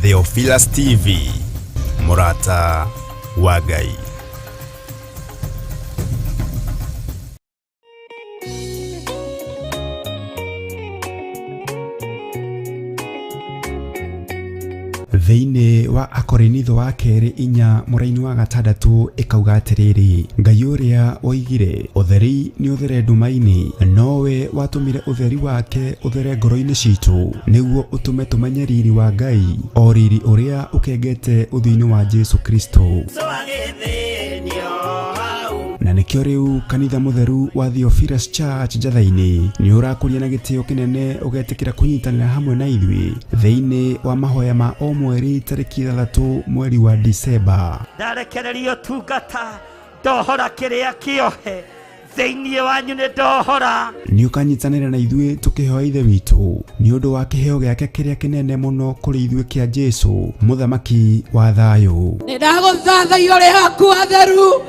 Theophilus TV, Murata wa Ngai. Thĩinĩ wa Akorinitho wa kerĩ 4 mũraini wa 6 ikauga atĩrĩrĩ, Ngai ũrĩa oigire ũtheri nĩ ũthere nduma-inĩ, nowe watũmire ũtheri wake ũthere ngoro-inĩ citũ nĩguo ũtũme tũmenye riri wa Ngai, o riri ũrĩa ũkengete ũthiũ-inĩ wa Jesu Kristo. Na nĩkĩo rĩu kanitha mũtheru wa Theophilus Church Njathainĩ nĩ ũrakũria na gĩtĩo kĩnene ũgetĩkĩra kũnyitanĩra hamwe na ithuĩ thĩinĩ wa mahoya ma o mweri tarĩki 3 mweri wa Disemba. Ndarekererio tungata ndohora kĩrĩa kĩohe thĩinĩ wanyu nĩ ndohora. Nĩ ũkanyitanĩra na ithuĩ tũkĩhoya Ithe witũ nĩ ũndũ wa kĩheo gĩake kĩrĩa kĩnene mũno kũrĩ ithuĩ kĩa Jesu mũthamaki wa thayũ. Nĩ ndagũthathaiya ũrĩ haku atheru,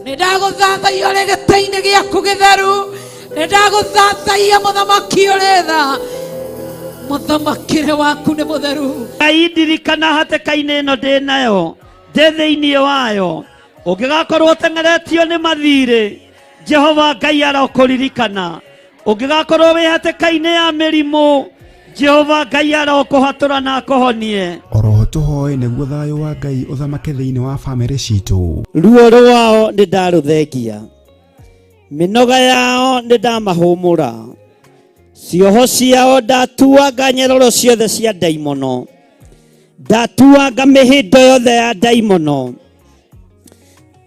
nĩ ndagũthathaiya ũrĩ gĩtĩ-inĩ gĩaku gĩtheru, nĩ ndagũthathaiya mũthamaki ũrĩ tha, mũthamakĩre waku nĩ mũtheru. Ngai ndirikana hatĩka-inĩ ĩno ndĩ nayo ndĩ thĩinĩ wayo, ũngĩgakorwo ũteng'eretio nĩ mathirĩ, Jehova Ngai arokũririkana. Ũngĩgakorwo wĩ hatĩka-inĩ ya mĩrimũ, Jehova Ngai arokũhatũra na akũhonie. Oroho tũhoe nĩguo thayũ wa Ngai ũthamake thĩinĩ wa bamĩrĩ citũ. Ruo rwao nĩ ndarũthengia, mĩnoga yao nĩ ndamahũmũra, cioho ciao ndatuanga nyororo ciothe cia ndaimono, ndatuanga mĩhĩndo yothe ya ndaimono,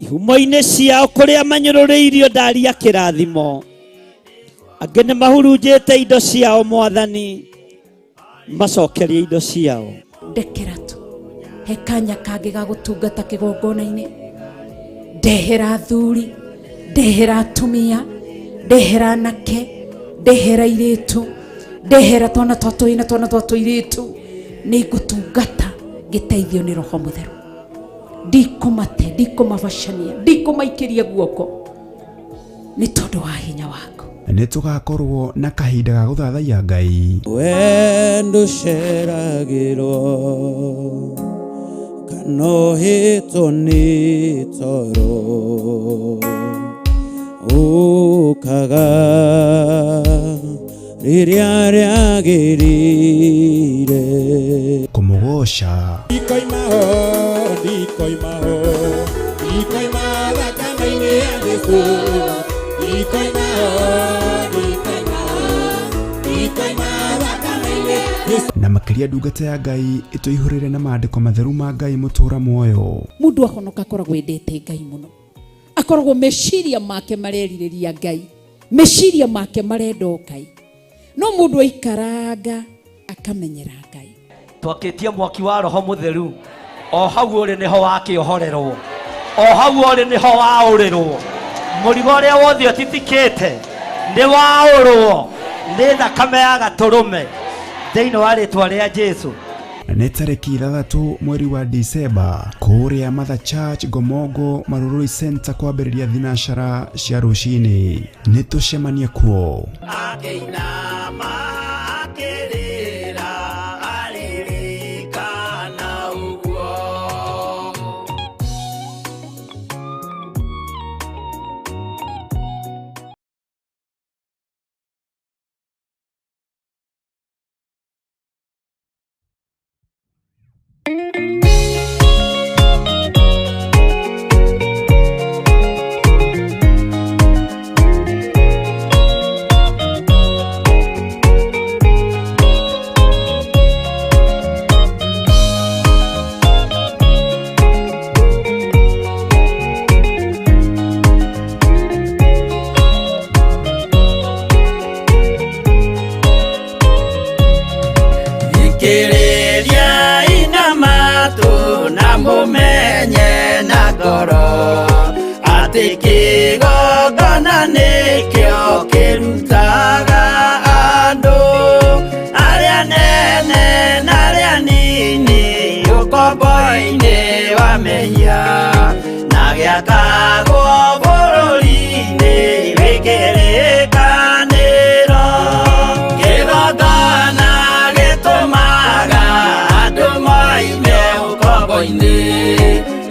ihumo-inĩ ciao kũrĩa manyũrũrĩirio ndaria kĩrathimo, angĩ nĩ mahurunjĩte indo ciao Mwathani, macokerie indo ciao. Ndekera tu he kanya kangĩ ga gũtungata kĩgongona-inĩ, ndehera athuri, ndehera atumia, ndehera anake, ndehera airĩtu, ndehera twana twa tũhĩĩ na twana twa tũirĩtu, nĩ ngũtungata ngĩteithio nĩ Roho Mũtheru. Ndikũmate, ndikũmabacania, ndikũmaikĩria guoko nĩ tondũ wa hinya waku. Nĩ tũgakorwo na kahinda ga gũthathaiya Ngai. We ndũceragĩrwo kana ũhĩtwo nĩ toro, ũkaga rĩrĩa rĩagĩrĩire kũmũgoca. Ndikoima thakame-inĩ ya Jesũ, ndikoima thakame-inĩ ya Jesũ. Na makĩria ndungata ya Ngai ĩtũihũrĩre na maandĩko matheru ma Ngai mũtũra muoyo. Mũndũ ahonoka akoragwo endete Ngai mũno, akoragwo meciria make marerirĩria Ngai, meciria make marenda Ngai, no mũndũ aikaranga akamenyera Ngai. Twakĩtie mwaki wa Roho Mũtheru, o hau ũrĩ nĩho wakĩohorerwo, o hau ũrĩ nĩho waũrĩrwo, mũrigo ũrĩa wothe ũtitikĩte nĩ waũrwo nĩ thakame ya Gatũrũme thĩinĩ wa rĩtwa rĩa Jesu. Nĩ tarĩki 3 mweri wa Disemba kũrĩa Mother Church Gomongo Marurui Center kwambĩrĩria thinacara cia rũcinĩ. Nĩ tũcemanie kuo. Mumenye na ngoro atĩ kĩgongona nĩkĩo kĩrutaga andũ arĩa nene na arĩa nini ũkombo-inĩ wa mehia, na gĩakagwo bũrũri-inĩ wĩkĩrĩkanĩro. Kĩgongona gĩtũmaga andũ moime ũkombo-inĩ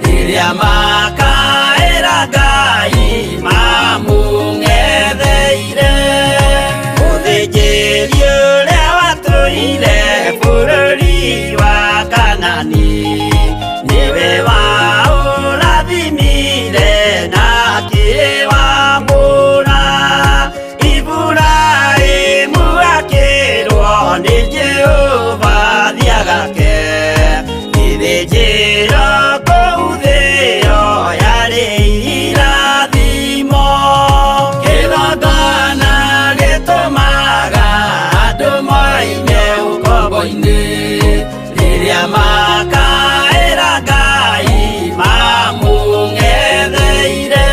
rĩrĩa makaĩra Ngai mamũng'etheire. Mũthĩnjĩri ũrĩa watũire bũrũri wa Kanani nĩwe waũrathimire na akĩwamũra. Iburahĩmu akĩrwo nĩ Jehova thiagake gĩthĩnjĩro kũu thĩ ĩyo yarĩ irathimo. Kĩgongona gĩtũmaga andũ moime ũkombo-inĩ rĩrĩa makaĩra Ngai mamũng'etheire.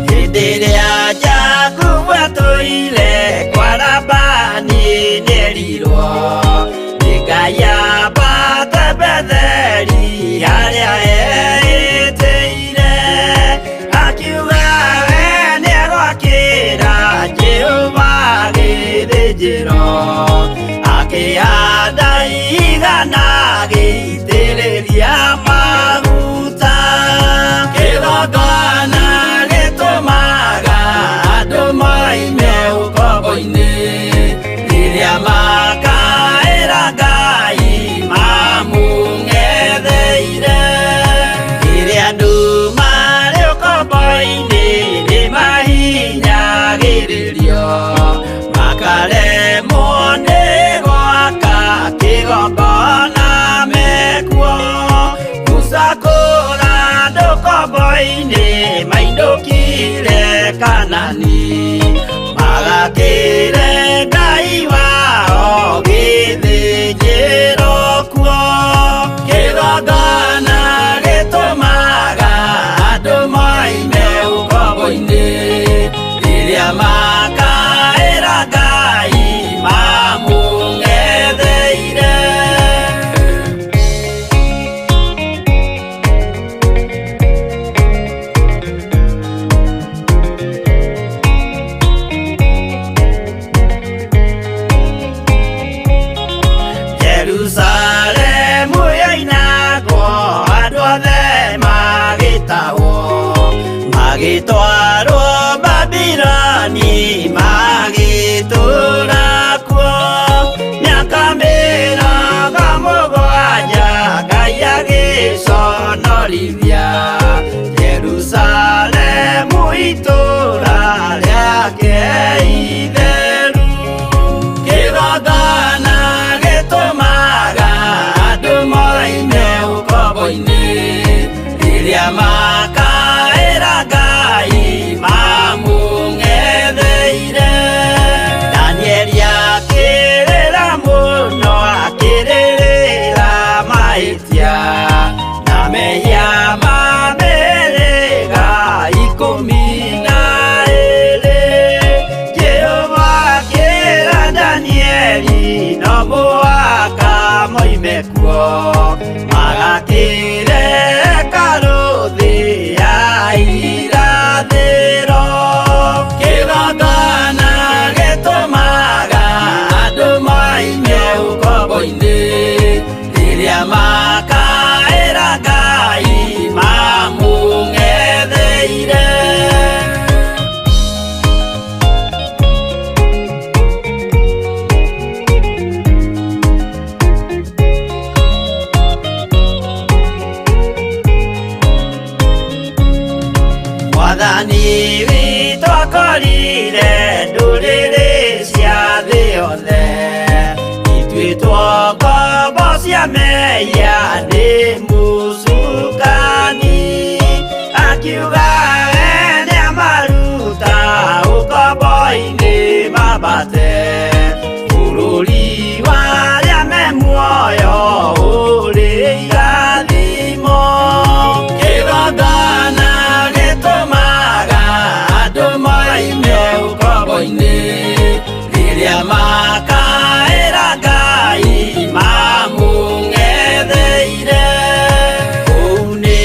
Hĩndĩ ĩrĩa Jakubu atũire kwa Labani nĩerirwo nĩ Ngai ambate Betheli harĩa eĩtĩire. Akiuga we nĩegwakĩra Jehova gĩthĩnjĩro, akĩhanda igana gĩitĩrĩria maguta. Kĩgongona gĩtũmaga andũ moime ũkombo-inĩ rĩrĩa makaĩra Ngai mamũng'etheire. Rĩrĩa andũ marĩ ũkombo-inĩ nĩmahinyagĩrĩrio, makaremwo nĩ gwaka kĩgongona mekuo. Gũcakũra andũ ũkombo-inĩ mainũkire Kanani, magakĩre Ngai wao gĩthĩnjĩro kuo. Kĩgongona gĩtũmaga andũ moime ũkombo-inĩ rĩrĩa makaĩra Ngai mamũng'etheire. Jerusalemu yainagwo andũ othe magĩtahwo, magĩtwarwo Babuloni magĩtũũra kuo. Mĩaka mĩrongo mũgwanja Ngai agĩconorithia Jerusalemu itũũra rĩake itheru. Kĩgongona gĩtũmaga andũ moime ũkombo-inĩ rĩrĩa makaĩra Ngai mamũng'etheire. Danieli akĩrĩra mũno, akĩrĩrĩra mahĩtia na mehia ma mĩhĩrĩga 12. Jehova akĩra Danieli no mũhaka moime kuo, magakĩre hekarũ thĩ ya irathĩro. Kĩgongona gĩtũmaga andũ moime ũkombo-inĩ rĩrĩa makaĩra Ngai mamũng'etheire. Mwathani witũ akorire ndũrĩrĩ cia thĩ yothe, ituĩtwo ngombo cia mehia nĩ mũcukani. Akiuga we nĩamaruta ũkombo-inĩ mambate bũrũri wa arĩa me muoyo ũrĩ irathimo. Kĩgongona gĩtũmaga andũ moime ũkombo-inĩ rĩrĩa makaĩra Ngai mamũng'etheire. Kũu nĩ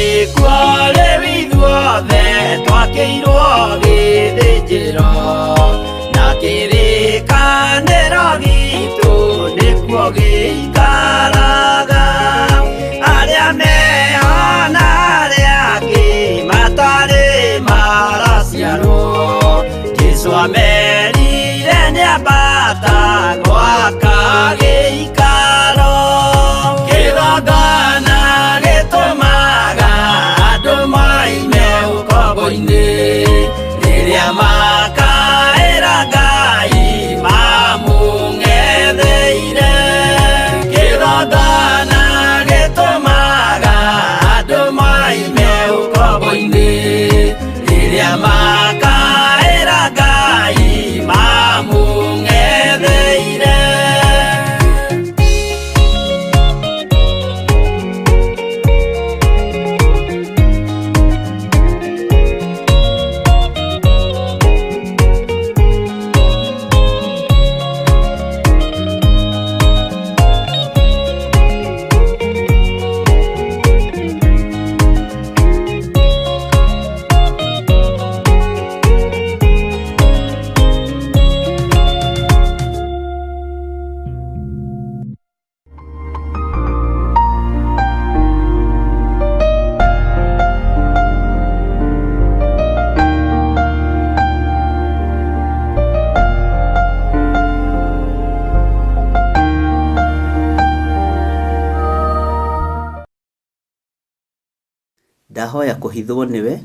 ndahoya kuhithwo niwe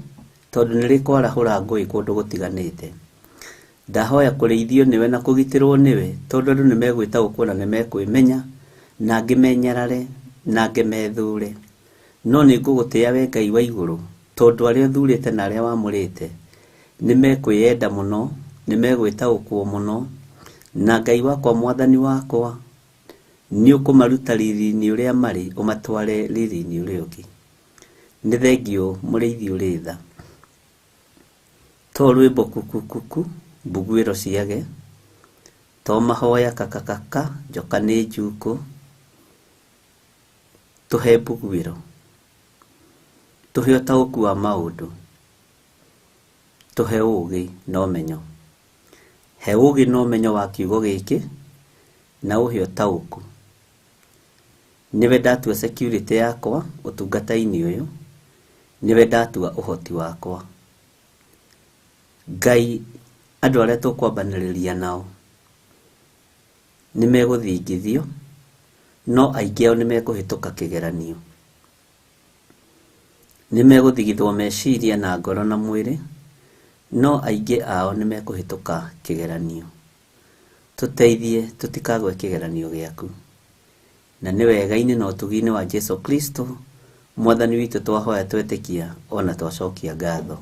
tondu nirikorahura ngui kundu gutiganite. Ndahoya kureithio niwe na kugitirwo niwe tondu andu nimegwita gukuna nimekwimenya na ngimenyerare na ngimethure. No nigugutia we Ngai wa iguru tondu aria thurite na aria wamurite nimekwiyenda muno, nimegwita gukwo muno, na Ngai wakwa mwathani wakwa ni ukumaruta riri-ini uria mari umatware riri-ini uria ungi. Ni thengio muriithi uri tha to rwimbo kukukuku mbugwiro ciage to mahoya kakakaka njoka ni njuku tuhe mbugwiro tuhe utauku wa maundu tuhe ugi na umenyo he ugi na umenyo wa kiugo giki na uhe utauku. Niwe ndatua security yakwa utungata-ini uyu, niwe ndatua uhoti wakwa. Ngai andu aria tukwambaniriria nao nimeguthingithio no aingi ao nimekuhituka kigeranio. Nimeguthigithwo meciria na ngoro na mwiri no aingi ao nimekuhituka kigeranio. Tuteithie tutikagwe kigeranio giaku. Na ni wega-ini na utugi-ini wa Jesu Kristo mwathani witu twahoya twetikia ona twacokia ngatho.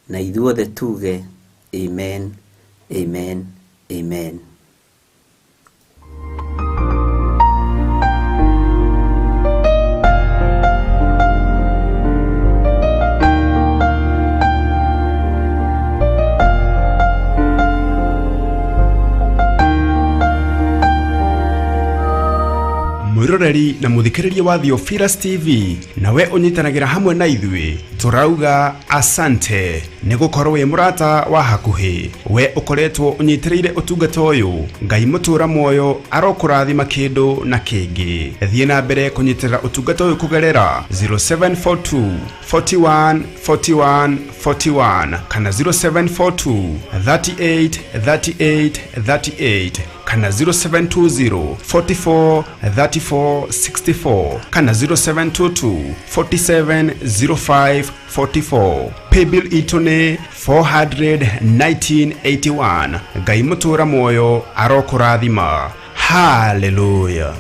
Na ithuothe tuge amen, amen, amen. Mwiroreri na muthikiriria wa Theophilus TV nawe unyitanagira hamwe na ithui turauga asante ni gukorwo wi murata wa hakuhi we ukoretwo unyitireire utungata uyu. Ngai mutura moyo arokurathima kindu na kingi. Thie na mbere kunyitirira utungata uyu kugerera 0742 41 41 41 kana 0742 38 38 38 kana 0720 44 34 64 kana 0722 47 05 44. Paybill itone 41981. Ngai mutura moyo arokurathima. Hallelujah.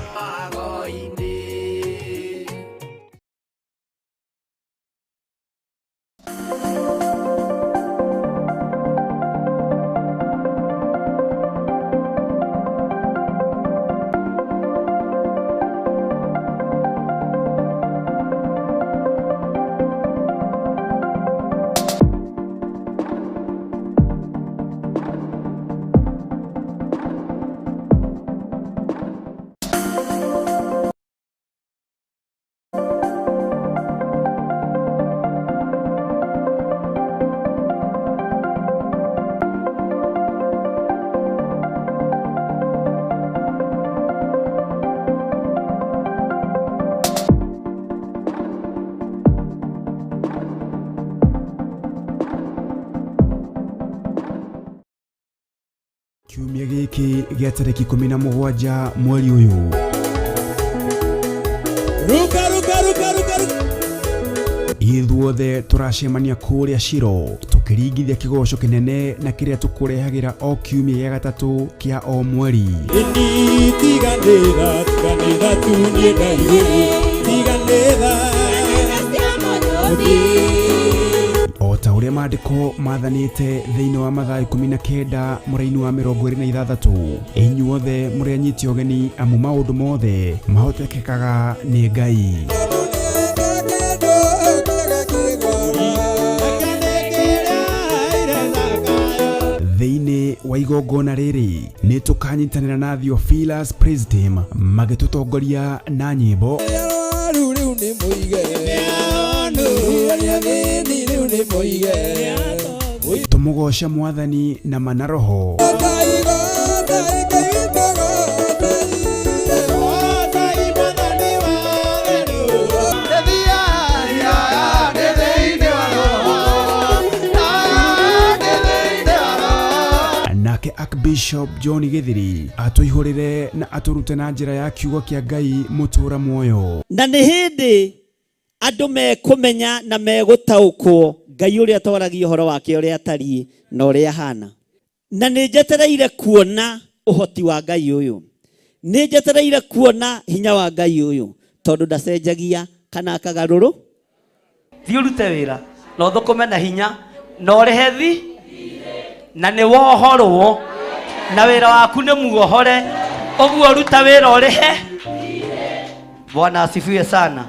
Kiumia giki gia tariki 17 mweri uyu. Ithuothe turacemania kuria Shiro tukiringithia kigoco kinene na kiria tukurehagira o kiumia gia gatatu kia o mweri. Ota uria maandiko mathanite thiini wa mathaa 19 muraini wa 26 inyuothe muri anyiti ogeni amu maundu mothe mahotekekaga ni Ngai. Thiini wa igongona riri ni tukanyitanira na Theophilus Praise Team magitutongoria na nyimbo tumugosha mwathani na manaroho. Nake Archbishop John Githiri atuihurire na aturute na njira ya kiugo kia Ngai mutura muoyo. Na ni hindi andũ mekũmenya na megũtaũkwo Ngai ũrĩa twaragia ũhoro wake ũrĩa atariĩ na ũrĩa ahana. Na nĩ njetereire kuona ũhoti wa Ngai ũyũ, nĩ njetereire kuona hinya wa Ngai ũyũ, tondũ ndacenjagia kana akagarũrũ. Thiĩ ũrute wĩra na ũthũkũme na hinya na ũrĩhe thi na nĩ wohorwo na wĩra waku nĩ muohore, ũguo ruta wĩra ũrĩhe. Bwana asifiwe sana.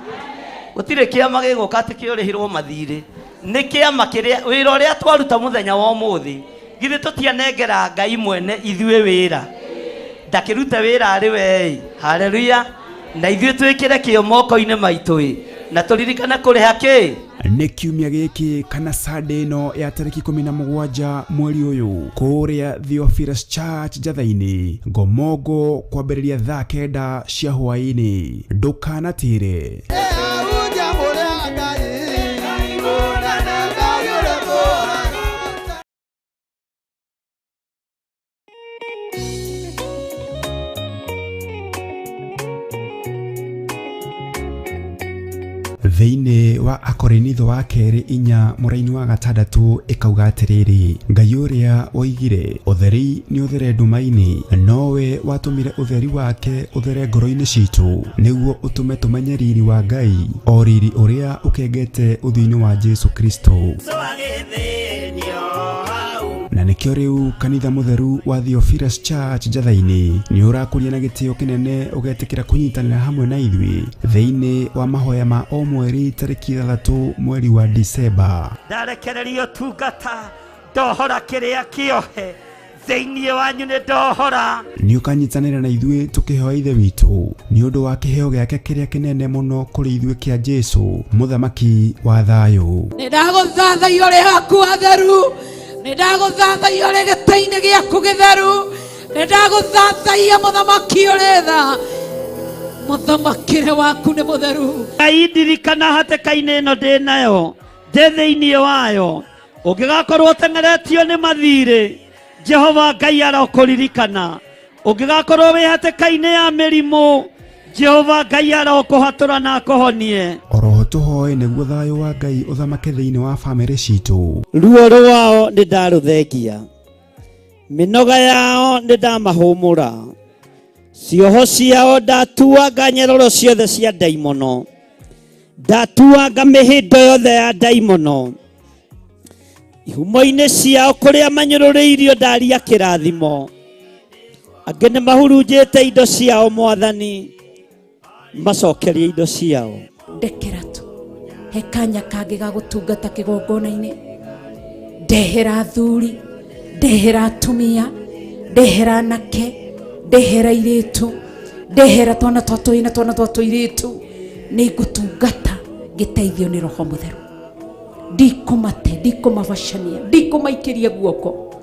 Gũtirĩ kĩama gĩgũka atĩ kĩũrĩhirwo mathirĩ, nĩ kĩama kĩrĩa wĩra ũrĩa twaruta mũthenya wa ũmũthĩ githĩ tũtianengera Ngai mwene ithuĩ wĩra, ndakĩrute wĩra arĩ we. Haleluya. Na ithuĩ twĩkĩre kĩo moko-inĩ maitũ na tũririkane kũrĩha kĩ. Nĩ kiumia gĩkĩ kana Sunday ĩno ya tarĩki 17 mweri ũyũ kũrĩa Theophilus Church Njatha-inĩ Ngomongo kwambĩrĩria thaa 9 cia hwaĩ-inĩ. Ndũkanatĩre. Thĩinĩ wa Akorinitho wa kerĩ 4 mũraini wa 6 ĩkauga atĩrĩrĩ, Ngai ũrĩa oigire ũtheri nĩ ũthere nduma-inĩ, nowe watũmire ũtheri wake ũthere ngoro-inĩ citũ nĩguo ũtũme tũmenye riri wa Ngai, o riri ũrĩa ũkengete ũthiũ-inĩ wa Jesu Kristo. Na nĩkĩo rĩu kanitha mũtheru wa Theophilus Church Njatha-inĩ nĩ ũrakũria na gĩtĩo kĩnene ũgetĩkĩra kũnyitanĩra hamwe na ithuĩ thĩinĩ wa mahoya ma o mweri tarĩki 3 mweri wa Disemba. Ndarekererio tungata ndohora kĩrĩa kĩohe thĩinĩ wanyu nĩ ndohora. Nĩ ũkanyitanĩra na ithuĩ tũkĩhoya ithe witũ nĩ ũndũ wa kĩheo gĩake kĩrĩa kĩnene mũno kũrĩ ithuĩ kĩa Jesu mũthamaki wa thayũ. Nĩ ndagũthathaiya ũrĩ haku atheru, nĩ ndagũthathaiya ũrĩ gĩtĩ-inĩ gĩaku gĩtheru, nĩ ndagũthathaiya mũthamaki ũrĩ tha, mũthamakĩre waku nĩ mũtheru. Ngai ndirikana hatĩka-inĩ ĩno ndĩ nayo ndĩ thĩinĩ wayo, ũngĩgakorwo ũteng'eretio nĩ mathirĩ Jehova Ngai arokũririkana, ũngĩgakorwo wĩ hatĩka-inĩ ya mĩrimũ Jehova Ngai arokũhatũra na akũhonie. Oroho tũhoe nĩguo thayũ wa Ngai ũthamake thĩinĩ wa bamĩrĩ citũ. Ruo rwao nĩ ndarũthengia, mĩnoga yao nĩ ndamahũmũra, cioho ciao ndatuanga nyororo ciothe cia ndaimono, ndatuanga mĩhĩndo yothe ya ndaimono, ihumo-inĩ ciao kũrĩa manyũrũrĩirio ndaria kĩrathimo, angĩ nĩ mahurunjĩte indo ciao Mwathani, macokerie indo ciao. Ndekera tu he kanya kangĩ ga gũtungata kĩgongona-inĩ, ndehera athuri, ndehera atumia, ndehera anake, ndehera airĩtu, ndehera twana twa tũi na twana twa tũirĩtu, nĩ ngũtungata ngĩteithio nĩ Roho Mũtheru. Ndikũmate, ndikũmabacania, ndikũmaikĩria guoko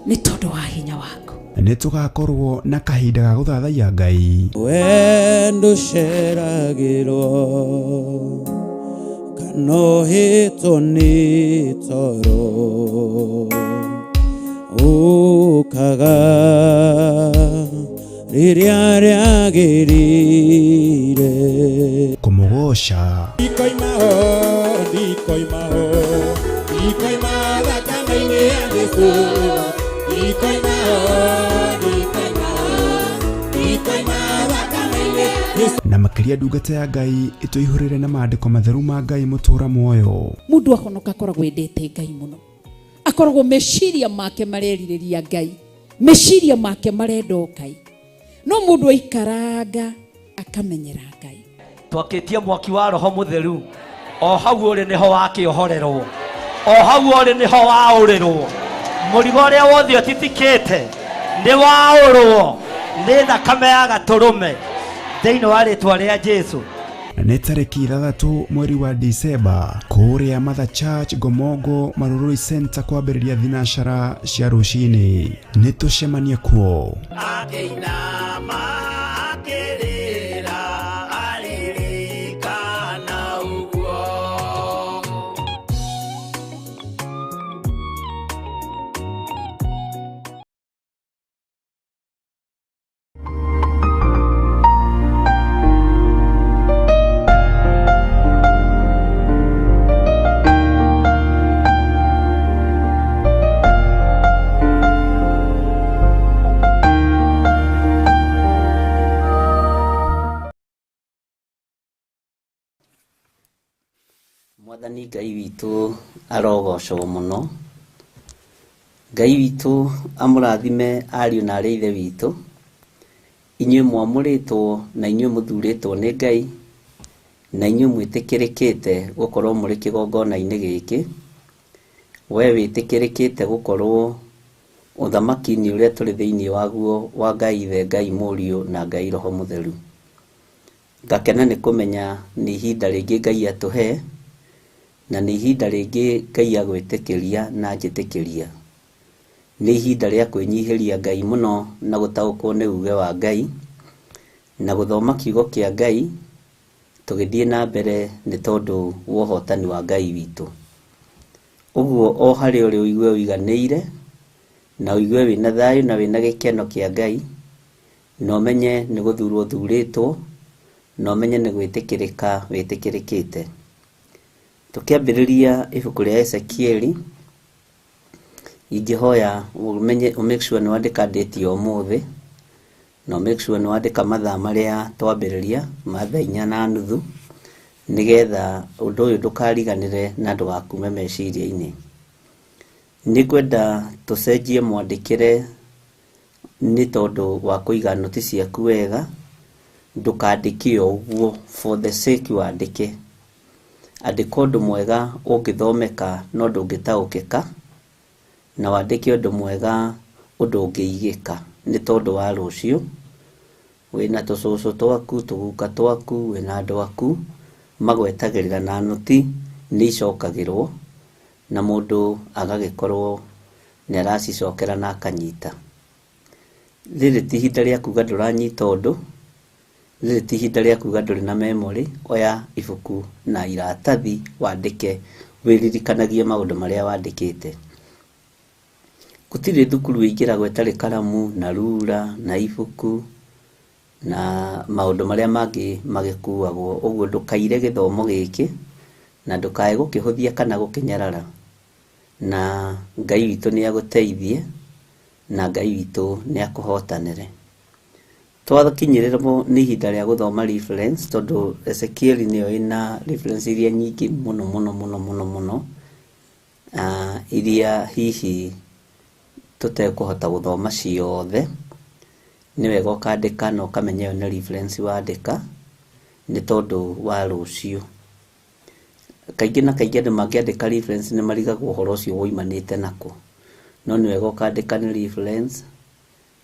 nĩ tondũ wa hinya waku. Nĩ tũgakorwo na kahinda ga gũthathaiya Ngai. Wendo ceragĩrwo kanohĩtwo nĩ toro ũkaga rĩrĩa rĩagĩrĩire kũmũgoca. Ndikoimaho thakame-inĩ ya Jesũ, na makĩria ndungata ya Ngai ĩtũihũrĩre na maandĩko matheru ma Ngai mũtũra muoyo. Mũndũ ahonoka akoragwo endete Ngai mũno, akoragwo meciria make marerirĩria Ngai, meciria make marenda Ngai, no mũndũ aikaranga akamenyera Ngai. Twakĩtie mwaki wa Roho Mũtheru, o hau ũrĩ nĩho wakĩohorerwo, o hau ũrĩ nĩho waũrĩrwo, mũrigo ũrĩa wothe ũtitikĩte nĩ waũrwo nĩ thakame ya Gatũrũme thĩinĩ wa rĩtwa rĩa Jesu. Nĩ tarĩki 3 mweri wa Disemba kũrĩa Mother Church Ngomongo Marurui Center kwambĩrĩria thinacara cia rũcinĩ. Nĩ tũcemanie kuo. Mwathani Ngai witũ arogocwo mũno. Ngai witũ amũrathime ariũ na arĩ ithe witũ, inyuĩ mwamũrĩtwo na inyuĩ mũthurĩtwo nĩ Ngai, na inyuĩ mwĩtĩkĩrĩkĩte gũkorwo mũrĩ kĩgongona-inĩ gĩkĩ. We wĩtĩkĩrĩkĩte gũkorwo ũthamaki-inĩ ũrĩa tũrĩ thĩinĩ waguo wa Ngai ithe, Ngai mũriũ na Ngai roho mũtheru. Ngakena nĩ kũmenya nĩ ihinda rĩngĩ Ngai atũhe, na nĩ ihinda rĩngĩ Ngai agwĩtĩkĩria na njĩtĩkĩria. Nĩ ihinda rĩa kwĩnyihĩria Ngai mũno na gũtaũkwo nĩ uge wa Ngai, na gũthoma kiugo kĩa Ngai tũgĩthiĩ na mbere nĩ tondũ wa ũhotani wa Ngai witũ. Ũguo o harĩa ũrĩ ũigue ũiganĩire, na ũigue wĩna thayũ na wĩna gĩkeno kĩa Ngai, na ũmenye nĩ gũthurwo thurĩtwo, na ũmenye nĩ gwĩtĩkĩrĩka wĩtĩkĩrĩkĩte. Tũkĩambĩrĩria ibuku rĩa Ezekieli, ingĩhoya make sure nĩ wandĩka date ya ũmũthĩ, na make sure nĩ wandĩka mathaa marĩa twambĩrĩria, mathaa 4:30, nĩgetha ũndũ ũyũ ndũkariganĩre na ndũgakume meciria-inĩ. Nĩ kwenda tũcenjie mwandĩkĩre nĩ tondũ wa kũiga noti ciaku wega, ndũkandĩke ũguo for the sake wandĩke. Andĩka ũndũ mwega ũngĩthomeka no ndũngĩtaũkĩka, na wandĩke ũndũ mwega ũndũ ũngĩigĩka nĩ tondũ wa rũciũ. Wĩna tũcũcũ twaku, tũguka twaku, wĩna andũ aku magwetagĩrĩra na noti nĩ icokagĩrwo, na mũndũ agagĩkorwo nĩ aracicokera na akanyita. Rĩrĩ ti ihinda rĩa kuga ndũranyita ũndũ, rĩrĩ ti ihinda rĩa kuga ndũrĩ na memory. Oya ibuku na iratathi wandĩke, wĩririkanagie maũndũ marĩa wandĩkĩte. Gũtirĩ thukuru wĩingĩragwo ĩtarĩ karamu na rura na ibuku na maũndũ marĩa mangĩ magĩkuagwo. Ũguo ndũkaire gĩthomo gĩkĩ na ndũkae gũkĩhũthia kana gũkĩnyarara, na Ngai witũ nĩ agũteithie, na Ngai witũ nĩ akũhotanĩre. Twakinyĩrĩrwo nĩ ihinda rĩa gũthoma reference, tondũ Ezekieli nĩyo ĩna reference iria nyingĩ mũno mũno mũno mũno mũno, iria hihi tũtekũhota gũthoma ciothe. Nĩ wega ũkandĩka na ũkamenya ĩyo nĩ reference wandĩka nĩ tondũ wa rũciũ. Kaingĩ na kaingĩ andũ mangĩandĩka reference nĩ marigagwo ũhoro ũcio woimanĩte nako, no nĩ wega ũkandĩka nĩ reference,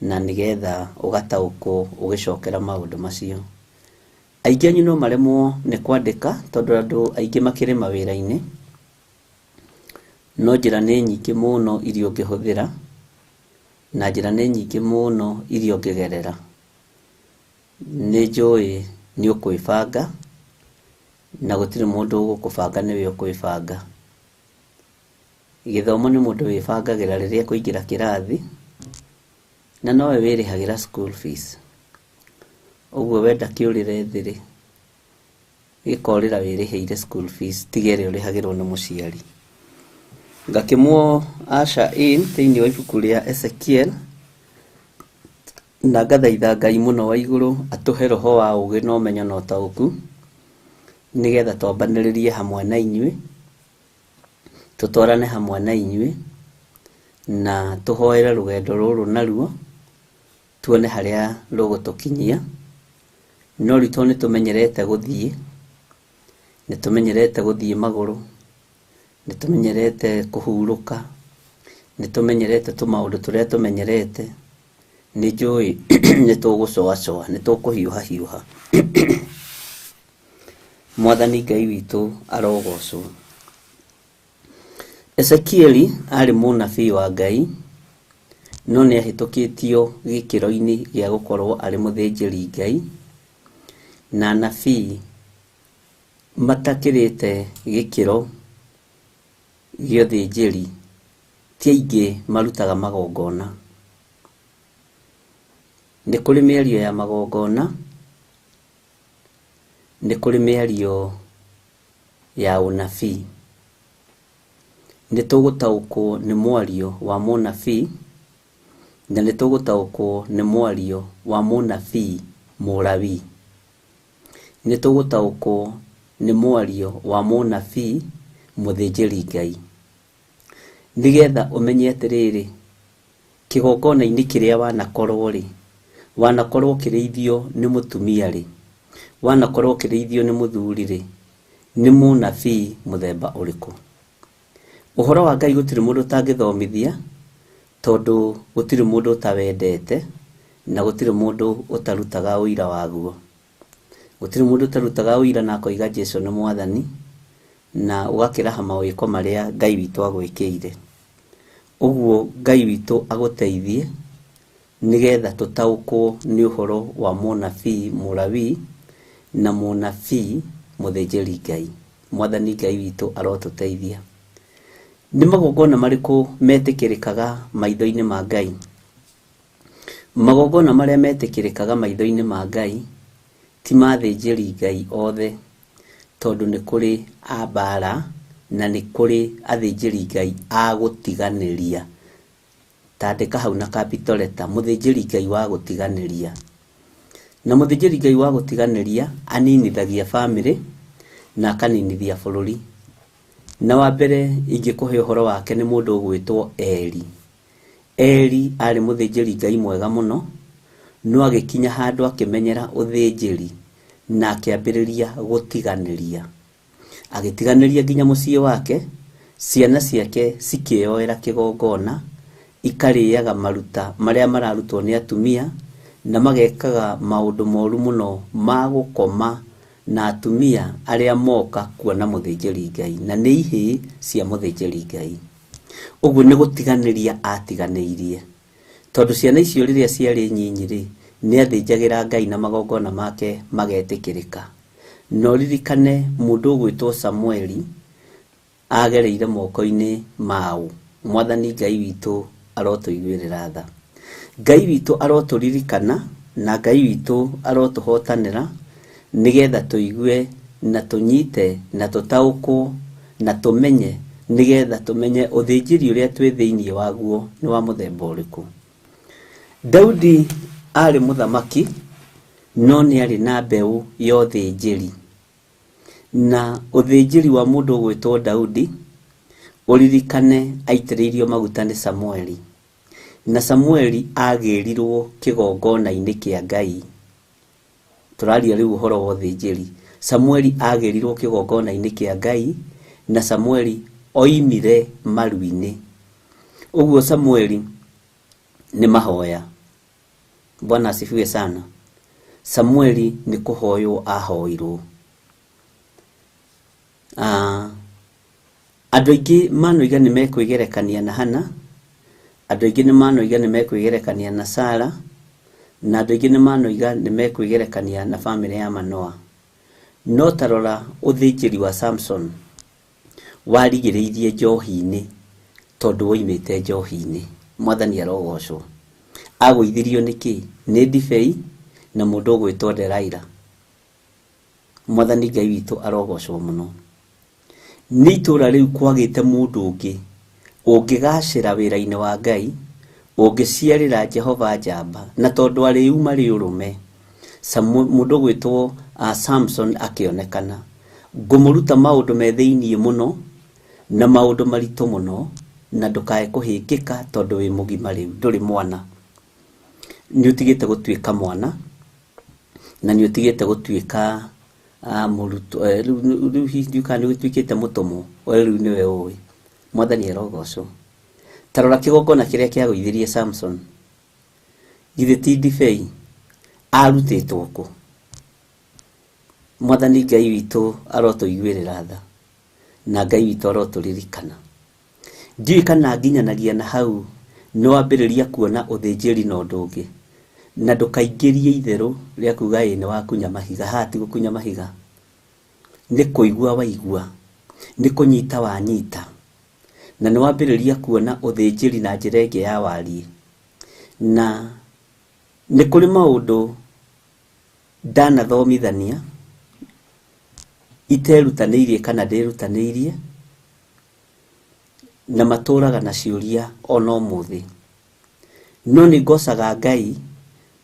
na nĩgetha ũgataũkwo ũgĩcokera maũndũ macio. Aingĩ anyu no maremwo nĩ kwandĩka tondũ andũ aingĩ makĩrĩ mawĩra-inĩ, no njĩra nĩ nyingĩ mũno iria ũngĩhũthĩra, na njĩra nĩ nyingĩ mũno iria ũngĩgerera. Nĩ njũĩ nĩ ũkwĩbanga, na gũtirĩ mũndũ ũgũkũbanga, nĩwe ũkwĩbanga. Gĩthomo nĩ mũndũ wĩbangagĩra rĩrĩa kũingĩra kĩrathi, na nowe wĩrĩhagĩra school fees. Ũguo wenda kĩũrĩre thĩrĩ, gĩkorĩra wĩrĩhĩire school fees, tigere ũrĩhagĩrwo nĩ mũciari. Ngakĩmwo Asha in thĩinĩ wa ibuku rĩa Ezekiel, na ngathaitha Ngai mũno wa igũrũ atũhe roho wa ũgĩ na ũmenyo na ũtaũku, nĩgetha twambanĩrĩrie hamwe na inyuĩ, tũtwarane hamwe na inyuĩ, na tũhoere rũgendo rũrũ naruo, tuone harĩa rũgũtũkinyia. No ritũ nĩ tũmenyerete gũthiĩ magũrũ, nĩ tũmenyerete kũhurũka, nĩ tũmenyerete tũmaũndũ tũrĩa tũmenyerete. Nĩ njũĩ nĩ tũgũcoacoa, nĩ tũkũhiũha. Mwathani Ngai witũ arogocwo. Ezekieli arĩ mũnabii wa Ngai, no nĩ ahĩtũkĩtio gĩkĩro-inĩ gĩa gũkorwo arĩ mũthĩnjĩri Ngai, na anabii matakĩrĩte gĩkĩro gĩa ũthĩnjĩri ti aingĩ marutaga magongona. Nĩ kũrĩ mĩario ya magongona, nĩ kũrĩ mĩario ya ũnabii. Nĩ tũgũtaũkwo nĩ mwario wa mũnabii, na nĩ tũgũtaũkwo nĩ mwario wa mũnabii mũrabii. Nĩ tũgũtaũkwo nĩ mwario wa mũnabii mũthĩnjĩri Ngai. Nĩgetha ũmenye atĩrĩrĩ, kĩgongona-inĩ kĩrĩa wanakorwo kĩrĩithio nĩ mũtumia rĩ, wanakorwo kĩrĩithio nĩ mũthuri rĩ, nĩ mũnabii mũthemba ũrĩkũ? Ũhoro wa Ngai gũtirĩ mũndũ ũtangĩthomithia, tondũ gũtirĩ mũndũ ũtawendete na gũtirĩ mũndũ ũtarutaga ũira waguo. Gũtirĩ mũndũ ũtarutaga ũira na akoiga Jesũ nĩ mwathani, na ũgakĩraha mawĩko marĩa Ngai witũ agwĩkĩire. Ũguo Ngai witũ agũteithie nĩgetha tũtaũkwo nĩ ũhoro wa mũnabii Mũlawii na mũnabii mũthĩnjĩri Ngai. Mwathani Ngai witũ arotũteithia. Nĩ magongona marĩkũ metĩkĩrĩkaga maitho-inĩ ma Ngai? Magongona marĩa metĩkĩrĩkaga maitho-inĩ ma Ngai ti mathĩnjĩri Ngai othe, tondũ nĩ kũrĩ a mbara na nĩ kũrĩ athĩnjĩri Ngai a gũtiganĩria. Tandĩka hau na capital letter, mũthĩnjĩri Ngai wa gũtiganĩria. Na mũthĩnjĩri Ngai wa gũtiganĩria aninithagia bamĩrĩ na akaninithia bũrũri. Na wa mbere ingĩkũhe ũhoro wake nĩ mũndũ ũgwĩtwo Eli. Eli arĩ mũthĩnjĩri Ngai mwega mũno, no agĩkinya handũ akĩmenyera ũthĩnjĩri na akĩambĩrĩria gũtiganĩria. Agĩtiganĩria nginya mũciĩ wake, ciana ciake cikĩoera kĩgongona, ikarĩaga maruta marĩa mararutwo nĩ atumia, na magekaga maũndũ moru mũno ma gũkoma na atumia arĩa moka kuona mũthĩnjĩri Ngai, na nĩ ihĩĩ cia mũthĩnjĩri Ngai. Ũguo nĩ gũtiganĩria atiganĩirie, tondũ ciana icio rĩrĩa ciarĩ nyinyi rĩ, nĩ athĩnjagĩra Ngai na magongona make magetĩkĩrĩka. No ririkane mũndũ ũgwĩtwo Samueli agereire moko-inĩ mau. Mwathani Ngai witũ arotũiguĩrĩra tha. Ngai witũ arotũririkana na Ngai witũ arotũhotanĩra, nĩgetha tũigue na tũnyite na tũtaũkwo na tũmenye, nĩgetha tũmenye ũthĩnjĩri ũrĩa twĩ thĩinĩ waguo nĩ wa mũthemba ũrĩkũ. Daudi arĩ mũthamaki, no nĩ arĩ na mbeũ ya ũthĩnjĩri. Na ũthĩnjĩri wa mũndũ ũgwĩtwo Daudi, ũririkane aitĩrĩirio maguta nĩ Samueli. Na Samueli agĩrirwo kĩgongona-inĩ kĩa Ngai. Tũraria rĩu ũhoro wa ũthĩnjĩri. Samueli agĩrirwo kĩgongona-inĩ kĩa Ngai, na Samueli oimire maru-inĩ. Ũguo Samueli nĩ mahoya. Bwana asifiwe sana. Samueli nĩ kũhoywo ahoirwo. Andũ aingĩ manoiga nĩ mekwĩgerekania na Hana, andũ aingĩ nĩ manoiga nĩ mekwĩgerekania na Sara, na andũ aingĩ nĩ manoiga nĩ mekwĩgerekania na bamĩrĩ ya Manoa. No tarora ũthĩnjĩri wa Samson warigĩrĩirie njohi-inĩ, tondũ woimĩte njohi-inĩ. Mwathani arogocwo. Agũithirio nĩkĩ? Nĩ ndibei na mũndũ ũgwĩtwo Delaila. Mwathani Ngai witũ arogocwo mũno. Nĩ itũra rĩu kwagĩte mũndũ ũngĩ ũngĩgacĩra wĩra-inĩ wa Ngai, ũngĩciarĩra Jehova njamba, na tondũ arĩ uma rĩ ũrũme. Mũndũ ũgwĩtwo Samson akĩonekana. Ngũmũruta maũndũ me thĩinĩ mũno na maũndũ maritũ mũno, na ndũkae kũhĩngĩka tondũ wĩ mũgima rĩu, ndũrĩ mwana. Nĩ ũtigĩte gũtuĩka mwana, na nĩ ũtigĩte gũtuĩka mũrutwo, rĩu hihi nĩ ũtuĩkĩte mũtũmwo, rĩu nĩwe ũĩ. Mwathani arogocwo. Tarora kĩgongona kĩrĩa kĩagũithirie Samson. Githĩ ti ndibei? Arutĩtwo kũ? Mwathani Ngai witũ arotũiguĩrĩra tha, na Ngai witũ arotũririkana. Ndiũĩ kana nginyanagia na hau nĩ wambĩrĩria kuona ũthĩnjĩri na ũndũ ũngĩ, na ndũkaingĩrie itherũ rĩa kuga nĩ wakunya mahiga. Hati gũkunya mahiga nĩ kũigua waigua, nĩ kũnyita wanyita, na nĩ wambĩrĩria kuona ũthĩnjĩri na njĩra ĩngĩ ya wariĩ. Na nĩ kũrĩ maũndũ ndanathomithania iterutanĩirie kana ndĩrutanĩirie, na matũraga na ciũria ona ũmũthĩ. No nĩ ngocaga Ngai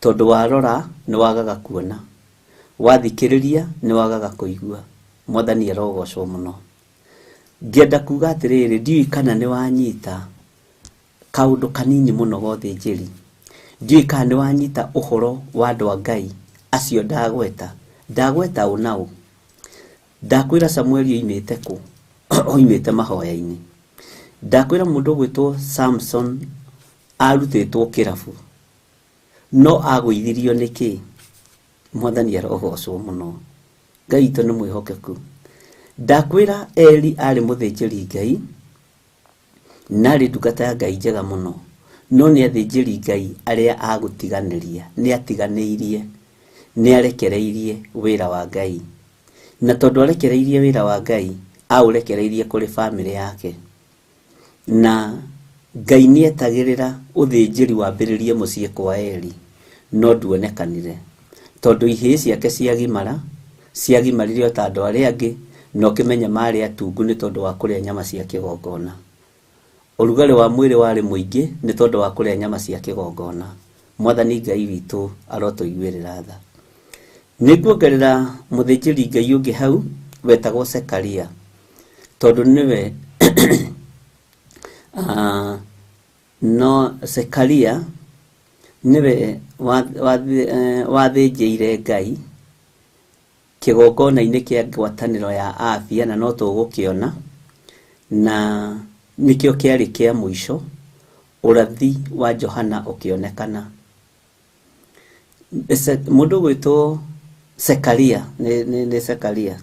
tondũ warora nĩ wagaga kuona, wathikĩrĩria nĩ wagaga kũigua. Mwathani arogocwo muno. Ngĩenda kuga atĩrĩrĩ, ndiũĩ kana nĩ wanyita kaũndũ kanini mũno ga ũthĩnjĩri. Ndiũĩ kana nĩ wanyita ũhoro wa andũ a Ngai acio ndagweta. Ndagweta ũ na ũ? Ndakwĩra Samueli oimĩte kũ? Oimĩte mahoya-inĩ. Ndakwĩra mũndũ gwĩtwo Samson arutĩtwo kĩrabu. No agũithirio nĩkĩ? Mwathani arogocwo muno. Ngai witũ nĩ mwĩhokeku. Ndakwĩra Eli arĩ mũthĩnjĩri Ngai, na arĩ ndungata ya Ngai njega mũno. No nĩ athĩnjĩri Ngai arĩa agũtiganĩria, nĩ atiganĩirie, nĩ arekereirie wĩra wa Ngai. Na tondũ arekereirie wĩra wa Ngai, aũrekereirie kũrĩ bamĩrĩ yake. Na Ngai nĩ etagĩrĩra ũthĩnjĩri wambĩrĩrie mũciĩ kwa Eli, no nduonekanire. Tondũ ihĩĩ ciake ciagimarire o ta andũ arĩa angĩ, no kĩmenya marĩ atungu nĩ tondũ wa kũrĩa nyama cia kĩgongona. Ũrugarĩ wa mwĩrĩ warĩ mũingĩ nĩ tondũ wa kũrĩa nyama cia kĩgongona. Mwathani Ngai witũ arotũiguĩrĩra tha. Nĩnguongerera mũthĩnjĩri Ngai ũngĩ hau wetagwo Sekaria, tondũ nĩwe no Sekaria nĩwe wathĩnjĩire Ngai kĩgongona-inĩ kĩa ngwatanĩro ya Abia, na no tũgũkĩona, na nĩkĩo kĩarĩ kĩa mũico ũrathi wa Johana ũkĩonekana. Mũndũ gwĩtwo Sekaria, nĩ Sekaria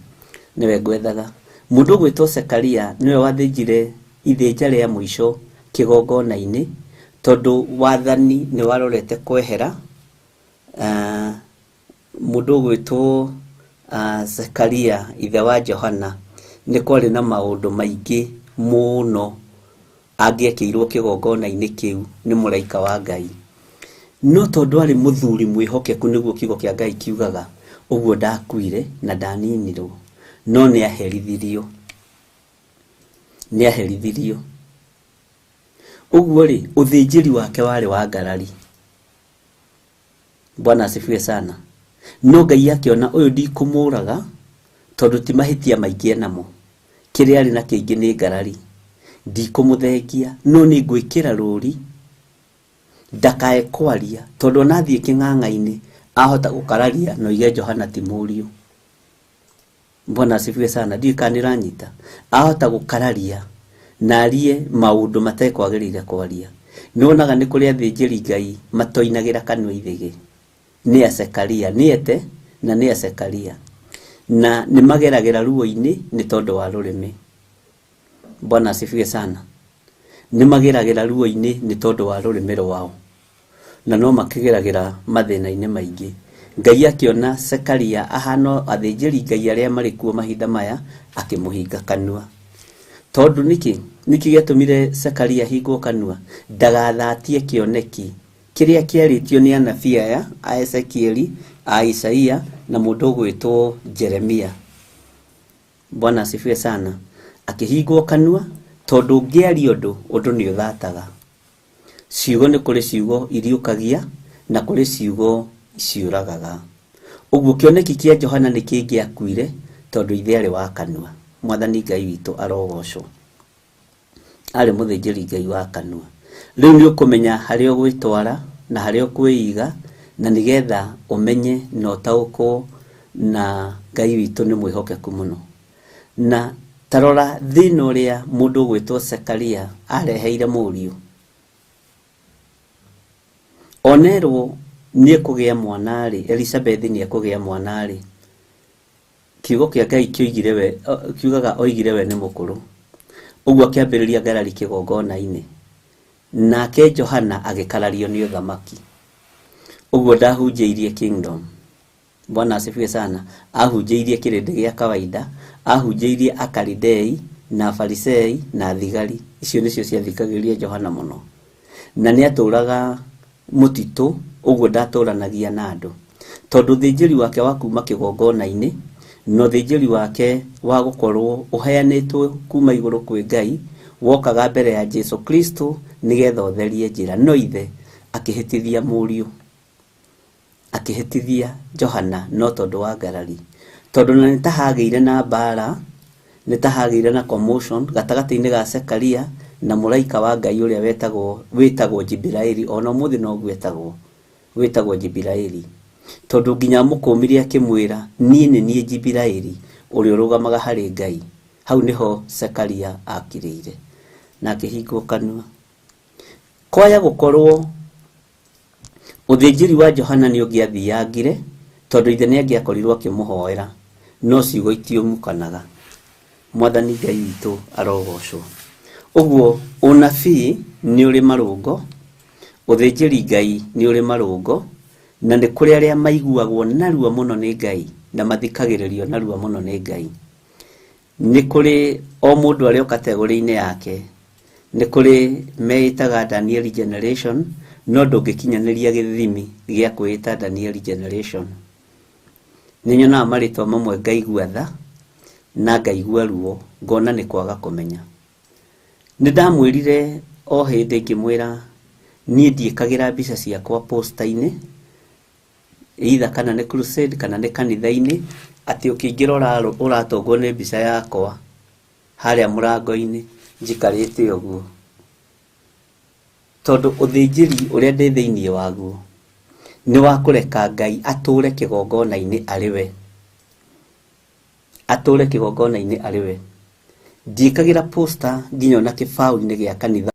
nĩwe ngwethaga. Mũndũ gwĩtwo Sekaria nĩwe wathĩnjire ithĩnja rĩa mũico kĩgongona-inĩ, tondũ wathani nĩ warorete kwehera. Mũndũ gwĩtwo Sekaria ithe wa Johana nĩ kwarĩ na maũndũ maingĩ mũno angĩekĩirwo kĩgongona-inĩ kĩu nĩ mũraika wa Ngai. No tondũ arĩ mũthuri mwĩhokeku, nĩguo kiugo kĩa Ngai kiugaga, ũguo ndakuire na ndaninirwo, no nĩ aherithirio. Nĩ aherithirio. Ũguo rĩ, ũthĩnjĩri wake warĩ wa ngarari. Bwana asifiwe sana. No Ngai akĩona ũyũ ndikũmũraga tondũ ti mahĩtia maingĩ enamo. Kĩrĩa arĩ na kĩingĩ nĩ ngarari. Ndikũmũthengia, no nĩ ngwĩkĩra rũri ndakae kwaria, tondũ ona athiĩ kĩng'ang'a-inĩ ahota gũkararia na oige Johana ti mũriũ. Bwana asifiwe sana. Ndiũĩ kana nĩũranyita. Ahota gũkararia na arie maũndũ matekwagĩrĩire kwaria. Nĩwonaga nĩ kũrĩ athĩnjĩri Ngai matoinagĩra kanua ithĩgĩ. Nĩ Sekaria, nĩete na nĩ Sekaria, na nĩ mageragĩra ruo-inĩ nĩ tondũ wa rũrĩmĩ. Bwana asifiwe sana. Nĩ mageragĩra ruo-inĩ nĩ tondũ wa rũrĩmĩ rwao, na no makĩgeragĩra mathĩna-inĩ maingĩ. Ngai akĩona Sekaria ahana athĩnjĩri Ngai arĩa marĩ kuo mahinda maya, akĩmũhinga kanua. Tondũ nĩkĩ gĩatũmire Sekaria hingwo kanua? Ndagathatie kĩoneki kĩrĩa kĩarĩtio nĩ anabii aya a Ezekieli, a Isaia na mũndũ gwĩtwo Jeremia. Bwana asifiwe sana. Akĩhingwo kanua tondũ ngĩaria ũndũ nĩ ũthataga. Ciugo nĩ kũrĩ ciugo iriũkagia na kũrĩ ciugo ciũragaga. Ũguo kĩoneki kĩa Johana nĩ kĩngĩakuire tondũ ithe arĩ wa kanua. Mwathani Ngai witũ arogocwo. Arĩ mũthĩnjĩri Ngai wa kanua. Rĩu nĩ ũkũmenya harĩa ũgwĩtwara na harĩa ũkwĩiga, na nĩgetha ũmenye na ũtaũkwo na Ngai witũ nĩ mwĩhokeku mũno. Na tarora thĩna ũrĩa mũndũ gwĩtwo Sekaria areheire mũriũ. Onerwo nĩ ekũgĩa mwana rĩ, Elizabeth nĩ ekũgĩa mwana rĩ, kiugo kĩa Ngai kiugaga oigire we nĩ mũkũrũ. Ũguo akĩambĩrĩria ngarari kĩgongona-inĩ, nake Johana agĩkarario nĩ ũthamaki. Ũguo ndahunjĩirie kingdom. Bwana asifiwe sana. Ahunjĩirie kĩrĩndĩ gĩa kawaida, ahunjĩirie akaridei na farisei na thigari. Icio nĩcio ciathikagĩrĩria Johana mũno. Na nĩ atũraga mũtitũ, ũguo ndatũranagia na andũ. Tondũ thĩnjĩri wake wa kuma kĩgongona-inĩ, no thĩnjĩri wake wa gũkorwo ũheanĩtwo kuma igũrũ kwĩ Ngai, wokaga mbere ya Jesu Kristo nĩgetha ũtherie njĩra. No ithe akĩhĩtithia mũriũ, akĩhĩtithia Johana no tondũ wa ngarari. tondu na nitahagire na mbara nitahagire na commotion gatagati-ini ga Zekaria na muraika wa Ngai uria wetagwo Jibiraeli, ona muthi no wetagwo Jibiraeli, tondu nginya mukumiri akimwira nie ni nie Jibiraeli uria urugamaga hari Ngai. Hau niho Zekaria akirire na akihingwo kanua. Kwaya gukorwo uthinjiri wa Johana ni ungiathiangire tondu ithe ni angiakorirwo akimuhoera, no ciugo itiumukanaga. Mwathani Ngai witu arogocwo. Uguo unabii ni uri marungo, uthinjiri Ngai ni uri marungo, na ni kuri aria maiguagwo narua muno ni Ngai na mathikagiririo narua muno ni Ngai. Ni kuri o mundu aria kategori-ini yake. Ni kuri meitaga Daniel generation, no ndungikinyaniria githimi gia kwita Daniel generation. Ni nyona maritwa mamwe ngaigua tha na ngaigua ruo, ngona ni kwaga kumenya. Ni ndamwirire o hindi ngimwira nie ndiikagira mbica ciakwa posta-ini, either kana ni crusade kana ni kanitha-ini, ati ukiingira uratongwo ni mbica yakwa haria murango-ini njikarite uguo, tondu uthinjiri uria ndi thiini waguo ni wa kureka Ngai ature kigongona-ini ariwe, ature kigongona-ini ariwe. Ndiikagira posta nginya na kibao-ini gia kanitha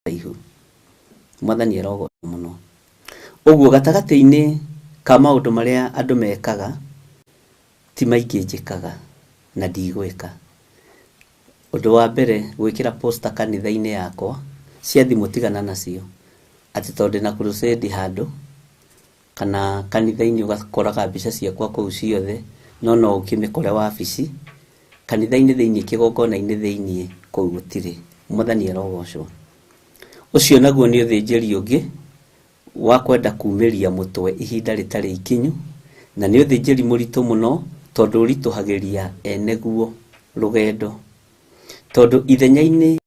ihu. Mwathani arogo muno. Uguo gatagati-ini ka maundu maria andu mekaga ti maingi njikaga na ndigwika. Undu wa mbere gwikira posta kanitha-ini yakwa cia thimu tigana nacio, ati tondu na crusade handu kana kanitha-ini ugakoraga mbica ciakwa kuu ciothe, no ukimikore wabici kanitha-ini thiini kigongona-ini thiini kuu gutiri. Mwathani arogocwo. Ucio naguo ni uthinjiri ungi wa kwenda kumiria mutwe ihinda ritari ikinyu, na ni uthinjiri muritu muno tondu rituhagiria eneguo rugendo, tondu ithenya-ini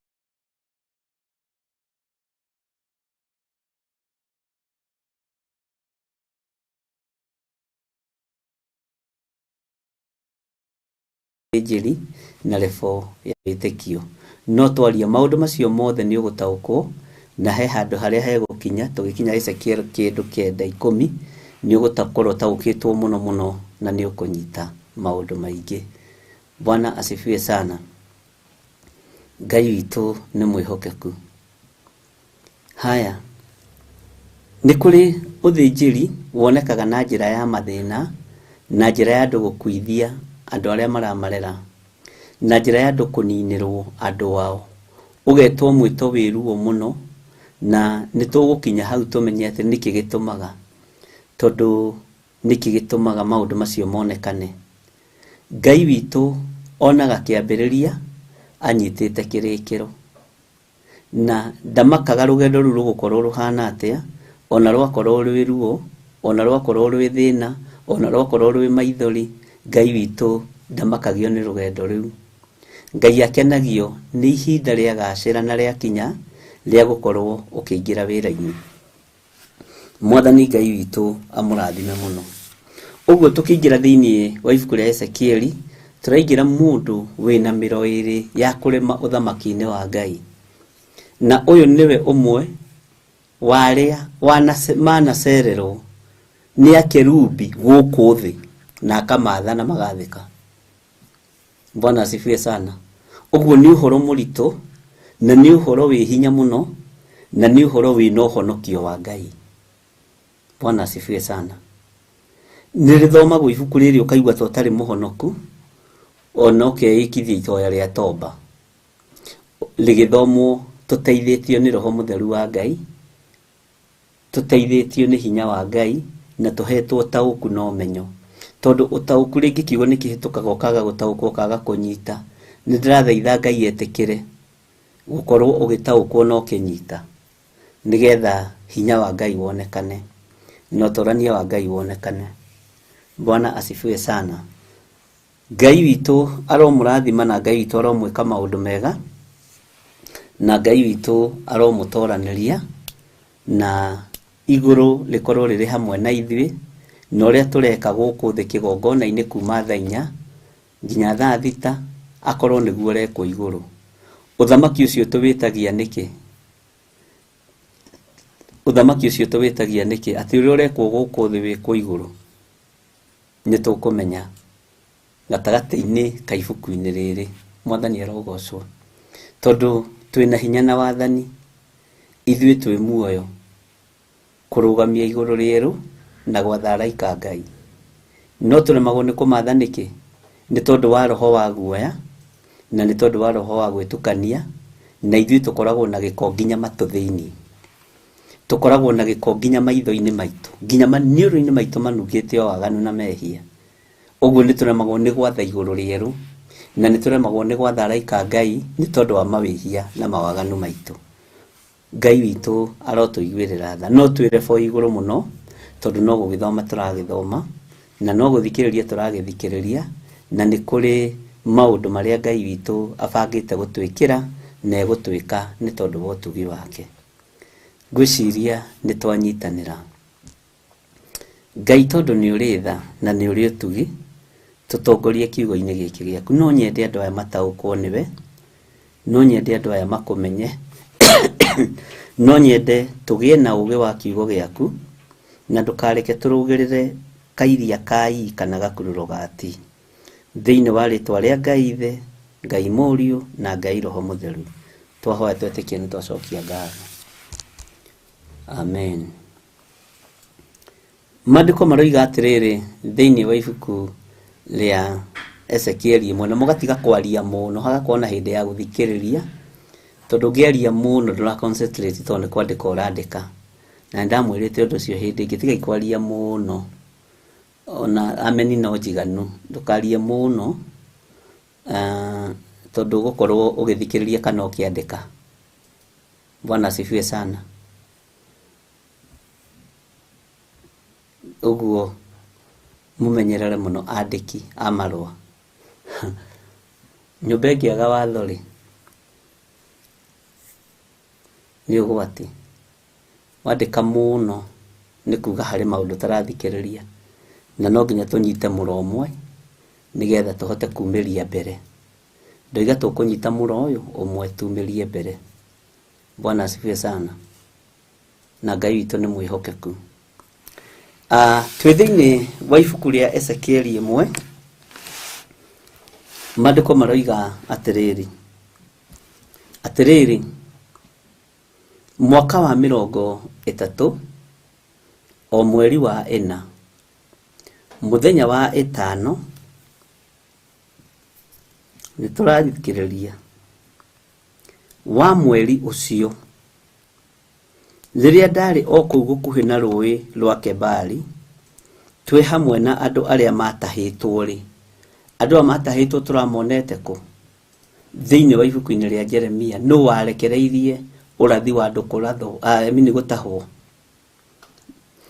injiri na lefo ya witikio. No twaria maundu macio mothe ni ugutaukwo na he handu haria hegukinya tugikinya Ezekiel kindu 9:10 ni ugutakorwo taukitwo muno muno na ni ukunyita maundu maingi. Bwana asifiwe sana. Ngai witu ni mwihokeku. Haya, ni kuri uthinjiri wonekaga na njira ya mathina, na njira ya andu gukuithia andu aria maramarera, na njira ya andu kuninirwo andu wao, ugetwo mwito wiruo muno, na nitugukinya hau tumenye ati niki gitumaga, tondu niki gitumaga maundu macio monekane. Ngai witu onaga kiambiriria anyitite kirikiro, na ndamakaga rugendo ru rugukorwo ruhana atia, ona rwakorwo rwi ruo, ona rwakorwo rwi thina, ona rwakorwo rwi maithori. Ngai witu ndamakagio ni rugendo riu. Ngai akenagio ni ihinda ria gacira na ria kinya ria gukorwo ukiingira wira-ini. Mwathani Ngai witu amurathime muno. Uguo tukiingira thiini wa ibuku ria Ezekieli, turaingira mundu wina miro iri ya kurema uthamaki-ini wa Ngai, na uyu niwe umwe waria manacererwo ni akerubi guku thi na akamatha na magathika. Bwana asifiwe sana. Uguo ni uhoro murito, na ni uhoro wi hinya muno, na ni uhoro wi no honokio wa Ngai. Bwana asifiwe sana. Nirithoma go ibuku riri ukaigwa totari muhonoku, ona ukeikithia itoya ria toba. Ligithomwo tuteithitio ni Roho Mutheru wa Ngai, tuteithitio ni hinya wa Ngai, na tuhetwo tauku na umenyo. Tondu utauku ringi kiugo ni kihitukaga ukaga gutaukwo ukaga kunyita. Ni ndirathaitha Ngai etikire gukorwo ugitaukwo no kinyita, nigetha hinya wa Ngai wonekane na ũtũrania wa Ngai wonekane. Bwana asifiwe sana. Ngai witũ aromũrathima na Ngai witũ aromwĩka maũndũ mega na Ngai witũ aromũtoranĩria na igũrũ rĩkorwo rĩrĩ hamwe na ithuĩ na ũrĩa tũreka gũkũ thĩ kĩgongona-inĩ kuma thaa 4 nginya thaa 6 akorwo nĩguo ũrekwo igũrũ. Ũthamaki ũcio tũwĩtagia nĩkĩ? Ũthamaki ũcio tũwĩtagia nĩkĩ? Atĩ ũrĩa ũrekwo gũkũ thĩ wĩkwo igũrũ. Nĩtũkũmenya gatagatĩ-inĩ ka ibuku-inĩ rĩrĩ. Mwathani arogocwo. Tondũ twĩna hinya na wathani, ithuĩ twĩ muoyo kũrũgamia igũrũ rĩerũ na gwatha araika Ngai. No tũremagwo nĩ kũmatha nĩkĩ? Nĩ tondũ wa roho wa guoya na nĩ tondũ wa roho wa gwĩtukania, na ithuĩ tũkoragwo na gĩko nginya matũ thĩinĩ. Tũkoragwo na gĩko nginya maitho-inĩ maitũ, nginya maniũrũ-inĩ maitũ manungĩte o waganu na mehia. Ũguo nĩ tũremagwo nĩ gwatha igũrũ rĩerũ na nĩ tũremagwo nĩ gwatha araika Ngai nĩ tondũ wa mawĩhia na mawaganu maitũ. Ngai witũ arotũiguĩrĩra tha. No twĩre bo igũrũ mũno tondũ no gũgĩthoma tũragĩthoma na no gũthikĩrĩria tũragĩthikĩrĩria, na nĩ kũrĩ maũndũ marĩa Ngai witũ abangĩte gũtwĩkĩra na egũtwĩka nĩ tondũ wa ũtugi wake. Ngwĩciria nĩ twanyitanĩra. Ngai tondũ nĩ ũrĩ tha na nĩ ũrĩ ũtugi, tũtongorie kiugo-inĩ gĩkĩ gĩaku. No nyende andũ aya mataũkwo nĩwe, no nyende andũ aya makũmenye, no nyende tũgĩe na ũgĩ wa kiugo gĩaku na ndũkareke tũrũgĩrĩre kairia kai kana gakururo gati. Thĩinĩ wa rĩtwa rĩa Ngai Ithe, Ngai Mũriũ na Ngai Roho Mũtheru twahoya twetĩkia nĩ twacokia ngatho. Amen. Maandĩko maroiga atĩrĩrĩ thĩinĩ wa ibuku rĩa Ezekieli 1, na mũgatiga kwaria mũno, hagakorwo na hĩndĩ ya gũthikĩrĩria, tondũ ngĩaria mũno ndũra concentrate tondũ nĩ kwandĩka ũrandĩka. Na ndamwĩrĩte ũndũ ũcio hĩndĩ ĩngĩ tiga ikwaria mũno, ona ameni no njiganu, ndũkarie mũno tondũ gũkorwo ũgĩthikĩrĩria kana ũkĩandĩka. Bwana asifiwe sana. Ũguo mũmenyerere mũno andĩki a marũa. Nyũmba ĩngĩaga watho rĩ nĩ ũgwati. Wandĩka mũno nĩ kuga harĩ maũndũ tarathikĩrĩria, na no nginya tũnyite mũro ũmwe nĩgetha tũhote kumĩria mbere. Ndoiga tũkũnyita mũro ũyũ ũmwe tumĩrie mbere. Bwana asifiwe sana. Na Ngai witũ nĩ mwĩhokeku. Twĩ thĩinĩ wa ibuku rĩa Ezekieli 1, maandĩko maroiga atĩrĩrĩ, mwaka wa 30 o mweri wa 4 mũthenya wa 5 nĩ tũrathikĩrĩria wa mweri ũcio, rĩrĩa ndarĩ o kũu gũkuhĩ na rũĩ rwa Kebari, twĩ hamwe na andũ arĩa matahĩtwo rĩ. Andũ arĩa matahĩtwo tũramonete kũ? Thĩinĩ wa ibuku-inĩ rĩa Jeremia. Nũ warekereirie ũrathi wa andũ kũrathwo nĩ gũtahwo?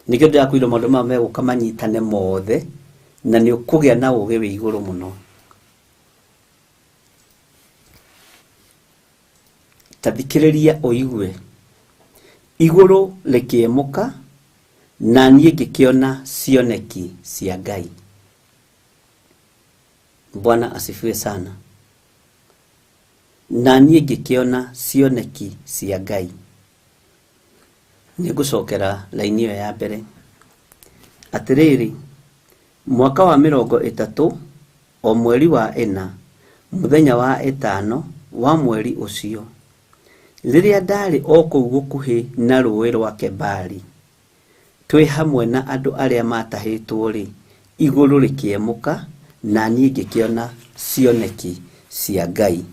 Nĩkĩo ndĩrakwĩra maũndũ maya megũka manyitane mothe na nĩ ũkũgĩa na ũgĩ wĩ igũrũ mũno. Tathikĩrĩria ũigue. Igũrũ rĩkĩemũka na niĩ ngĩkĩona cioneki cia Ngai. Bwana asifiwe sana. Na niĩ ngĩkĩona cioneki cia Ngai. Nĩ ngũcokera laini ĩyo ya mbere. Atĩrĩrĩ, mwaka wa 30 o mweri wa 4 mũthenya wa 5 wa mweri ũcio, rĩrĩa ndarĩ o kũu gũkuhĩ na rũĩ rwa Kebari, twĩ hamwe na andũ arĩa matahĩtwo rĩ, igũrũ rĩkĩemũka na niĩ ngĩkĩona cioneki cia Ngai.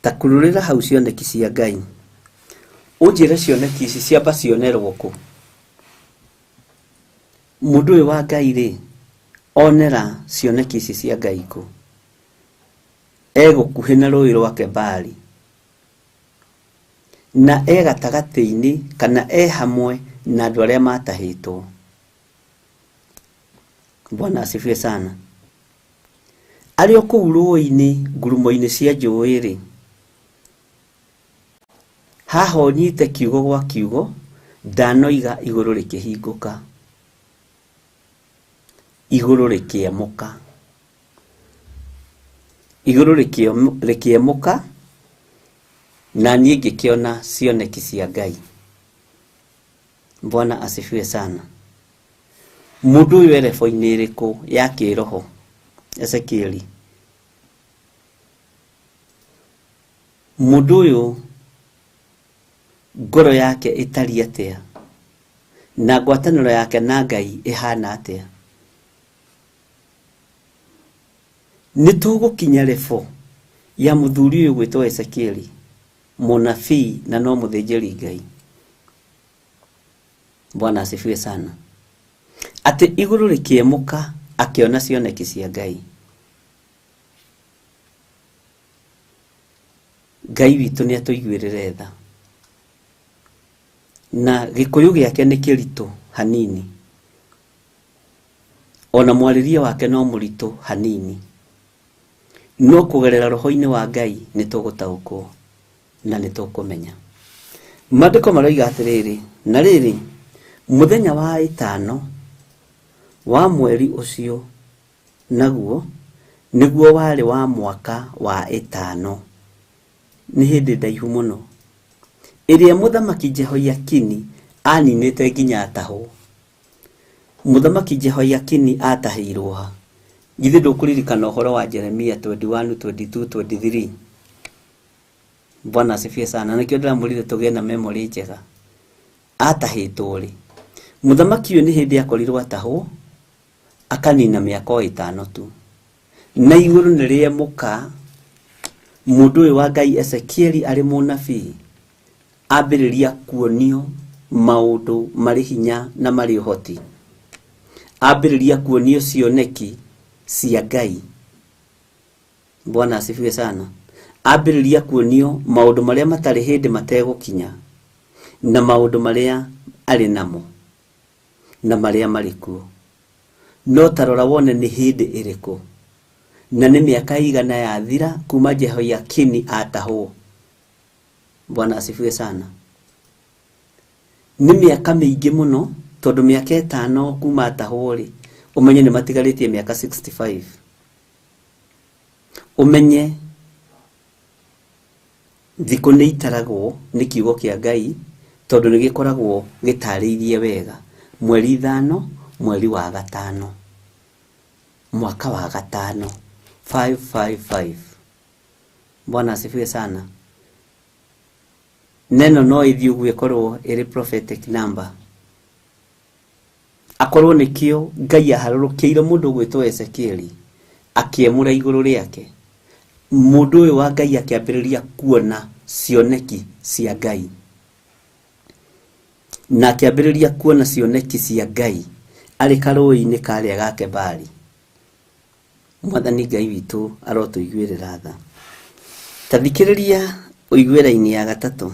Ta kururĩra hau cioneki cia Ngai. Ũnjĩre cioneki ici ciamba cionerwo kũ? Mũndũ ũyũ wa Ngai rĩ, onera cioneki ici cia Ngai kũ? Egũkuhĩ na rũĩ rwa Kebari. na gatagatä-inĩ kana hamwe na andũ arĩa matahĩtwo. Bwana asifiwe sana. Arĩ o kũu rũĩ-inĩ ngurumo-inĩ cia njũĩ-rĩ, haha ũnyite kiugo gwa kiugo, ndanoiga igũrũ rĩkĩhingũka, igũrũ rĩkĩemũka, igũrũ rĩkĩemũka, na niĩ ngĩkĩona cioneki cia Ngai. Bwana asifiwe sana. Mũndũ ũyũ erebo-inĩ ĩrĩkũ ya kĩroho? Ezekieli. Mũndũ ũyũ ngoro yake ĩtariĩ atĩa, na ngwatanĩro yake na Ngai ĩhana atĩa? Nĩtũgũkinya level ya mũthuri ũyũ gwĩtwo Ezekieli, mũnabii na no mũthĩnjĩri Ngai. Bwana asifiwe sana. Atĩ igũrũ rĩkĩemũka akĩona cioneki cia Ngai. Ngai witũ nĩatũiguĩrĩre tha, na gĩkũyũ gĩake nĩ kĩritũ hanini, ona mwarĩrie wake no mũritũ hanini, no kũgerera roho-inĩ wa Ngai nĩtũgũtaũkwo na nĩtũkũmenya. Maandĩko maroiga atĩrĩrĩ, na rĩrĩ mũthenya wa 5 wa mweri ũcio, naguo nĩguo warĩ wa mwaka wa 5, nĩ hĩndĩ ndaihu mũno, ĩrĩa mũthamaki Jehoiakini aninĩte nginya atahwo. Mũthamaki Jehoiakini atahĩirwo ha? Githĩ ndũkũririkana ũhoro wa Jeremia 21, 22, 23? Bwana asifiwe sana. Nakĩo ndĩramũrire tũgĩe na memory njega. Atahĩtwo rĩ, mũthamaki ũyũ nĩ hĩndĩ akorirwo atahwo, akanina mĩaka 5 tu, na igũrũ nĩrĩemũka. Mũndũ ũyũ wa Ngai Ezekieli arĩ mũnabii ambĩrĩria kuonio maũndũ marĩ hinya na marĩ ũhoti, ambĩrĩria kuonio cioneki cia Ngai. Bwana asifiwe sana. Ambĩrĩria kuonio maũndũ marĩa matarĩ hĩndĩ mategũkinya, na maũndũ marĩa arĩ namo, na marĩa marĩ kuo. No tarora wone nĩ hĩndĩ ĩrĩkũ, na nĩ mĩaka igana yathira kuma Jehoiakini atahwo. Bwana asifiwe sana. Nĩ mĩaka mĩingĩ mũno, tondũ mĩaka 5 kuma atahwo rĩ, ũmenye nĩ matigarĩtie mĩaka 65. Ũmenye thikũ nĩ itaragwo nĩ kiugo kĩa Ngai, tondũ nĩ gĩkoragwo gĩtarĩirie wega. Mweri 5 mweri wa 5 mwaka wa 5, 555. Bwana asifiwe sana. Neno no ithiĩ ũguo ĩkorwo ĩrĩ prophetic number. Akorwo nĩkĩo Ngai aharũrũkĩire mũndũ gwĩtwo Ezekieli, akĩemũra igũrũ rĩake. Mũndũ ũyũ wa Ngai akĩambĩrĩria kuona cioneki cia Ngai, na akĩambĩrĩria kuona cioneki cia Ngai arĩ karũĩ-inĩ karĩa ga Kebari. Mwathani Ngai witũ arotũiguĩrĩra tha. Ta thikĩrĩria ũiguĩra-inĩ ya 3.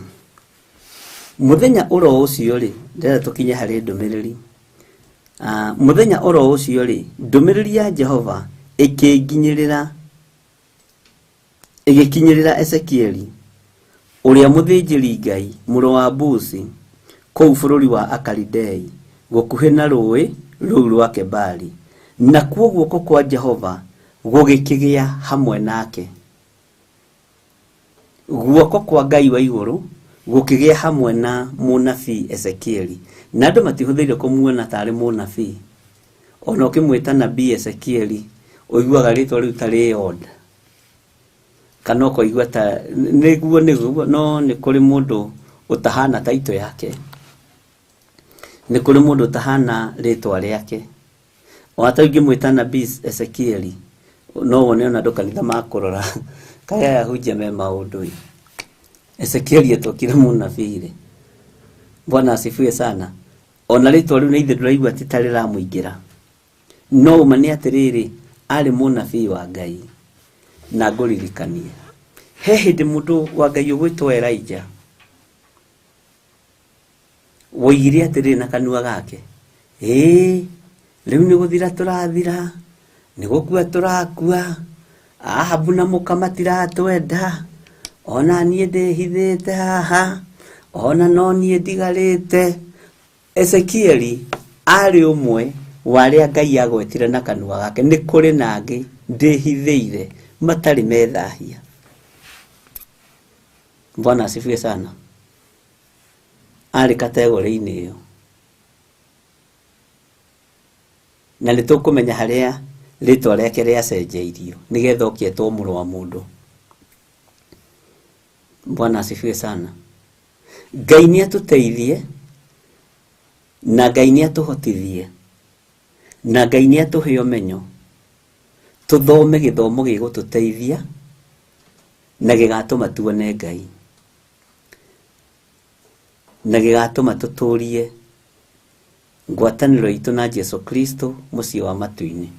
Mũthenya oro ũcio rĩ, ndĩrenda tũkinye harĩ ndũmĩrĩri. Mũthenya oro ũcio rĩ, ndũmĩrĩri ya Jehova ĩgĩkinyĩrĩra Ezekieli, ũrĩa mũthĩnjĩri Ngai, mũrũ wa Buzi, kũu bũrũri wa Akalidei, gũkuhĩ na rũĩ rũu rwa Kebari, na kuo guoko kwa Jehova gũgĩkĩgĩa hamwe nake. Guoko kwa Ngai wa igũrũ gũkĩgĩa hamwe na mũnabii Ezekieli, na andũ matihũthĩire kũmuona tarĩ mũnabii. Ona ũkĩmwĩta nabii Ezekieli, ũiguaga rĩtwa rĩu tarĩ oda, kana ũkoigua ta nĩguo, no nĩ kũrĩ mũndũ ũtahana taito yake, nĩ kũrĩ mũndũ ũtahana rĩtwa rĩake. Wata ũngĩmwĩta nabii Ezekieli, no wone ona andũ kanitha makũrora kaya hunjia me maũndũ. Ezekieli etokire mũnabii rĩ. Bwana asifiwe sana. Ona rĩtwa rĩu nĩ ithe ndũraigua atĩ tarĩ ramũingĩra, no ũma nĩ atĩrĩrĩ, arĩ mũnabii wa Ngai. Na ngũririkanie, he hĩndĩ mũndũ wa Ngai ũgwĩtwo Elijah woigire atiri na kanua gake riu ni guthira turathira ni gukua turakua Ahabu na mukamatira twenda ona nie ndihithite haha ona no nie ndigarite. Ezekieli ari umwe waria Ngai agwetire na kanua gake. Ni kuri nangi ndihithiire matari methahia. Bwana asifiwe sana. Ari kategori-ini iyo na nitukumenya haria ritwa riake riacenjeirio nigetha okietwo muru wa mundu. Bwana asifiwe sana. Ngai ni atuteithie na Ngai ni atuhotithie na Ngai ni atuhe umenyo tuthome githomo gigututeithia na gigatuma tuone Ngai na gigatuma tuturie ngwataniro itu na Jesu Kristo mucii wa matu-ini.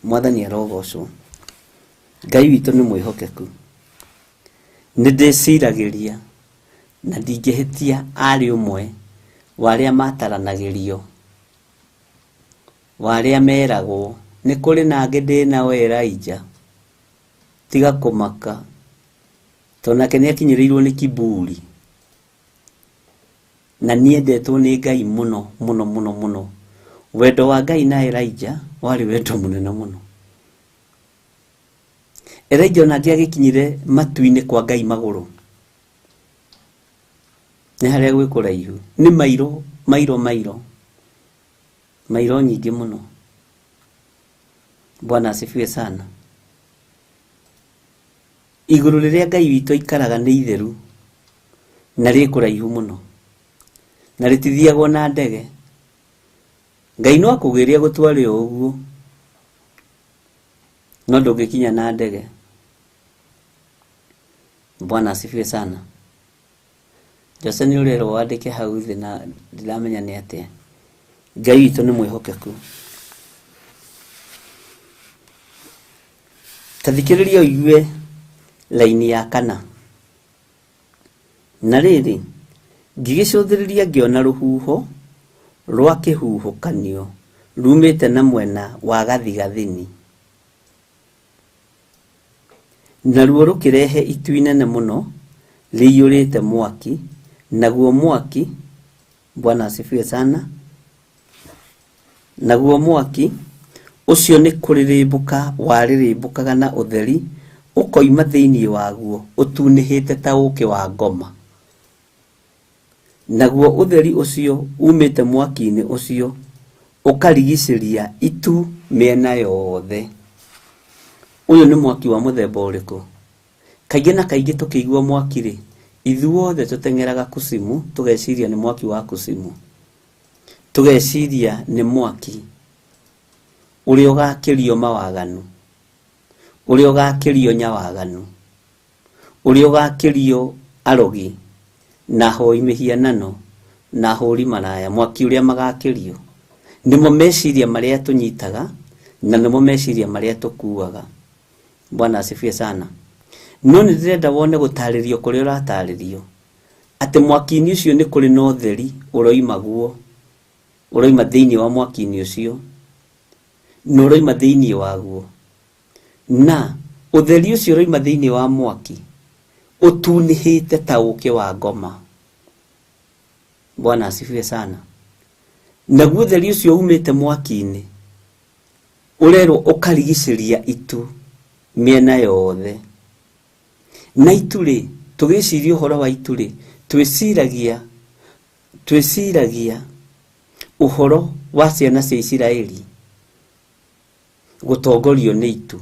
Mwathani arogocwo. Ngai witu ni mwihokeku. Nindiciragiria na ndingihitia ari umwe waria mataranagirio waria meragwo ni kuri nangi ndinao Elijah tiga kumaka tonake ni akinyirirwo ni kiburi na niendetwo ni Ngai muno muno muno muno. Wendo wa Ngai na Elijah wari wendo munene muno. Elijah na agikinyire matu-ini kwa Ngai maguru ni haria gwi kuraihu ni mairo nyingi muno. Bwana asifiwe sana. Iguru riria Ngai witu ikaraga ni itheru na ri kuraihu muno na ritithiagwo na ndege. Ngai no akugiria gutware uguo no ndungikinya na ndege. Bwana asifiwe sana. Jose ni urero wandike hau thi na ndiramenya ni atia. Ngai witu ni mwihokeku. Tathikiriria uigue laini ya 4. Na riri ngigicũthĩrĩria ngiona ruhuho rwa kihuhukanio rumite na mwena wa gathigathini na ruo rukirehe itu inene muno riyurite mwaki naguo mwaki. Bwana asifiwe sana. Naguo mwaki ucio ni kuririmbuka waririmbukaga na utheri ukoima thiini waguo utunihite ta uki wa ngoma. Naguo utheri ucio umite mwaki-ini ucio ukarigiciria itu miena yothe. Uyu ni mwaki wa muthemba uriku? Kaingi na kaingi tukigua mwaki ri ithuothe tutengeraga kusimu tugeciria ni mwaki wa kusimu. Tugeciria ni mwaki uria ugakirio mawaganu, uria ugakirio nyawaganu, uria ugakirio arogi na hoi mihianano na hori maraya. Mwaki uria magakirio nimo meciria maria tunyitaga na nimo meciria maria tukuaga. Bwana asifiwe sana. No ndirenda wone gutaririo kuria urataririo ati mwaki-ini ucio ni kuri no theri uroimaguo uroima thiini wa mwaki-ini ucio no uroima thiini waguo na utheri ucio uroima thiini wa mwaki utunihite ta uki wa ngoma. Bwana asifiwe sana. Naguo utheri ucio umite mwaki-ini urero ukarigiciria itu miena yothe. Na ituri tugiciria uhoro wa ituri twiciragia uhoro wa ciana cia Isiraeli gutongorio ni itu.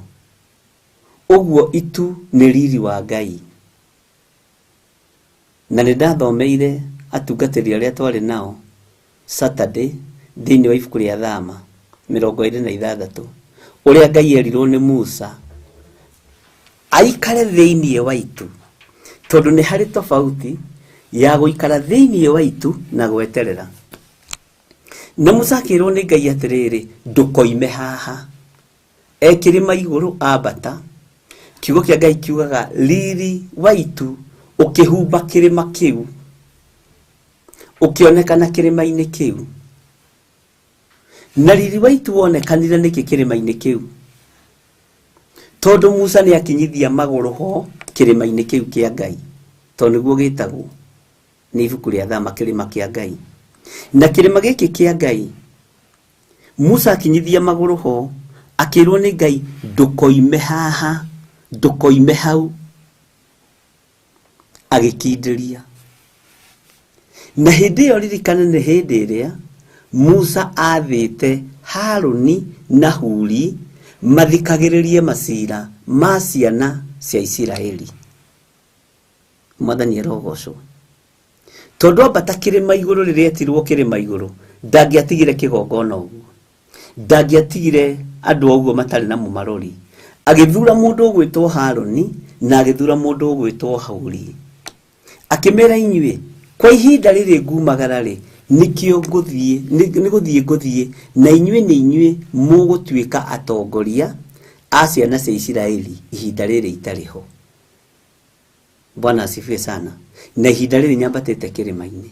Uguo itu ni riri wa Ngai. Na nindathomeire atungatiri aria twari nao Saturday thiini wa ibuku ria Thama 26 uria Ngai erirwo ni Musa aikare thiini wa itu, tondu ni hari tofauti ya guikara thiini wa itu na gweterera. Na Musa akirwo ni Ngai atiriri ndukoime haha. Ekirima iguru abata kiugo kia Ngai kiugaga riri wa itu ukihumba kirima kiu ukionekana kirima-ini kiu na riri waitu wonekanire niki kirima-ini kiu tondu Musa ni akinyithia maguru ho kirima-ini kiu kia Ngai tondu niguo gitagwo ni ibuku ria Thama kirima kia Ngai na kirima giki kia Ngai Musa akinyithia maguru ho akirwo ni Ngai ndukoime haha ndukoime hau agikindiria na hindi yo ririkana ni hindi iria Musa athite Haruni na Huri mathikagiririe macira ma ciana cia Isiraeli Mwathani arogocwo tondu ambata kirima iguru riria etirwo kirima iguru ndangiatigire kigongona uguo ndangiatigire andu uguo matari na mumarori agithura mundu ugwitwo Haruni na agithura mundu ugwitwo Huri akimera inyue kwa ihinda riri ngumagara ri nikio nguthie nguthie na inyue mugutuika atongoria a ciana cia Isiraeli ihinda riri itariho Bwana asifiwe sana na ihinda riri nyambatite kirima-ini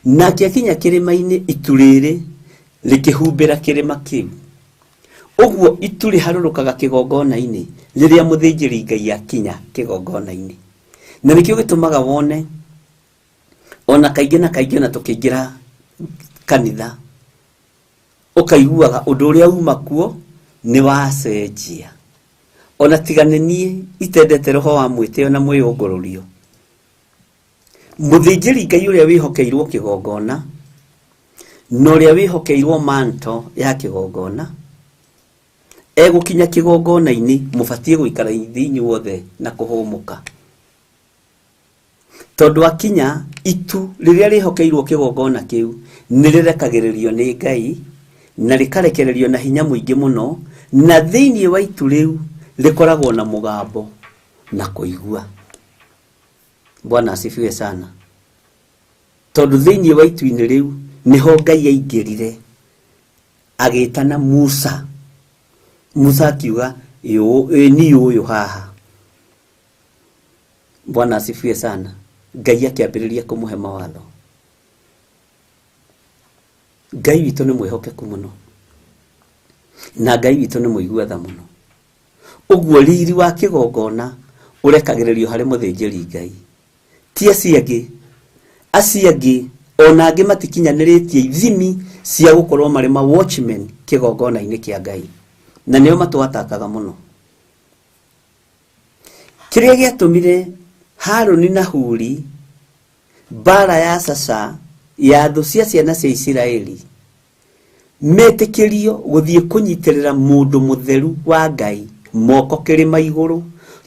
na kiakinya kirima-ini ituriri likihumbira kirima kiu uguo ituri harurukaga kigongona-ini riria muthinjiri Ngai akinya kigongona-ini na nikio gitumaga wone ona kaingi na kaingi na tukingira kanitha ukaiguaga undu uria uma kuo ni wacenjia ona tiganenie itendete roho wa mwiteo na mwiyungururio muthinjiri Ngai uria wihokeirwo kigongona no uria wihokeirwo manto ya kigongona egukinya kigongona-ini mubatie guikara ithinyu wothe na kuhumuka tondu akinya itu riria rihokeirwo kigongona kiu nirirekagirerio ni Ngai na rikarekererio na hinya muingi muno na thiini wa itu riu rikoragwo na mugambo na kuigua Bwana asifiwe sana tondu thiini wa itu-ini riu niho Ngai aingirire agitana Musa akiuga ni uyu haha Bwana asifiwe sana Ngai akiambiriria kumuhe mawatho Ngai witu ni mwihokeku muno na Ngai witu ni muiguatha muno uguo riri wa kigongona urekagiririo hari muthinjiri Ngai ti aciangi ona angi matikinyaniritie ithimi cia gukorwo mari ma watchmen kigongona-ini kia Ngai na nio matwatakaga muno kiria giatumire Haruni na Huri bara ya sasa ya thu cia ciana cia Isiraeli metikirio guthie kunyitirira mundu mutheru wa Ngai moko kirima iguru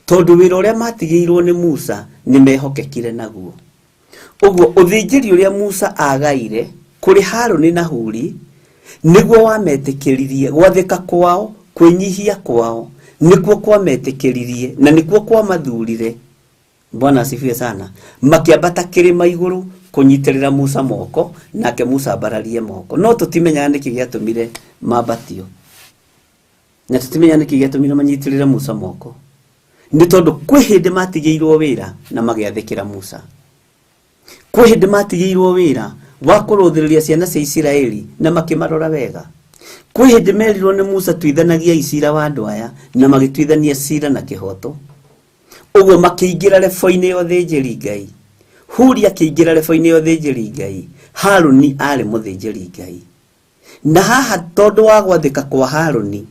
tondu wira uria matigiirwo ni Musa ni mehokekire naguo uguo uthinjiri uria Musa agaire kuri Haruni na Huri niguo wametikiririe gwathika kwao kwinyihia kwao nikuo kwa metikiririe na nikuo kwa mathurire Bwana asifiwe sana makiambata kirima iguru kunyitirira Musa moko nake Musa bararie moko no tutimenya niki giatumire mabatio na tutimenya niki giatumire manyitirira Musa moko ni tondu kwi hindi matigiirwo wira na magiathikira Musa kwi hindi matigiirwo wira wa kuruthiriria ciana cia Isiraeli na makimarora wega kwi hindi merirwo ni Musa tuithanagia icira wa andu aya na magituithania cira na kihoto uguo makiingira lebo-ini ya uthinjiri Ngai Huri akiingira lebo-ini ya uthinjiri Ngai Haruni ari muthinjiri Ngai na haha tondu wa gwathika kwa Haruni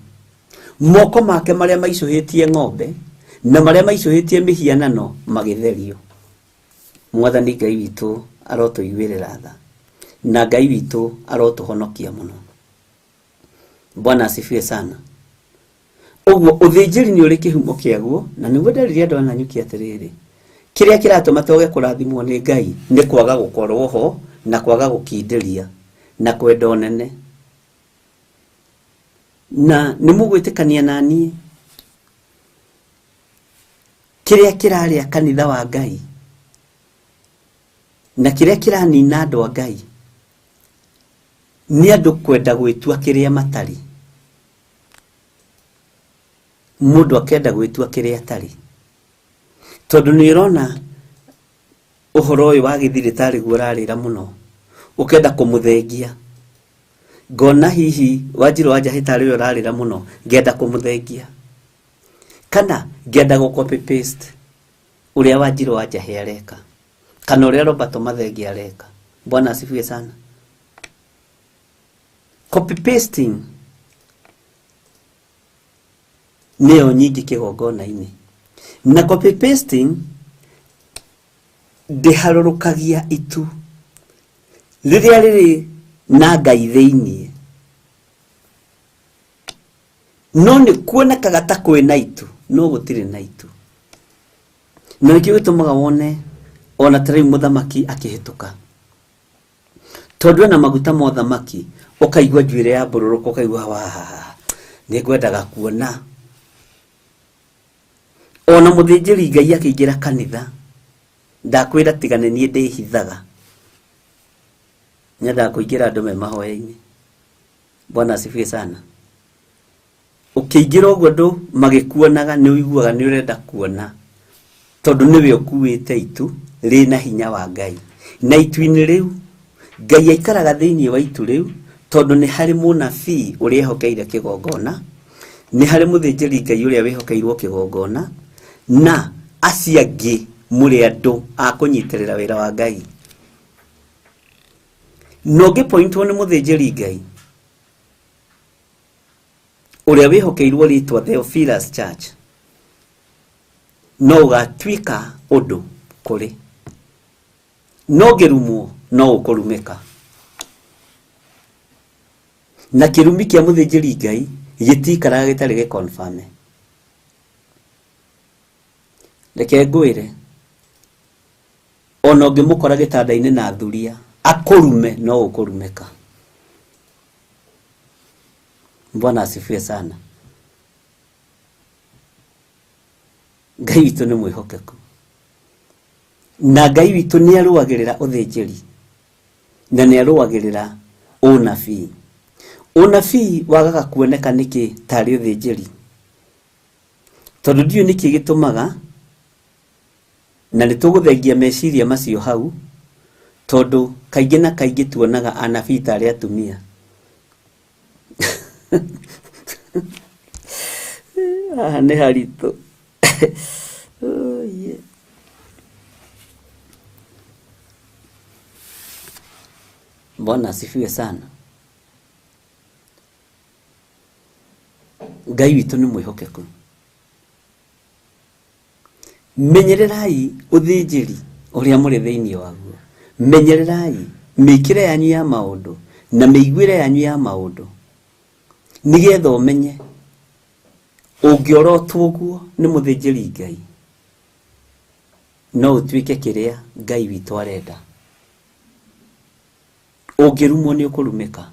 moko make maria maicuhitie ng'ombe na maria maicuhitie mihianano magitherio Mwathani Ngai witu arotuiguirira tha na Ngai witu arotuhonokia muno Bwana asifiwe sana uguo uthinjiri ni uri kihumo kiaguo na niguo ndariria andu ananyukia atiriri kiria kiratuma toge kurathimwo ni Ngai ni kwaga gukorwo ho na kwaga gukindiria na kwenda onene na nimugwitikania nani kiria kiraria kanitha wa Ngai na kiria kiranina andu a Ngai ni andu kwenda gwitua kiria matari mundu akenda gwitua kiria atari tondu ni irona uhoro uyu wa githiritari guo rarira muno ukenda kumuthengia ngona hihi Wanjiru wa Njahi tari we urarira muno ngenda kumuthengia kana ngenda go copy paste uria Wanjiru wa Njahi areka kana uria Robert Mathengi areka. Bwana asifiwe sana. Copy pasting neo nyingi kigongona-ini na copy pasting ndiharurukagia itu riria riri na Ngai thiini no ni kuonekaga ta kwina itu no gutire na itu no ikio gitumaga wone ona tari muthamaki akihituka tondu na maguta mo thamaki ukaigwa njuire ya mbururuko ukaigwa wa ni ngwendaga kuona ona muthinjiri Ngai akiingira kanitha ndakwira tigane nie ndihithaga nyenda kuingira andu me mahoya-ini. Bwana asifiwe sana. Ukiingira uguo andu magikuonaga ni uiguaga ni urenda kuona tondu niwe ukuite itu rina hinya wa Ngai na itu-ini riu Ngai aikaraga thiini wa itu riu tondu ni hari munabii uria hokeire kigongona ni hari muthinjiri Ngai uria wihokeirwo kigongona na aciangi muri andu akunyitirira wira wa Ngai. Noge point one muthinjiri Ngai uria wihokeirwo ritwa Theophilus Church no gatwika undu kuri no gerumo no ukurumika na kirumi kia muthinjiri Ngai gitikara gitari ge confirm. Reke ngwire ono ngimukora gitanda-ini na thuria akurume no ukurumika. Bwana asifiwe sana. Ngai witu ni mwihokeku na Ngai witu ni aruagirira uthinjiri na ni aruagirira unabii. Unabii wagaga kuoneka niki tari uthinjiri tondu ndio niki gitumaga na nituguthengia meciria macio hau tondu kaingi na kaingi tuonaga anabii tari atumia. Ni harito. Oh yeah. Bwana asifiwe sana. Ngai witu ni mwihokeku. Menyererai uthinjiri uria muri thiini waguo. Menyererai mikire yanyu ya maundu na miguire yanyu ya maundu nigetha umenye ungiorotwo guo ni muthinjiri Ngai no utwike kiria Ngai witu arenda. Ungirumo ni ukurumika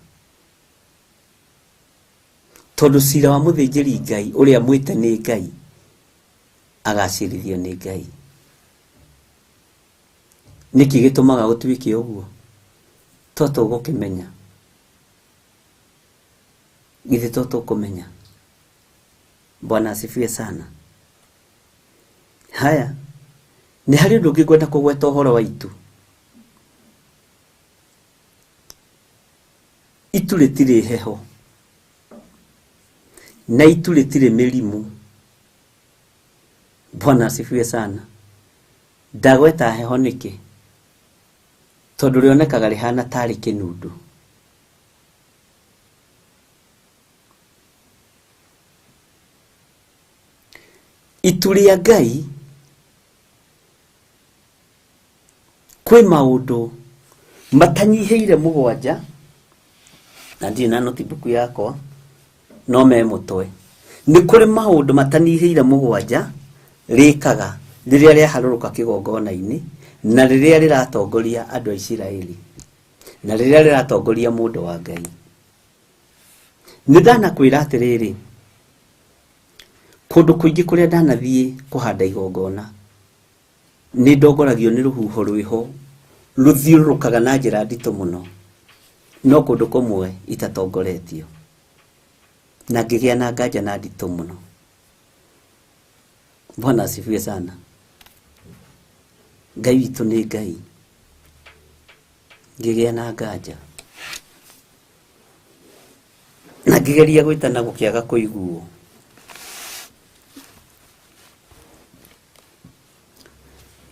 tondu cira wa muthinjiri Ngai uria mwite ni Ngai agacirithio ni Ngai. Niki gitumaga gutwike uguo toto gukimenya githi toto kumenya. Bwana asifiwe sana. Haya ni hari undu ngigwenda kugweta uhoro wa itu. Itu ritire heho na itu ritire mirimu. Bwana asifiwe sana. Ndagweta heho niki tondu rionekaga rihana tari kinundu. Itu ria Ngai kwi maundu matanyiheire mugwanja na ndi na notebook yakwa no me mutwe. Ni kuri maundu matanyiheire mugwanja rikaga riria ria haruruka kigongona-ini na riria riratongoria andu a Isiraeli na riria riratongoria mundu wa Ngai. Nidana kwira atiriri kundu kuingi kuria ndanathie kuhanda igongona ni ndongoragio ni ruhuho rwiho ruthiurukaga na njira nditu muno no kundu kumwe itatongoretio na ngigia na nganja na nditu muno. Bwana asifiwe sana. Ngai witu ni Ngai. ngĩgĩa na nganja na ngĩgeria gwĩtana gũkĩaga kũiguo.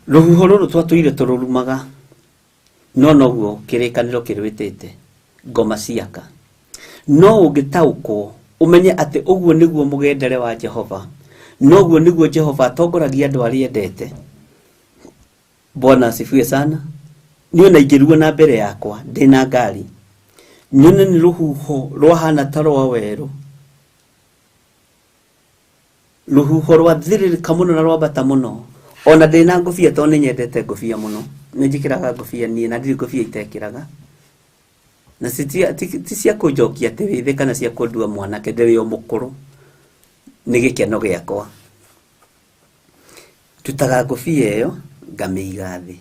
Rũhuho rũrũ twatũire tũrũrumaga, no noguo kĩrĩkanĩro kĩrwĩtĩte ngoma ciaka. No ũngĩtaũkwo umenye atĩ ũguo nĩguo mũgendere wa Jehova, noguo nĩguo Jehova atongoragia andũ arĩa endete. Bwana asifiwe sana. Niĩ na ingĩruo na mbere yakwa ndĩna ngari, nyone nĩ rũhuho rwahana ta rwa werũ, rũhuho rwathirĩrĩka mũno na rwambata mũno. Ona ndĩna ngũbia tondũ nĩnyendete ngũbia mũno, nĩnjĩkĩraga ngũbia niĩ na ndirĩ ngũbia itekĩraga, na ti cia kũnjokia atĩ wĩthĩ kana cia kũndua mwanake, ndĩrĩ o mũkũrũ, nĩ gĩkeno gĩakwa. Ndutaga ngũbia ĩyo ngamĩiga thĩ,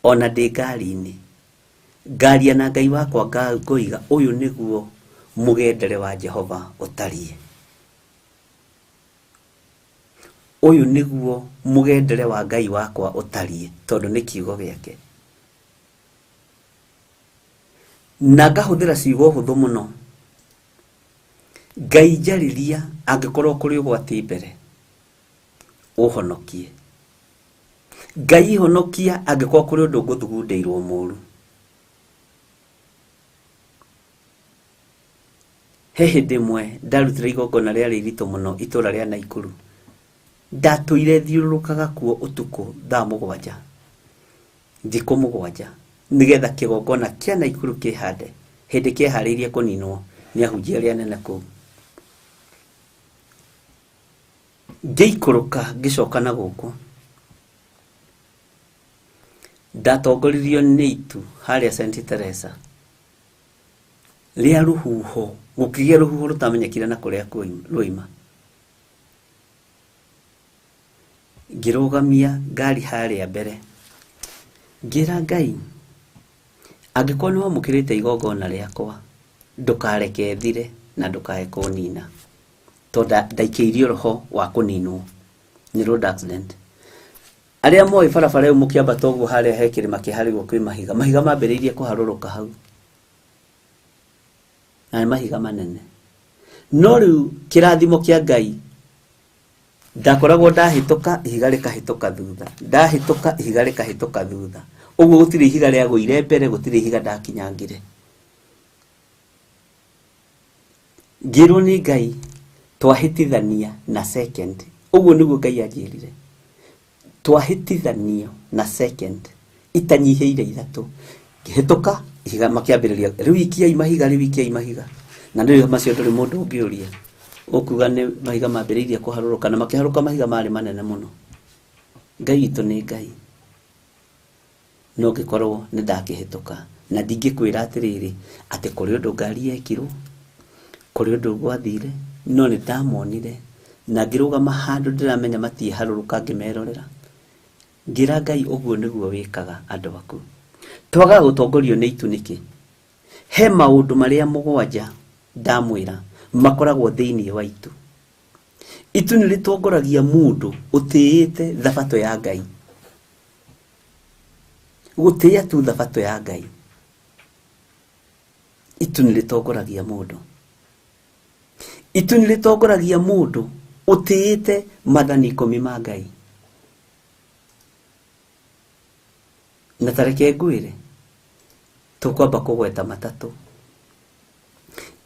ona ndĩ ngari-inĩ ngaria na Ngai wakwa ngoiga ũyũ nĩguo mũgendere wa Jehova ũtariĩ. Ũyũ nĩguo mũgendere wa Ngai wakwa ũtariĩ, tondũ nĩ kiugo gĩake. Na ngahũthĩra ciugo hũthũ mũno. Ngai njarĩria angĩkorwo kũrĩ ũgwati mbere, ũhonokie. Ngai honokia angĩkorwo kũrĩ ũndũ ngũthugundĩirwo mũũru. He hĩndĩ ĩmwe ndarutire igongona rĩarĩ iritũ mũno itũũra rĩa Naikuru. Ndatũire thiũrũrũkaga kuo ũtukũ thaa 7, thikũ 7, nĩgetha kĩgongona kĩa Naikuru kĩhande, hĩndĩ kĩeharĩirie kũninwo nĩ ahunjia arĩa anene kũu. Ngĩikũrũka ngĩcoka na gũkũ, ndatongoririo nĩ itu harĩa St. Teresa rĩa rũhuho, gũkĩgĩa rũhuho rũtamenyekire na kũrĩa rũima. Ngĩrũgamia ngari harĩa mbere, ngĩra Ngai, angĩkorwo nĩ wamũkĩrĩte igongona rĩakwa, ndũkareke thire na ndũkae kũnina, tondũ ndaikĩirio roho wa kũninwo nĩ road accident. Arĩa moĩ barabara ĩyo mũkĩambata ũguo harĩa he kĩrĩma kĩharĩirwo kwĩ mahiga, mahiga mambĩrĩirie kũharũrũka hau, na nĩ mahiga manene. No rĩu kĩrathimo kĩa Ngai, ndakoragwo ndahĩtũka ihiga rĩkahĩtũka thutha, ndahĩtũka ihiga rĩkahĩtũka thutha. Ũguo gũtirĩ ihiga rĩagũire mbere, gũtirĩ ihiga ndakinyangire. Ngĩrwo nĩ Ngai twahĩtithania na second. Ũguo nĩguo Ngai anjĩrire, twahĩtithanio na second itanyihĩire 3. Ngĩhĩtũka ihiga makĩambĩrĩria, rĩu ikiai mahiga, rĩu ikiai mahiga. Na ndio macio ndũrĩ mũndũ ũngĩũria, ũkuga nĩ mahiga mambĩrĩirie kũharũrũka, na makĩharũrũka mahiga marĩ manene mũno. Ngai witũ nĩ Ngai. No ngĩkorwo nĩ ndakĩhĩtũka, na ndingĩkwĩra atĩrĩrĩ atĩ kũrĩ ũndũ ngari yekirwo, kũrĩ ũndũ gwathire, no nĩ ndamonire na ngĩrũgama handũ ndĩramenya matiĩharũrũka ngĩmerorera. Ngĩra Ngai, ũguo nĩguo wĩkaga andũ aku. Twaga gũtongorio nĩ itu nĩkĩ? He maũndũ marĩa 7 ndamwĩra makoragwo thĩinĩ wa itu. Itu nĩ rĩtongoragia mũndũ ũtĩĩte thabatũ ya Ngai. Gũtĩĩa tu thabatũ ya Ngai. Itu nĩ rĩtongoragia mũndũ. Itu nĩ rĩtongoragia mũndũ ũtĩĩte mathani 10 ma Ngai. Na tareke ngwĩre, tũkwamba kũgweta matatũ.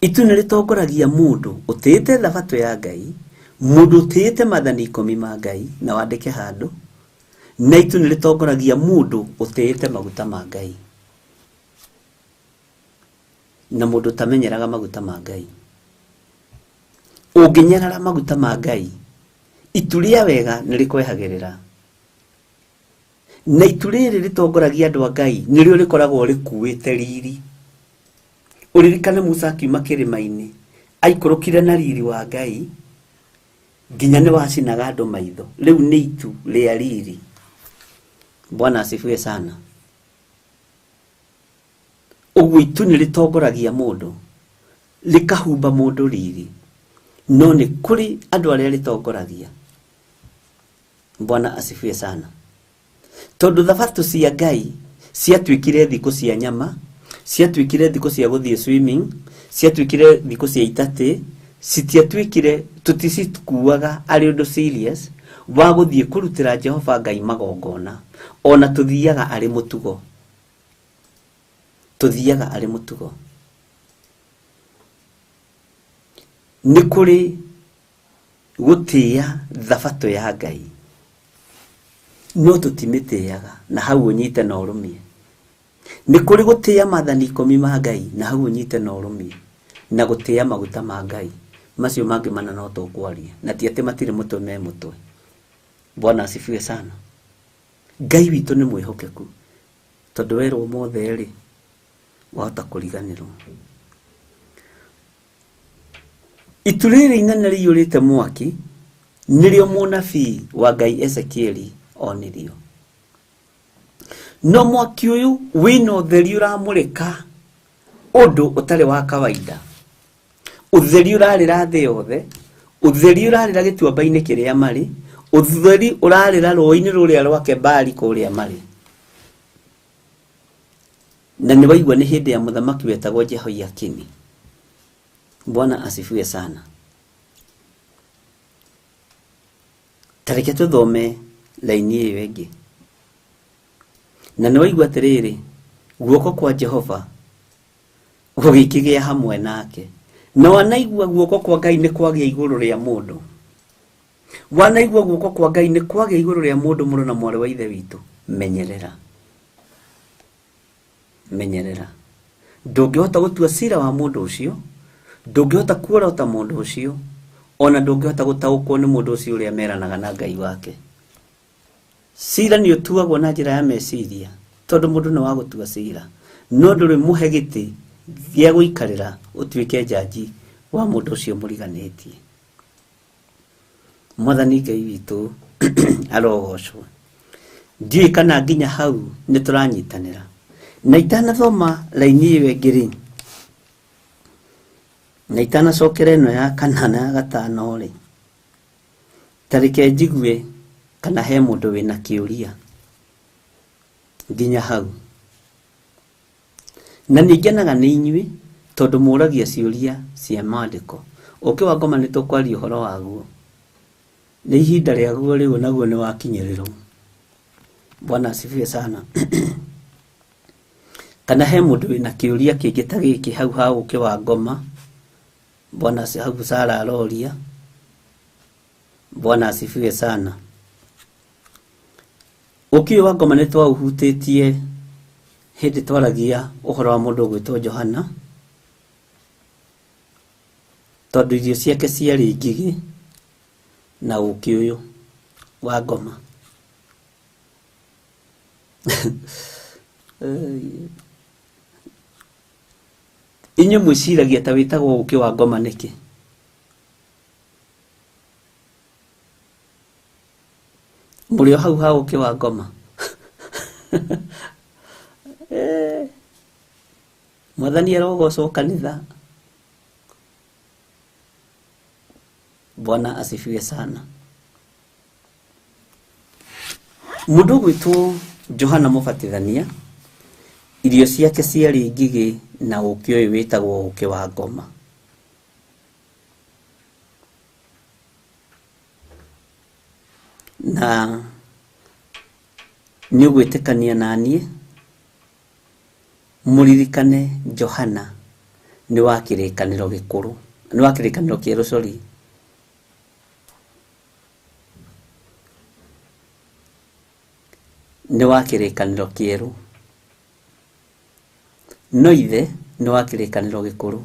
Itu nĩ rĩtongoragia mũndũ ũtĩĩte thabatũ ya Ngai, mũndũ ũtĩĩte mathani 10 ma Ngai, na wandĩke handũ. Na itu nĩ rĩtongoragia mũndũ ũtĩĩte maguta ma Ngai, na mũndũ tamenyeraga maguta ma Ngai. Ũngĩnyarara maguta ma Ngai, itu rĩa wega nĩ rĩkwehagĩrĩra. Na itu rĩrĩ rĩtongoragia andũ a Ngai nĩrĩo rĩkoragwo rĩkuĩte riri. Ũririkane Musa akiuma kĩrĩma-inĩ, aikũrũkire na riri wa Ngai, nginya nĩ wacinaga andũ maitho. Rĩu nĩ itu rĩa riri. Bwana asifiwe sana. Ũguo itu nĩ rĩtongoragia mũndũ, rĩkahumba mũndũ riri. No nĩ kũrĩ andũ arĩa rĩtongoragia. Bwana asifiwe sana. Tondũ thabatũ cia Ngai ciatuikire thikũ cia nyama, ciatuikire thikũ cia gũthiĩ swimming, ciatuikire thikũ cia itatĩ, citiatuikire tuticikuaga arĩ ũndũ serious wa gũthiĩ kũrutĩra Jehova Ngai magongona, ona tuthiaga arĩ mũtugo, tuthiaga arĩ mũtugo. Nĩ kũrĩ gũtĩa thabato ya Ngai, no tutimĩtĩaga, na hau ũnyite na ũrũmie. Nĩ kũrĩ gũtĩa maathani 10 ma Ngai, na hau ũnyite na ũrũmie, na gũtĩa maguta ma Ngai. Macio mangĩ mana no tũkwaria, na ti atĩ matirĩ mũtwe me mũtwe. Bwana asifiwe sana. Ngai witũ nĩ mwĩhokeku, tondũ werwo mothe rĩ wahota kũriganĩrwo. Itu rĩrĩ inene rĩiyũrĩte mwaki nĩrĩo mũnabii wa Ngai Ezekieli onirio. No mwaki ũyũ wĩna ũtheri ũramũrĩka ũndũ ũtarĩ wa kawaida. Ũtheri ũrarĩra thĩ yothe, ũtheri ũrarĩra gĩtuamba-inĩ kĩrĩa marĩ, ũtheri ũrarĩra rũĩ-inĩ rũrĩa rwa Kebari kũrĩa marĩ. Na nĩ waigua nĩ hĩndĩ ya mũthamaki wetagwo Jehoiakini. Bwana asifiwe sana. Tareke tuthome laini ĩyo ĩngĩ. Na nĩ waigua atĩrĩrĩ, guoko kwa Jehova gũgĩkĩgĩa hamwe nake. Na wanaigua guoko kwa Ngai nĩ kwagĩa igũrũ rĩa mũndũ. Wanaigua guoko kwa Ngai nĩ kwagĩa igũrũ rĩa mũndũ, mũrũ na mwarĩ wa ithe witũ, menyerera. Menyerera. Ndũngĩhota gũtua cira wa mũndũ ũcio, ndũngĩhota kuorota mũndũ ũcio, ona ndũngĩhota gũtaũkwo nĩ mũndũ ũcio ũrĩa meranaga na Ngai wake. Cira nĩ ũtuagwo na njĩra ya meciria, tondũ mũndũ nĩ wa gũtua cira, no ndũrĩ mũhe gĩtĩ gĩa gũikarĩra ũtuĩke jaji wa mũndũ ũcio mũriganĩtie. Mwathani Ngai witũ arogocwo. Ndiũĩ kana nginya hau nĩ tũranyitanĩra. Na itanathoma laini ĩyo ĩngĩ rĩ, na itanacokera ĩno ya 4 na ya 5 rĩ, tareke njigue kana he mũndũ wĩna kĩũria nginya hau. Na nĩngenaga nĩ inyuĩ tondũ mũragia ciũria cia maandĩko. Ũkĩ wa ngoma nĩ tũkwaria ũhoro waguo, nĩ ihinda rĩaguo rĩu naguo nĩ wakinyĩrĩrwo. Bwana asifiwe sana. Kana he mũndũ wĩna kĩũria kĩngĩ ta gĩkĩ hau ha ũkĩ wa ngoma. Bwana hau Sara aroria. Bwana asifiwe sana. Ũkĩ wa ngoma nĩ twaũhutĩtie hĩndĩ twaragia ũhoro wa mũndũ ũgwĩtwo Johana, tondũ irio ciake ciarĩ ngigĩ na ũkĩ ũyũ wa ngoma. Inyuĩ mwĩciragia ta wĩtagwo ũkĩ wa ngoma nĩkĩ? Mũrĩ o hau ha ũkĩ wa ngoma? Mwathani arogocwo kanitha. Bwana asifiwe sana. Mũndũ gwĩtwo Johana Mũbatithania, irio ciake ciarĩ ngigĩ na ũkĩ ũyũ wĩtagwo ũkĩ wa ngoma. Na nĩ ũgwĩtĩkania na niĩ mũririkane Johana nĩ wa kĩrĩkanĩro gĩkũrũ, nĩ wa kĩrĩkanĩro kĩerũ, sorry. Nĩ wa kĩrĩkanĩro kĩerũ, no ithe nĩ wa kĩrĩkanĩro gĩkũrũ.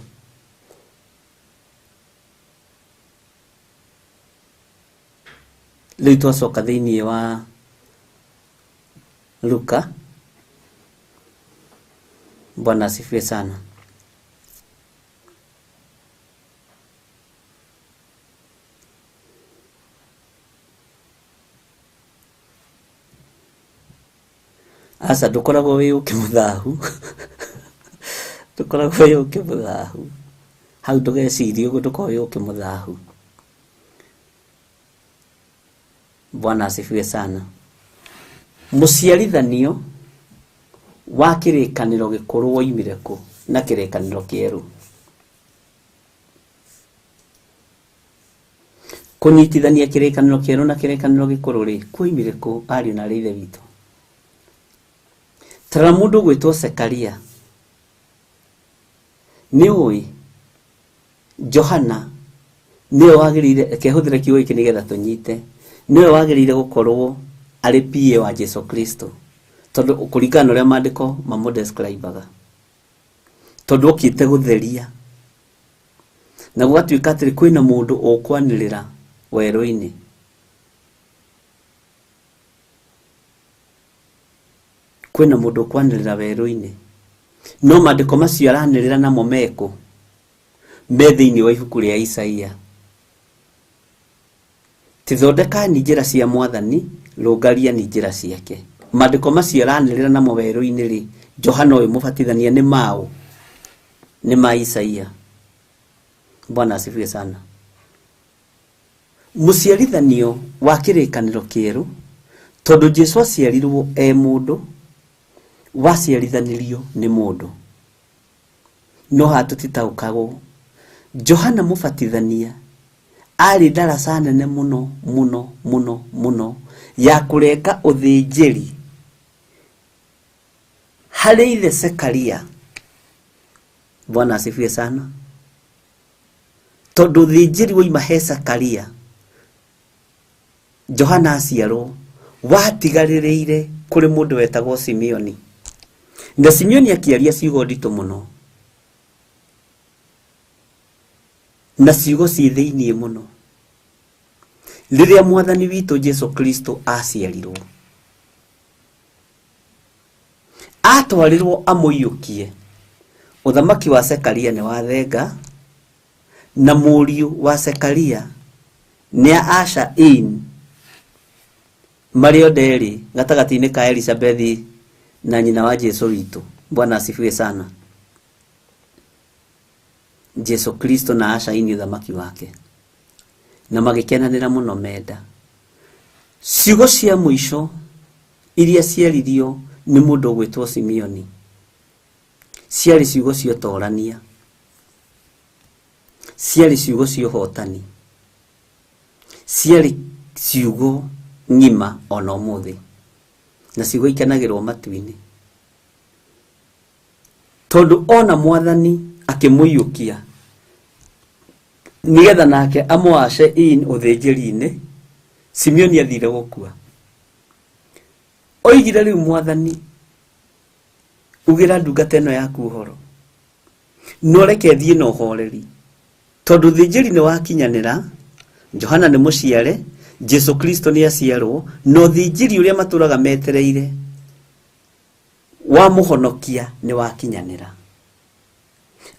Rĩu twacoka thĩinĩ wa Luka. Bwana asifiwe sana. Asa ndũkoragwo wĩ ũkĩ mũthahu. Ndũkoragwo wĩ ũkĩ mũthahu. Hau ndũgecirie ũguo, ndũkoragwo wĩ ũkĩ mũthahu. Bwana asifiwe sana. Mũciarithanio wa kĩrĩkanĩro gĩkũrũ woimire kũ na kĩrĩkanĩro kĩerũ? Kũnyitithania kĩrĩkanĩro kĩerũ na kĩrĩkanĩro gĩkũrũ rĩ, kuoimire kũ ariũ na ithe witũ? Tara mũndũ gwĩtwo Zekaria. Nĩ ũĩ Johana nĩwe wagĩrĩire, kehũthĩre kiugo gĩkĩ nĩgetha tũnyite, nĩwe wagĩrĩire gũkorwo arĩ PA wa Jesu Kristo, tondũ kũringana na ũrĩa maandĩko mamũdescribaga, tondũ okĩte gũtheria na gũgatuĩka atĩ kwĩna mũndũ ũkwanĩrĩra werũ-inĩ. Kwĩna mũndũ ũkwanĩrĩra werũ-inĩ, no maandĩko macio aranĩrĩra namo mekũ? Me thĩinĩ wa ibuku rĩa Isaia. Tithondekani njĩra cia Mwathani, rũngariani njĩra ciake. Maandĩko macio aranĩrĩra namo werũ-inĩ rĩ, Johana ũyũ mũbatithania nĩ maũ? Nĩ ma Isaia. Bwana asifiwe sana. Mũciarithanio wa kĩrĩkanĩro kĩerũ, tondũ Jesu aciarirwo mũndũ, waciarithanĩrio nĩ mũndũ. No hatũtitaũkagwo Johana mũbatithania arĩ ndaraca nene mũno mũno mũno mũno ya kũrenga ũthĩnjĩri harĩ ithe Zekaria. Bwana asifiwe sana. Tondũ ũthĩnjĩri woima he Zekaria, Johana aciarwo watigarĩrĩire kũrĩ mũndũ wetagwo Simeoni. Na Simeoni akĩaria ciugo nditũ mũno, na ciugo ciĩ thĩinĩ mũno, rĩrĩa Mwathani witũ Jesu Kristo aciarirwo. Atwarirwo amũiyũkie. Ũthamaki wa Zekaria nĩ wathenga, na mũriũ wa Zekaria nĩ Asha-in, marĩ o nderĩ gatagatĩ-inĩ ka Elizabeth na nyina wa Jesu witũ. Bwana asifiwe sana. Jesu Kristo na Asha-in ũthamaki wake, na magĩkenanĩra mũno menda. Ciugo cia mũico iria ciaririo nĩ mũndũ gwĩtwo Simeoni ciarĩ ciugo cia ũtorania, ciarĩ ciugo cia ũhotani, ciarĩ ciugo ng'ima ona ũmũthĩ, na ciugo ikenagĩrwo matu-inĩ, tondũ ona Mwathani akĩmũiyũkia nĩgetha nake amwace ũthĩnjĩri-inĩ. Simeoni athire gũkua. Oigire rĩu Mwathani, ugĩra ndungata ĩno yaku ũhoro, no reke thiĩ na ũhoreri, tondũ ũthĩnjĩri nĩ wakinyanĩra. Johana nĩ mũciare, Jesu Kristo nĩ aciarwo, no ũthĩnjĩri ũrĩa matũraga metereire wa mũhonokia nĩ wakinyanĩra.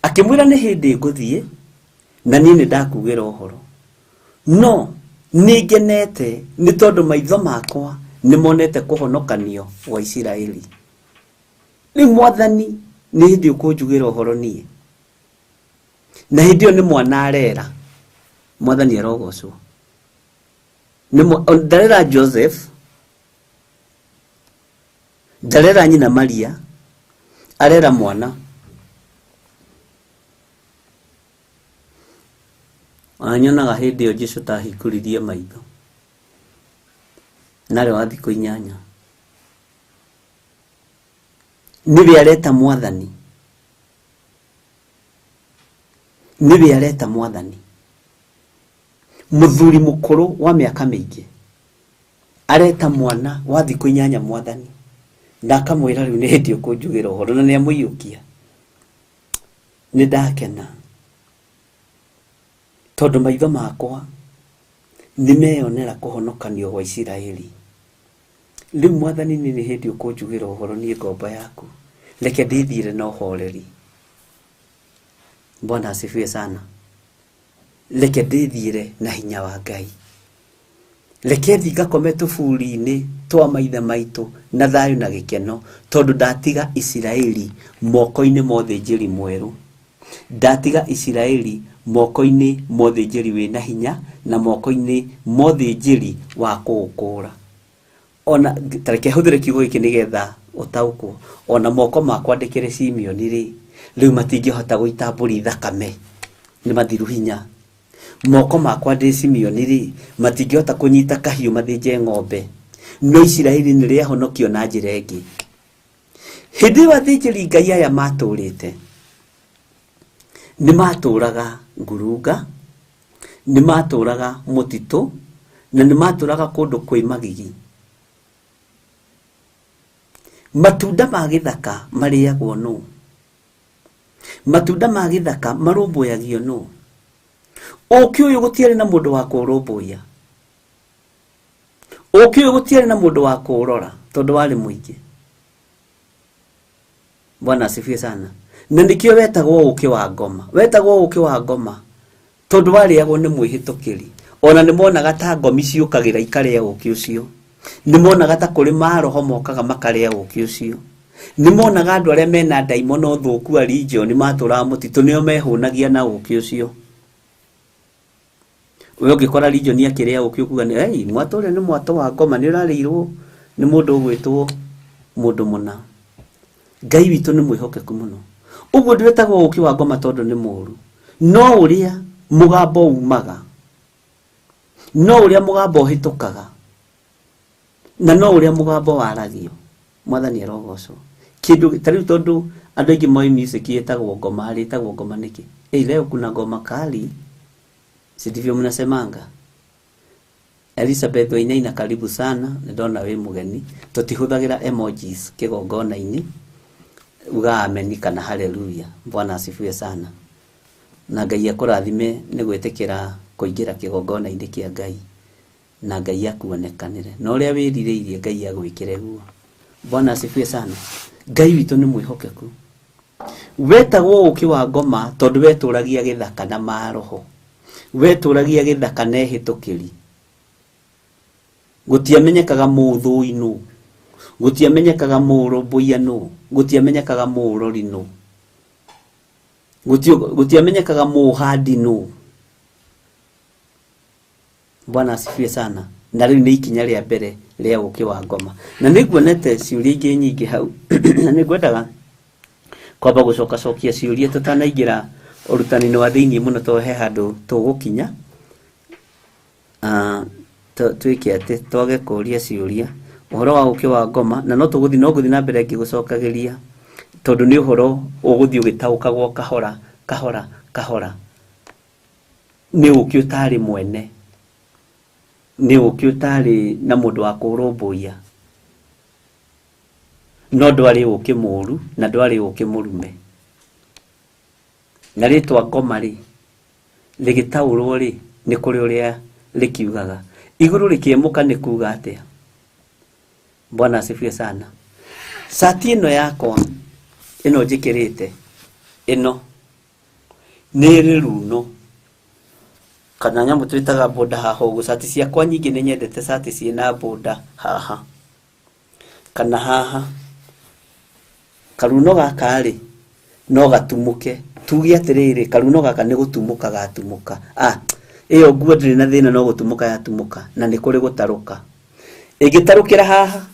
Akĩmwĩra nĩ hĩndĩ ngũthiĩ, na niĩ nĩ ndakugĩra ũhoro, no nĩngenete nĩ tondũ maitho makwa nĩ monete kũhonokanio wa Isiraeli. Rĩu Mwathani nĩ hĩndĩ ũkũnjugĩra ũhoro niĩ, na hĩndĩ ĩyo nĩ mwana arera. Mwathani arogocwo. Ndarera Joseph, ndarera nyina Maria, arera mwana. Anyonaga hĩndĩ ĩyo Jesu tahingũririe maitho, narĩ wa thikũ 8. Nĩwe areta Mwathani, nĩwe areta Mwathani. Mũthuri mũkũrũ wa mĩaka mĩingĩ areta mwana wa thikũ 8 Mwathani, na akamwĩra rĩu nĩ hĩndĩ ũkũnjugĩra ũhoro, na nĩ amũiyũkia. Nĩ ndakena tondũ maitho makwa nĩ meyonera kũhonokanio gwa Isiraeli. Rĩu Mwathani nĩ hĩndĩ ũkũnjugĩra ũhoro niĩ ngombo yaku, reke ndĩthiĩre na ũhoreri. Bwana asifiwe sana. Reke ndĩthiĩre na hinya wa Ngai, reke thiĩ ngakome tũburi-inĩ twa maithe maitũ na thayũ na gĩkeno, tondũ ndatiga Isiraeli moko-inĩ ma ũthĩnjĩri mwerũ, ndatiga Isiraeli moko-inĩ ma ũthĩnjĩri wĩna hinya, na moko-inĩ ma ũthĩnjĩri wa kũũkũra. Ona tareke hũthĩre kiugo gĩkĩ nĩgetha utaukwo ona moko makwa ndikire Simeon ri riu matingihota guita mburi thakame ni mathiru hinya moko makwa ndi Simeon ri matingihota kunyita kahiu mathinje ng'ombe no Isiraeli ni riahonokio na njira ingi hindi wathinjiri Ngai aya maturite ni maturaga ngurunga ni maturaga mutitu na ni maturaga kundu kwi magigi matunda ma githaka mariagwo no matunda ma githaka marumboyagio no oki uyu gutiari na mundu wa kurumboya oki uyu gutiari na mundu wa kurora tondu wali muingi Bwana asifiwe sana na ndikio wetagwo uki wa ngoma tondu wariagwo ni mwihitukiri ona ni monaga ta ngomi ciukagira ikaria uki ucio ni monaga ta kuri maroho mokaga makaria uki ucio ni monaga andu aria mena daimono thuku a region matura mutitu nio mehunagia na uki ucio uyo ngikora region akiria uki ukuga ni hey mwatore ni mwato wa ngoma ni urarirwo ni mundu ugwitwo mundu muna Ngai witu ni mwihokeku muno uguo ndiretagwo uki wa ngoma tondu ni muru no uria mugambo umaga no uria mugambo hitukaga na no uria mugambo waragio mwathani arogocwo kindu tariu tondu andu aingi moi music yetagwo ngoma niki leo kuna ngoma kali si ndivyo mnasemanga Elizabeth Wainaina karibu sana ndona we mugeni tutihuthagira emojis kigongona-ini uga amen kana haleluya Bwana asifiwe sana na Ngai akurathime ni gwetekera kuingira kigongona-ini kia Ngai na Ngai akuonekanire no ria wiririirie Ngai agwikire guo Bwana asifiwe sana Ngai witu ni mwihokeku wetagwo uki wa ngoma tondu weturagia githaka na maroho weturagia githaka na hitukiri gutiamenyekaga muthuinu gutiamenyekaga murumbuianu gutiamenyekaga murorinu gutiamenyekaga muhandinu Bwana asifiwe sana na riu ni ikinya ria mbere ria uki wa ngoma na niguonete ciuria ingi nyingi hau na nigwendaga kwamba gucokia ciuria tutanaingira urutani wa thiini muno to he handu tugukinya twike ati twage kuria ciuria uhoro wa uki wa ngoma na no tuguthi na mbere ngigucokagiria tondu ni uhoro uguthi ugitaukagwo kahora ni uki utari mwene ni uki utari na mundu wa kurumbuia no ndwari uki muru na ndwari uki murume na ritwa ngoma ri ligitaurwo ri ni kuri uria likiugaga iguru likiemuka ni kuga atia Bwana asifiwe sana sati ino yakwa ino njikirite ino ni riruno kana nyamu twitaga boda haha ugu sati ciakwa nyingi ni nyendete sati ciina boda haha kana haha karuno gaka ri no gatumuke tugi atiriri karuno gaka ni gutumuka gatumuka iyo nguo ndiri na thina no gutumuka yatumuka na ni kuri gutaruka igitarukira haha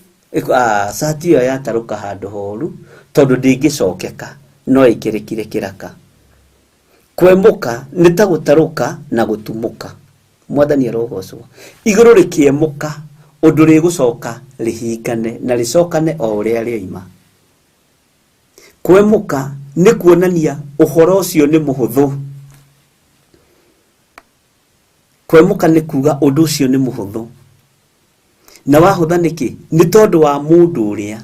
sati yo yataruka handu horu tondu ndingicokeka no ikirikire kiraka kwemuka ni ta gutaruka na gutumuka mwathani arogocwo iguru rikiemuka undu rigucoka rihingane na ricokane o uria rioima kwemuka ni kuonania uhoro ucio ni muhuthu kwemuka ni kuga undu ucio ni muhuthu na wahutha niki ni tondu wa mundu uria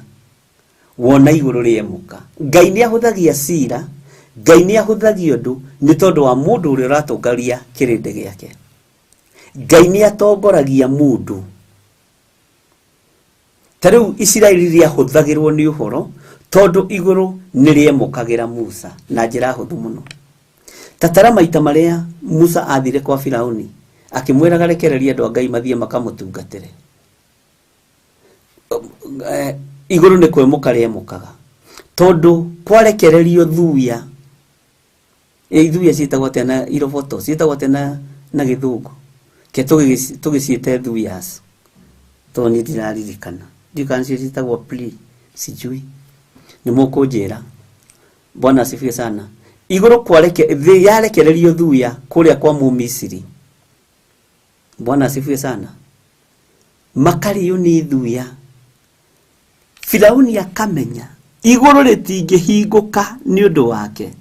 wona iguru riemuka Ngai ni ahuthagia cira Ngai ni ahuthagia undu ni tondu wa mundu uria ratongaria kirinde giake Ngai ni atongoragia mundu tariu Isiraeli ria huthagirwo ni uhoro tondu iguru ni riemukagira Musa na njira huthu muno tatara maita maria Musa athire kwa Firauni akimwiraga rekereria andu Ngai mathie makamutungatire iguru ni kwemuka riemukaga tondu kwarekererio thuya thuya ciitagwo tena iroboto ciitagwo tena na githungu ke tugiciite thuyas to ni ndiraririkana ndikanci ciitagwo pli sijui ni mukunjira. Bwana asifiwe sana. Iguru kwareke thi yarekererio thuya kuria kwa Mumisiri. Bwana asifiwe sana. Makariyo ni thuya. Firauni akamenya iguru ritingihinguka ni undu wake.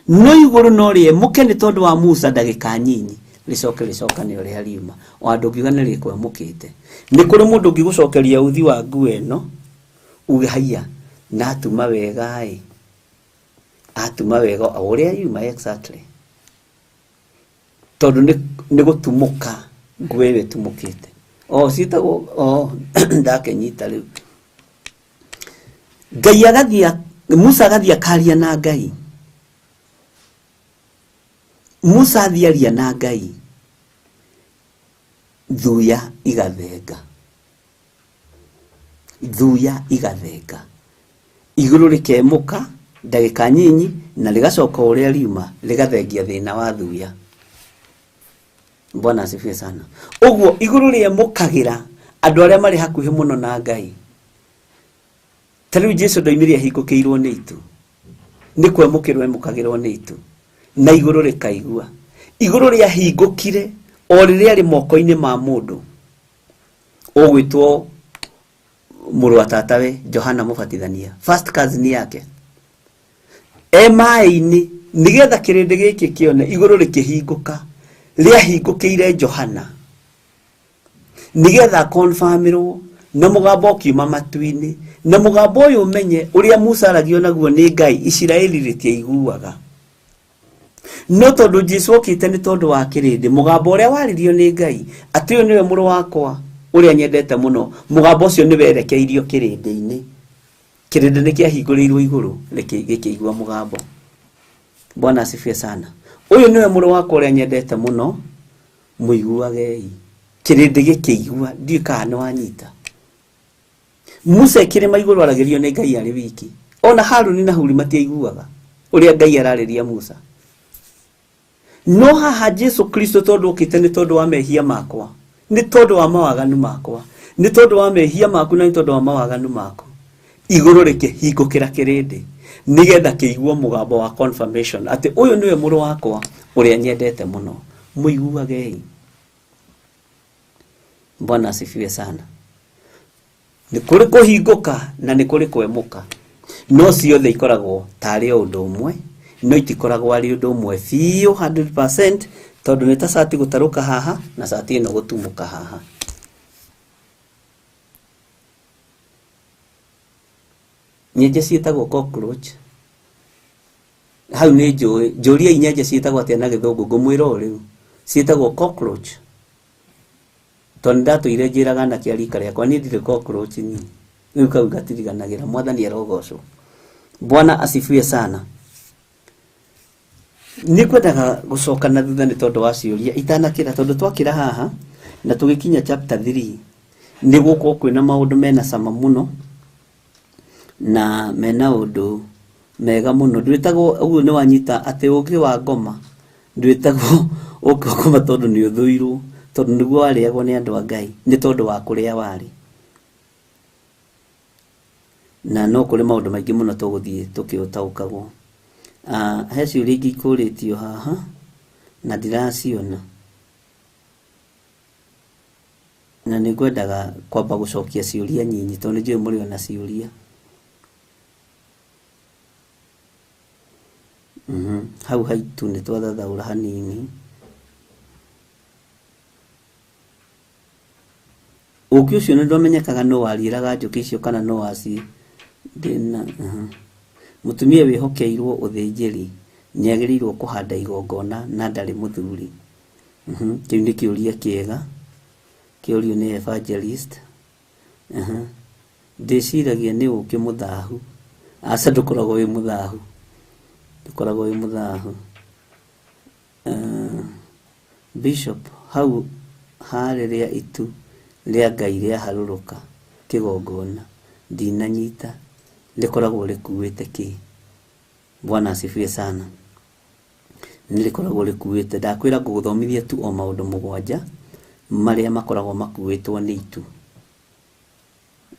No iguru no rie muke ni tondu wa Musa ndagika nyinyi ricoka ni uri ariuma wa ndugiuga ni rikwe mukite. Ni kuri mundu ngigucokeria uthi wa ngu eno uge haya na atuma wega ai. Atuma wega uri ariuma exactly. Tondu ni gutumuka ngwewe tumukite. Sitago ndakenyita riu. Ngai agathia Musa agathia karia na Ngai. Musa athiaria na Ngai. Thuya igathenga. Thuya igathenga. Iguru rikemuka ndagika nyinyi na ligacoka uria riuma ligathengia thina wa thuya. Bwana asifiwe sana. Uguo iguru riemukagira andu aria mari hakuhi muno na Ngai. Tariu Jesu ndoimire ahingukiirwo ni itu. Ni kwemukirwo emukagirwo ni itu. Na iguru rikaigua. Iguru ria hingukire o riria ari moko-ini ma mundu. Ogwitwo muru wa tatawe Johana Mubatithania. First cousin yake. Mai-ini nigetha kirindi giki kione iguru rikihinguka. Ria hingukiire Johana. Nigetha confirmirwo na mugambo kiuma matu-ini. Na mugambo uyu umenye uria Musa aragio naguo ni Ngai Isiraeli ritiaiguaga. No tondu Jesu okite ni tondu wa kirindi mugambo uria waririo ni Ngai ati uyu niwe muru wakwa uria nyendete muno. Mugambo ucio ni werekeirio kirindi-ini. Kirindi ni kiahinguriirwo iguru gikiigua mugambo. Bwana asifiwe sana. Uyu niwe muru wakwa uria nyendete muno muiguagei. Kirindi gikiigua ndika no anyita. Musa kirima iguru aragirio ni Ngai ari wiki. Ona Haruni na Huri matiaiguaga uria Ngai arariria Musa. No haha Jesu Kristo tondu okite ni tondu wa mehia makwa. Ni tondu wa mawaganu makwa. Ni tondu wa mehia maku na ni tondu wa mawaganu makwa. Iguru rikihingukira kirindi nigetha kiigua mugambo wa confirmation ati uyu niwe muru wakwa uria nyendete muno muiguagei. Bwana asifiwe sana. Ni kuri kuhinguka na ni kuri kwemuka. No ciothe ikoragwo tari undu umwe. No itikoragwo ari undu umwe fiu 100% tondu ni ta sati gutaruka haha na sati ino gutumuka haha. Nyenje ciitagwo cockroach. Hau ni njuria inyenje ciitagwo atia na githungu ngumwira riu. Ciitagwo cockroach. Tonda tuire njiraga na kiarika riakwa ni ndire cockroach ni. Riu kau gatiriganagira mwathani arogocwo. Bwana asifiwe sana. Nikwendaga gucoka na thutha ni tondu wa ciuria itanakira tondu twakira haha na tugikinya chapter 3 ni guko kwina maundu mena cama muno na mena undu mega muno. Ndwitagwo uguo ni wanyita ati ugi wa ngoma. Ndwitagwo ukoma tondu ni uthuirwo tondu niguo wariagwo ni andu a Ngai ni tondu wa kuria wari. Na no kuri maundu maingi muno tuguthie tukiutaukagwo. He ciuria ingi ikuritio haha na ndiraciona. Na ningwendaga kwamba gucokia ciuria nyinyi tondu njui muri ona ciuria. Hau haitu ni twathathaura hanini. Uki ucio ni ndomenyekaga no wariraga njuki icio kana no waci ndina mutumia wihokeirwo uthinjiri niagirirwo kuhanda igongona na ndari muthuri. Kiu ni kiuria kiega kiurio ni evangelist. Ndiciragia ni uki muthahu asa ndukoragwo wi muthahu. Dukoragwo wi muthahu. Bishop hau hariria itu ria Ngai ria haruruka kigongona ndinanyita likoragwo rikuite ki. Bwana asifiwe sana. Nilikoragwo rikuite ndakwira nguguthomithia tu o maundu mugwanja maria makoragwo makuitwo ni itu.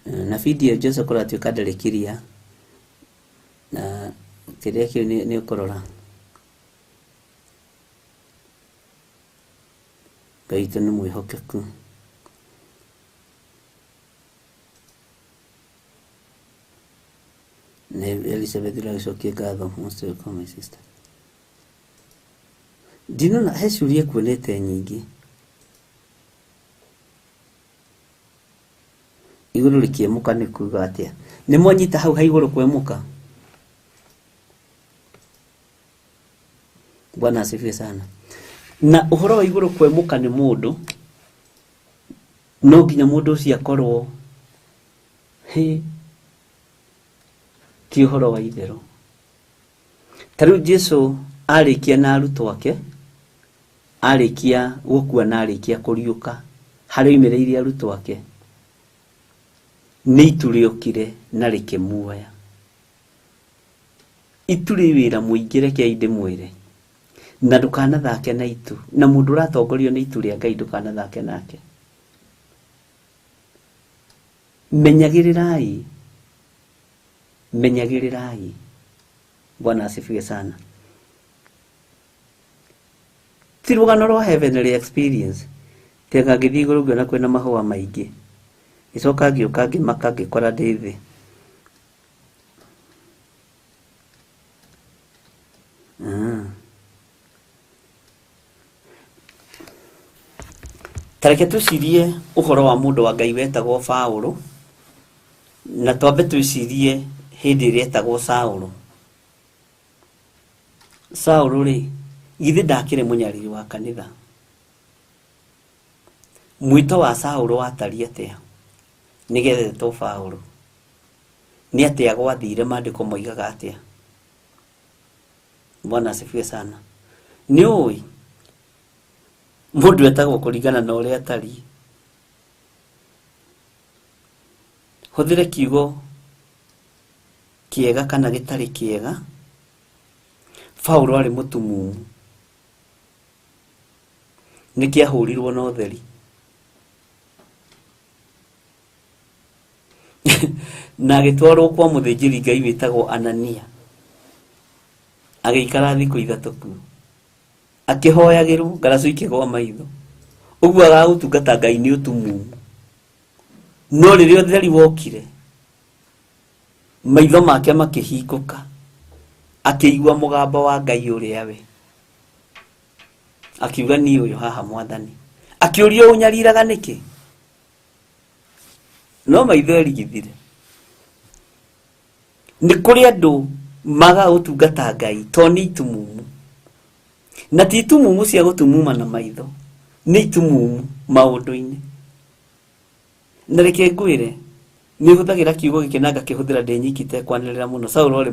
na video Jesu kora tuika ndarikiria na kiria kiu ni ukorora Ngai ni mwihokeku ne Elizabeth la shokie gatho most welcome my sister dino na hecurie kuonete nyingi iguru likiemuka ni kuga atia ni mwanyita hau haiguru kwemuka Bwana asifiwe sana na uhoro wa iguru kwemuka ni mundu no ginya mundu ucio akorwo ti uhoro wa ithero taru Jesu arikia na aruto ake arikia gukua na arikia kuriuka hari imereire aruto ake ni ituriokire na rikimuoya ituri wira muingire kia inde mwire na ndukana thake na itu na mundu ratongorio ni itu ria Ngai ndukana thake nake menyagirirai Bwana asifiwe sana tirugano rwa heavenly experience tega githiguru ngona kwena mahua maingi icoka ngiuka ngimaka ngikora ndithi tareke tucirie uhoro wa mundu wa Ngai wetagwo Paulo na twambe tucirie hindi iria etagwo Saulo ri githi ndakire munyariri wa kanitha mwito wa Saulo watari atia nigethetwo Paulo ni atia gwathire mandiko moigaga atia Bwana asifiwe sana ni oi mundu etagwo kuringana na uria atari huthire kiugo kiega kana gitari kiega Paulo ari mutumumu nikiahurirwo na utheri na gitwarwo kwa muthinjiri Ngai witagwo Anania agiikara thiku ithatu ku akihoyagirwo ngaracu ikigwa maitho uguo agagutungata Ngai ni utumumu no riria utheri wokire maitho make makihingũka akiigua mugamba wa Ngai uria we akiuga ni uyu haha mwathani akiuria unyariraga niki no maitho erigithire ni kuri andu maga utungata Ngai to ni itumumu na ti itumumu cia gutumuma na maitho ni itumumu maundu-ini na reke ngwire ni huthagira kiugo gikenanga kihuthira ndenyikite kwanirira muno Saulo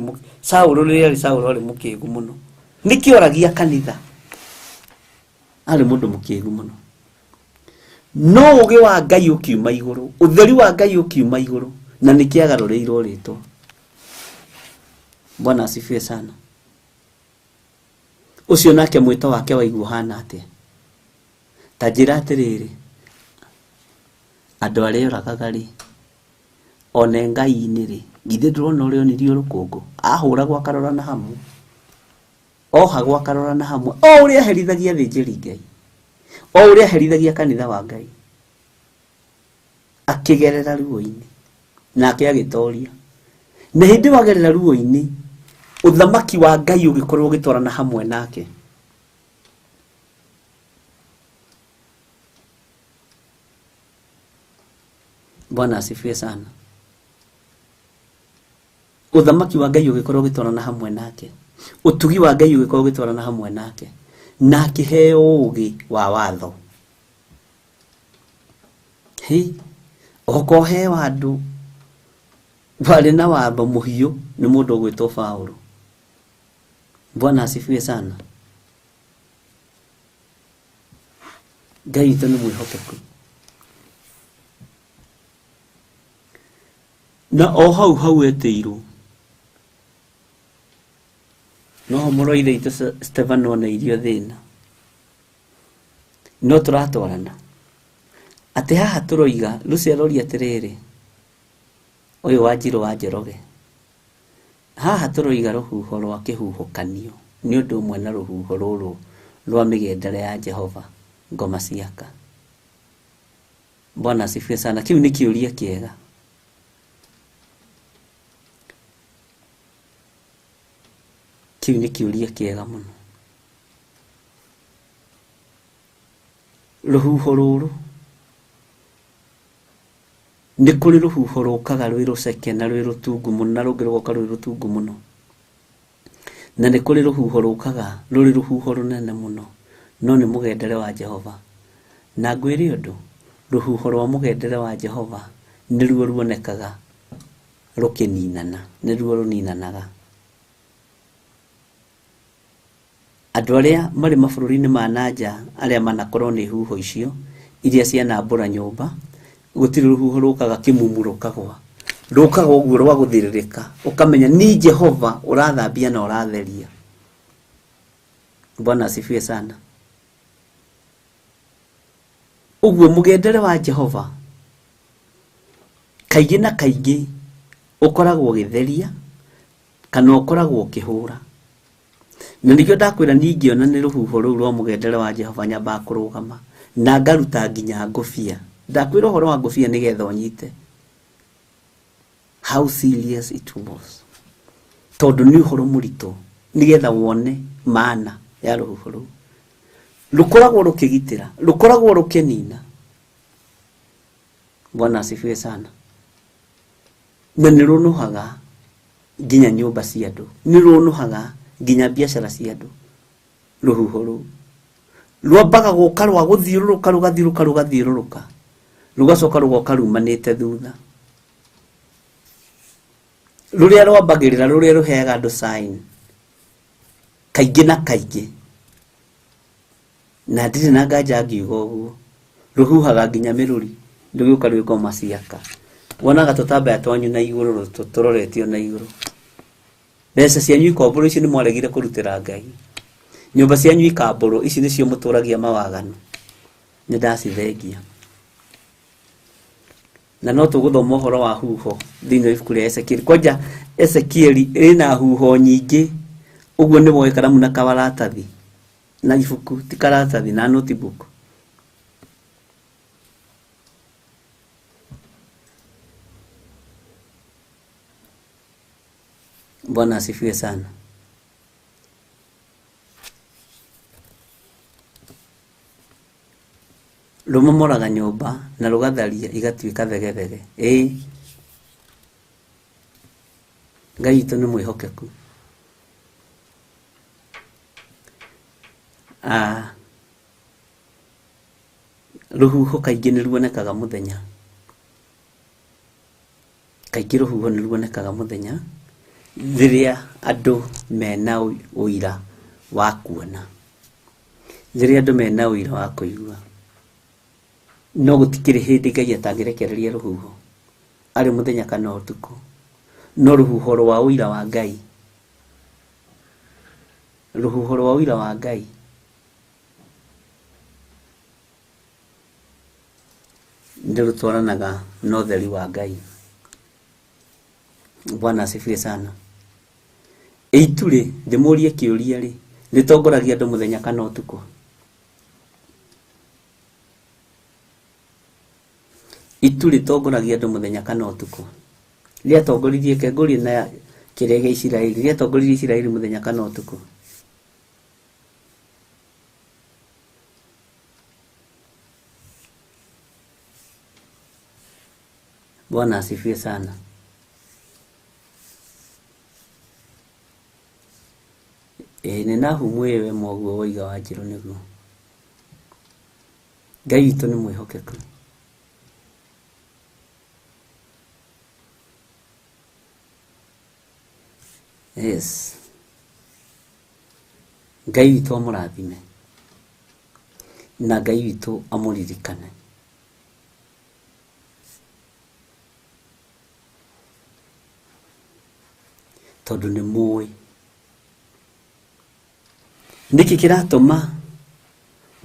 ri mukigu muno nikioragia kanitha ari mundu mukigu muno no ugi wa Ngai ukiuma iguru utheri wa Ngai ukiuma iguru na nikiagarurirwo ritwa Bwana asifiwe sana ucio nake mwito wake waigwo hana atia tajira atiriri andu aria uragagari one Ngai-ini ri githe ndurona uria onirio rukungu ahuragwo akarora na hamu ohagwo akarora na hamu o uria herithagia thinjiri Ngai o uria herithagia kanitha wa Ngai akigerera ruo-ini nake agitoria na hindi wagerera ruo-ini uthamaki wa Ngai ugikorwo gitwarana hamwe nake Bwana asifiwe sana uthamaki wa Ngai ugikorwo gitwarana hamwe nake utugi wa Ngai ugikorwo gitwarana hamwe nake na kiheo ugi wa watho okohe wandu wale na watho muhiu ni mundu gwitwo Paulo Bwana asifiwe sana Ngai itu ni mwihokeku na o hau etiirwo no moroithe itu Stefano na irio thina no turatwarana ati haha turoiga Lucia rori atiriri uyu wa Njiro wa Njoroge haha turoiga ruhuho rwa kihuhukanio ni undu umwe na ruhuho ruru rwa migendere ya Jehova ngoma ciaka. Bwana asifiwe sana. Kiu ni kiuria kiega. Kiu ni kiuria kiega muno. Ruhuho ruru ni kuri ruhuho rukaga rwi ruceke na rwi rutungu muno na rungi rugoka rwi rutungu muno, na ni kuri ruhuho rukaga ruri ruhuho runene muno, no ni mugendere wa Jehova. Na ngwiri undu ruhuho rwa mugendere wa Jehova ni ruo ruonekaga rukininana, ni ruo runinanaga. Andu aria mari mabururi-ini ma nanja aria manakorwo ni huho icio iria cianambura nyumba, gutiri ruhuho rukaga kimumurukagwa rukaga uguo rwa guthiririka, ukamenya ni Jehova urathambia na uratheria. Bwana asifiwe sana. Uguo mugendere wa Jehova kaigi na kaigi ukoragwo ugitheria kana ukoragwo ukihura. Na nikio ndakwira ningiona ni ruhuho ruu rwa mugendere wa Jehova nyamba kurugama na ngaruta nginya ngofia. Ndakwira horo wa ngofia nigetha unyite how serious it was, tondu ni horo murito nigetha wone maana ya ruhuho ruu. Rukoragwo rukigitira, rukoragwo rukinina. Bwana asifiwe sana. Na ni runuhaga nginya nyumba cia andu, ni runuhaga nginya biashara cia andu. Ruhuho ruu rwambaga guka rwa guthiururuka rugathiururuka rugacoka rugoka rumanite thutha. Ruria rwambagirira ruria ruheaga andu sign kaigi na kaigi, na ndiri na nganja ngiuga uguo ruhuhaga nginya miruri rugiuka rwiko maciaka. Wonaga tutambaya twanyu na iguru turoretio na iguru. Mbeca cianyu ikomboro ici ni mwaregire kurutira Ngai. Nyumba cianyu ikamboro ici nicio muturagia mawaganu. Ni ndacithengia. Na no tuguthoma uhoro wa huho thiini wa ibuku ria Ezekiel. Kwanja Ezekiel ina huho nyingi, uguo ni moe karamu na kabaratathi na ibuku ti karatathi na notebook. Bwana asifiwe sana. Rumomoraga nyumba na rugatharia igatuika thegethege. Ngai itu ni mwihokeku. Ruhuho kaigi ni ruonekaga muthenya. Kaigi ruhuho ni ruonekaga muthenya riria andu mena uira wa kuona, riria andu mena uira wa kuigua. No gutikiri hindi Ngai atangirekereria ruhuho ari muthenya kana utuku. No ruhuho rwa uira wa Ngai, ruhuho rwa uira wa Ngai ndirutwaranaga na utheri wa Ngai. Bwana asifiwe sana. Eituri ndimurie kiuria ri nitongoragia andu muthenya kana utuku. Ituri tongoragia andu muthenya kana utuku. Ria tongoririe kenguri na kirege Isiraeli, ria tongoririe Isiraeli muthenya kana utuku. Bwana asifiwe sana. Nina humwewe mwoguo woiga wa Njiro niguo. Ngai witu ni mwihokeku. Yes. Ngai witu amurathime. Na Ngai witu amuririkane. Tondu ni muwi. Niki kiratuma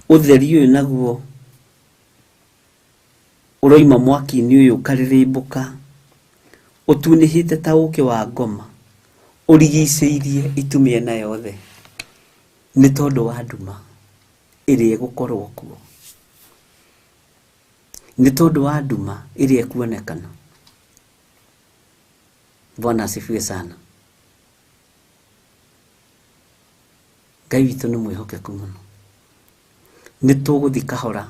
utheri uyu naguo uroima mwaki-ini uyu ukaririmbuka utunihite ta uke wa ngoma urigiceirie itumie na yothe ni tondu wa nduma iri gukorwo kuo ni tondu wa nduma iri kuonekana. Bwana asifiwe sana. Ngai witũ nĩ mwĩhokeku mũno. Nĩ tũgũthiĩ kahora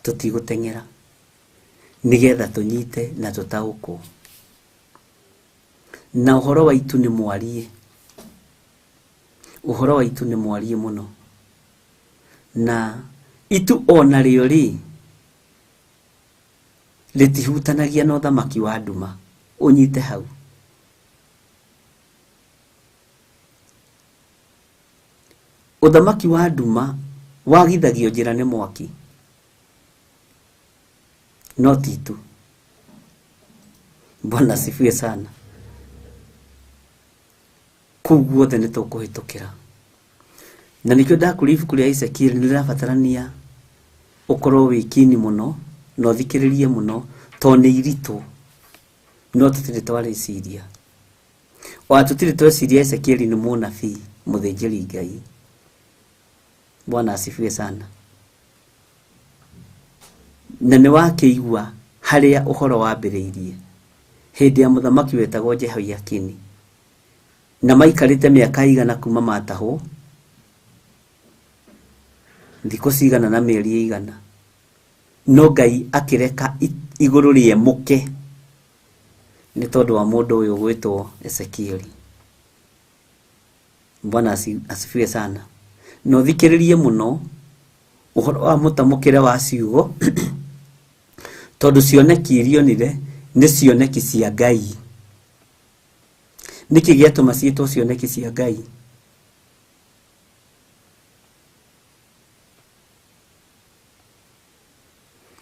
tũtigũteng'era nĩgetha tũnyite na tũtaũkwo. Na ũhoro witũ nĩ mwarie. Ũhoro witũ nĩ mwarie mũno. Na itu ona rĩo rĩtihutanagia na ũthamaki wa nduma. Ũnyite hau. Ũthamaki wa nduma wagithagio njĩra nĩ mwaki. No titu. Bwana asifiwe sana. Kũu guothe nĩ tũkũhĩtũkĩra. Na nĩkĩo ndakũria ibuku rĩa Ezekiel nĩrĩrabatarania ũkorwo wĩkini mũno na ũthikĩrĩrie mũno tondũ nĩ iritũ. No tũtirĩ twarĩciria. O tũtirĩ tweciria Ezekiel nĩ mũnabii mũthĩnjĩri Ngai. Bwana asifiwe sana. Na nĩ wakĩigua harĩa ũhoro wambĩrĩirie hĩndĩ ya mũthamaki wetagwo Jehoiakini. Na maikarĩte mĩaka igana kuma matahwo, thikũ cigana na mĩeri igana. No Ngai akĩreka igũrũ rĩemũke nĩ tondũ wa mũndũ ũyũ gwĩtwo Ezekiel. Bwana asifiwe sana. No thikĩrĩrie mũno ũhoro wa mũtamũkĩre wa ciugo tondũ cioneki irionire nĩ cioneki cia Ngai. Nĩkĩ gĩatũma ciĩtwo cioneki cia Ngai?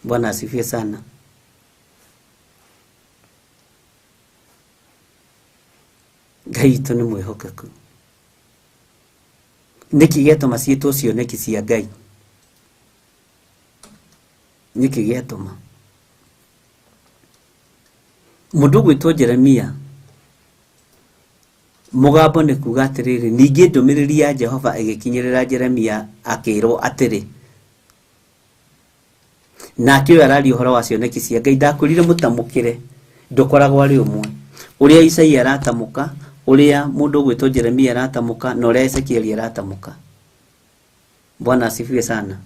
Bwana asifiwe sana. Ngai witũ nĩ mwĩhokeku. Nĩkĩ gĩatũma ciĩtwo cioneki cia Ngai? Nĩkĩ gĩatũma? Mũndũ gwĩtwo Jeremia mũgambo nĩ kuuga atĩrĩrĩ, ningĩ ndũmĩrĩri ya Jehova ĩgĩkinyĩrĩra Jeremia akĩrwo atĩrĩ. Nake ũyũ araria ũhoro wa cioneki cia Ngai. Ndakwĩrire mũtamũkĩre ndũkoragwo arĩ ũmwe. Ũrĩa Isaia aratamũka, ũrĩa mũndũ gwĩtwo Jeremia aratamũka, na ũrĩa Ezekiel aratamũka. Bwana asifiwe sana.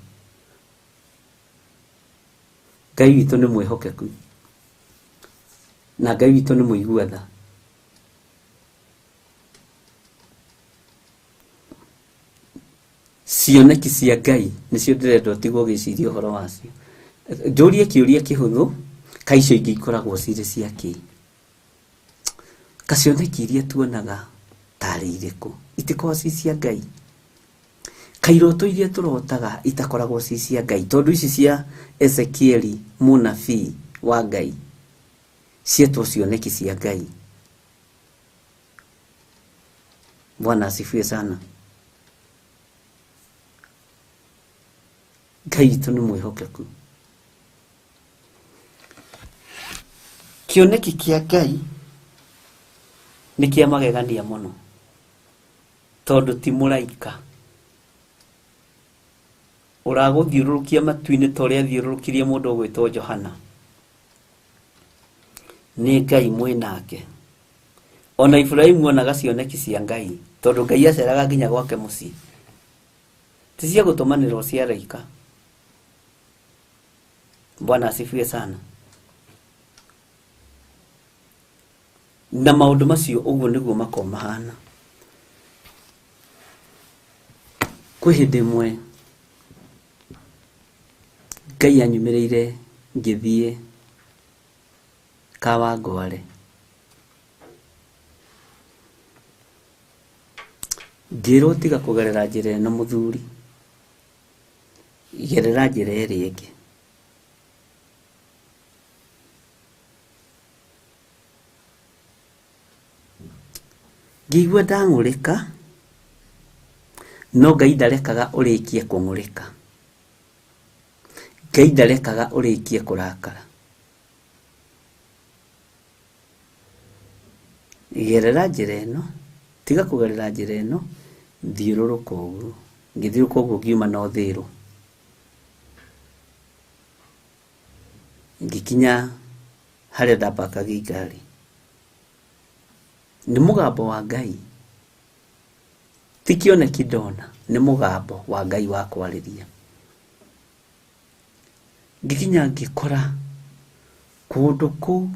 Ngai witũ nĩ mwĩhokeku. Na Ngai witũ nĩ mũigua tha. Cioneki cia Ngai nĩcio ndĩrenda ũtigwo ũgĩciria ũhoro wacio. Njũrie kĩũria kĩhũthũ, kaĩ icio ingĩ ikoragwo cirĩ cia kĩ? Kacioneki iria tuonaga tarĩ irĩkũ? Itikoragwo ci cia Ngai. Kairoto iria tũrotaga itakoragwo ci cia Ngai. Tondũ ici cia Ezekiel mũnabii wa Ngai cietwo cioneki cia Ngai. Bwana asifiwe sana. Ngai witũ nĩ mwĩhokeku. Kĩoneki kĩa Ngai nĩ kĩa magegania mũno tondũ ti mũraika ũragũthiũrũrũkia matu-inĩ ta ũrĩa athiũrũrũkirie mũndũ ũgwĩtwo Johana. Nĩ Ngai mwĩnake. Ona Ibrahimu onaga cioneki cia Ngai tondũ Ngai aceraga nginya gwake mũciĩ. Ti cia gũtũmanĩrwo cia araika. Bwana asifiwe sana. Na maũndũ macio ũguo nĩguo makoragwo mahana. Kwĩ hĩndĩ ĩmwe Ngai anyumĩrĩire ngĩthiĩ Kawangware. Ngĩrwo tiga kũgerera njĩra ĩno mũthuri, gerera njĩra ĩrĩa ĩngĩ. Ngĩigua ndang'ũrĩka, no Ngai ndarekaga ũrĩkie kũng'ũrĩka. Ngai ndarekaga ũrĩkie kũrakara. gerera njĩra ĩno, tiga kũgerera njĩra ĩno, thiũrũrũka ũguo, ngĩthiũrũrũka ũguo ngiuma na ũthĩĩrũ, ngĩkinya harĩa ndapakagia ngari, nĩ mũgambo wa Ngai, ti kĩoneki ndona, nĩ mũgambo wa Ngai wa kwarĩria. Ngĩkinya ngĩkora kũndũ kũu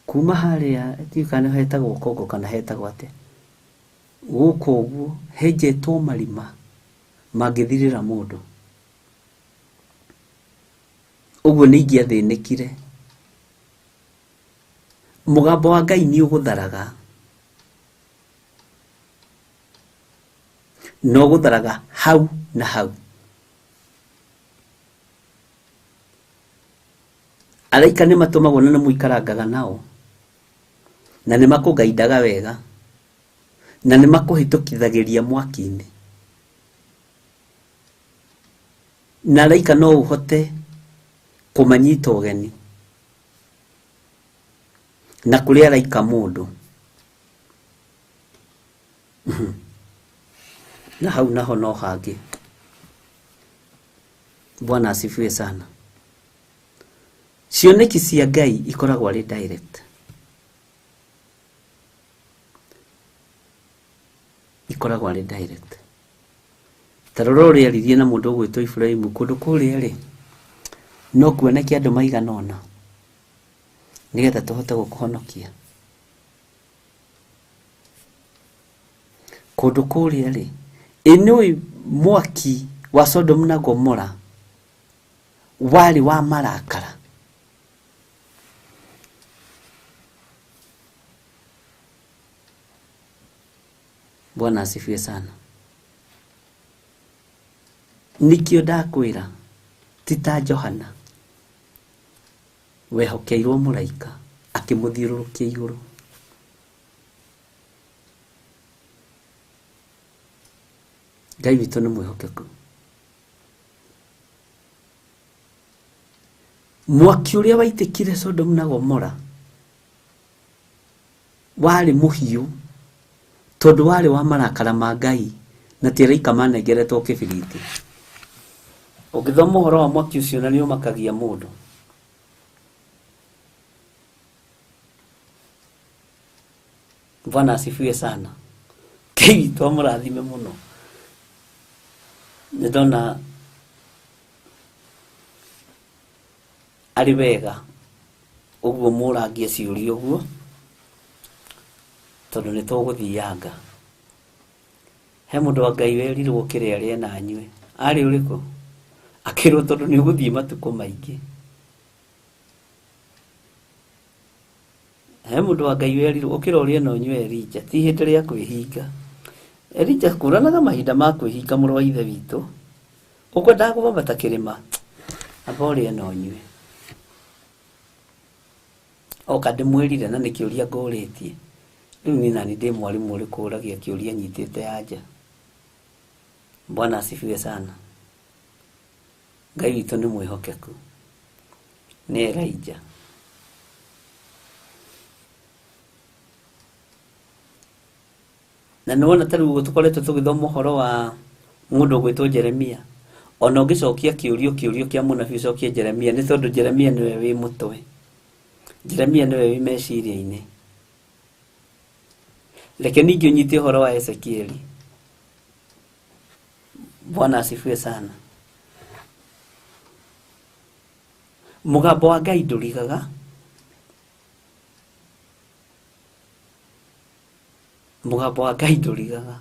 kuma harĩa tiũka nĩ hetagwo Kongo kana hetagwo atĩa, gũkũ ũguo henjetwo marima mangĩthirĩra mũndũ. Ũguo nĩ ingĩathĩnĩkire. Mũgambo wa Ngai nĩ ũgũtharaga, no gũtharaga hau na hau. Araika nĩ matũmagwo na nĩ mũikarangaga nao, na nĩ makũgaindaga wega, na nĩ makũhĩtũkithagĩria mwaki-inĩ. Na araika no ũhote kũmanyita ũgeni, na kũrĩ araika mũndũ. Na hau naho no hangĩ. Bwana asifiwe sana. Cioneki cia Ngai ikoragwo arĩ direct. Ikoragwo arĩ direct. Tarora ũrĩa aririe na mũndũ ũgwĩtwo Ibrahimu kũndũ kũrĩa rĩ, no kuoneke andũ maigana ũna nĩgetha tũhote gũkũhonokia. Kũndũ kũrĩa rĩ, ĩnũĩ mwaki wa Sodom na Gomora warĩ wa marakara. Bwana asifiwe sana. Nikĩo ndakwĩra ti ta Johana wehokeirwo mũraika akĩmũthiũrũrũkia igũrũ. Ngai witũ nĩ mwĩhokeku. Mwaki ũrĩa waitĩkire Sodom na Gomora warĩ mũhiũ, tondũ warĩ wa marakara ma Ngai na ti araika manengeretwo kĩbiriti. Ũngĩthoma ũhoro wa mwaki ũcio na nĩ ũmakagia mũndũ. Bwana asifiwe sana. Ngai witũ amũrathime mũno. Nĩ ndona arĩ wega ũguo mũrangie ciũria ũguo, tondũ nĩ tũgũthianga. He mũndũ wa Ngai werirwo kĩrĩa arĩe na anyue. Arĩ ũrĩkũ? Akĩrwo tondũ nĩ ũgũthiĩ matukũ maingĩ. He mũndũ wa Ngai werirwo ũkĩra ũrĩe na ũnyue Elija, ti hĩndĩ rĩa kwĩhinga. Elija kũranaga mahinda ma kwĩhinga mũrũ wa ithe witũ. Ũkwendaga kũbambata kĩrĩma, amba ũrĩe na ũnyue. Oka ndĩmwĩrire na nĩ kĩũria ngũrĩtie. Rĩu niĩ nani ndĩ mwarimũ ũrĩkũ ũragia kĩũria nyitĩte anja. Bwana asifiwe sana. Ngai witũ nĩ mwĩhokeku. Nĩ Elija. Na nĩwona ta rĩu tũkoretwo tũgĩthoma ũhoro wa mũndũ ũgwĩtwo Jeremia. Ona ũngĩcokia kĩũrio kĩa mũnabii ũcokie Jeremia, nĩ tondũ Jeremia nĩwe wĩ mũtwe. Jeremia nĩwe wĩ meciria-inĩ. Reke ningĩ ũnyite ũhoro wa Ezekieli. Bwana asifiwe sana. Mũgambo wa Ngai ndũrigaga. Mũgambo wa Ngai ndũrigaga.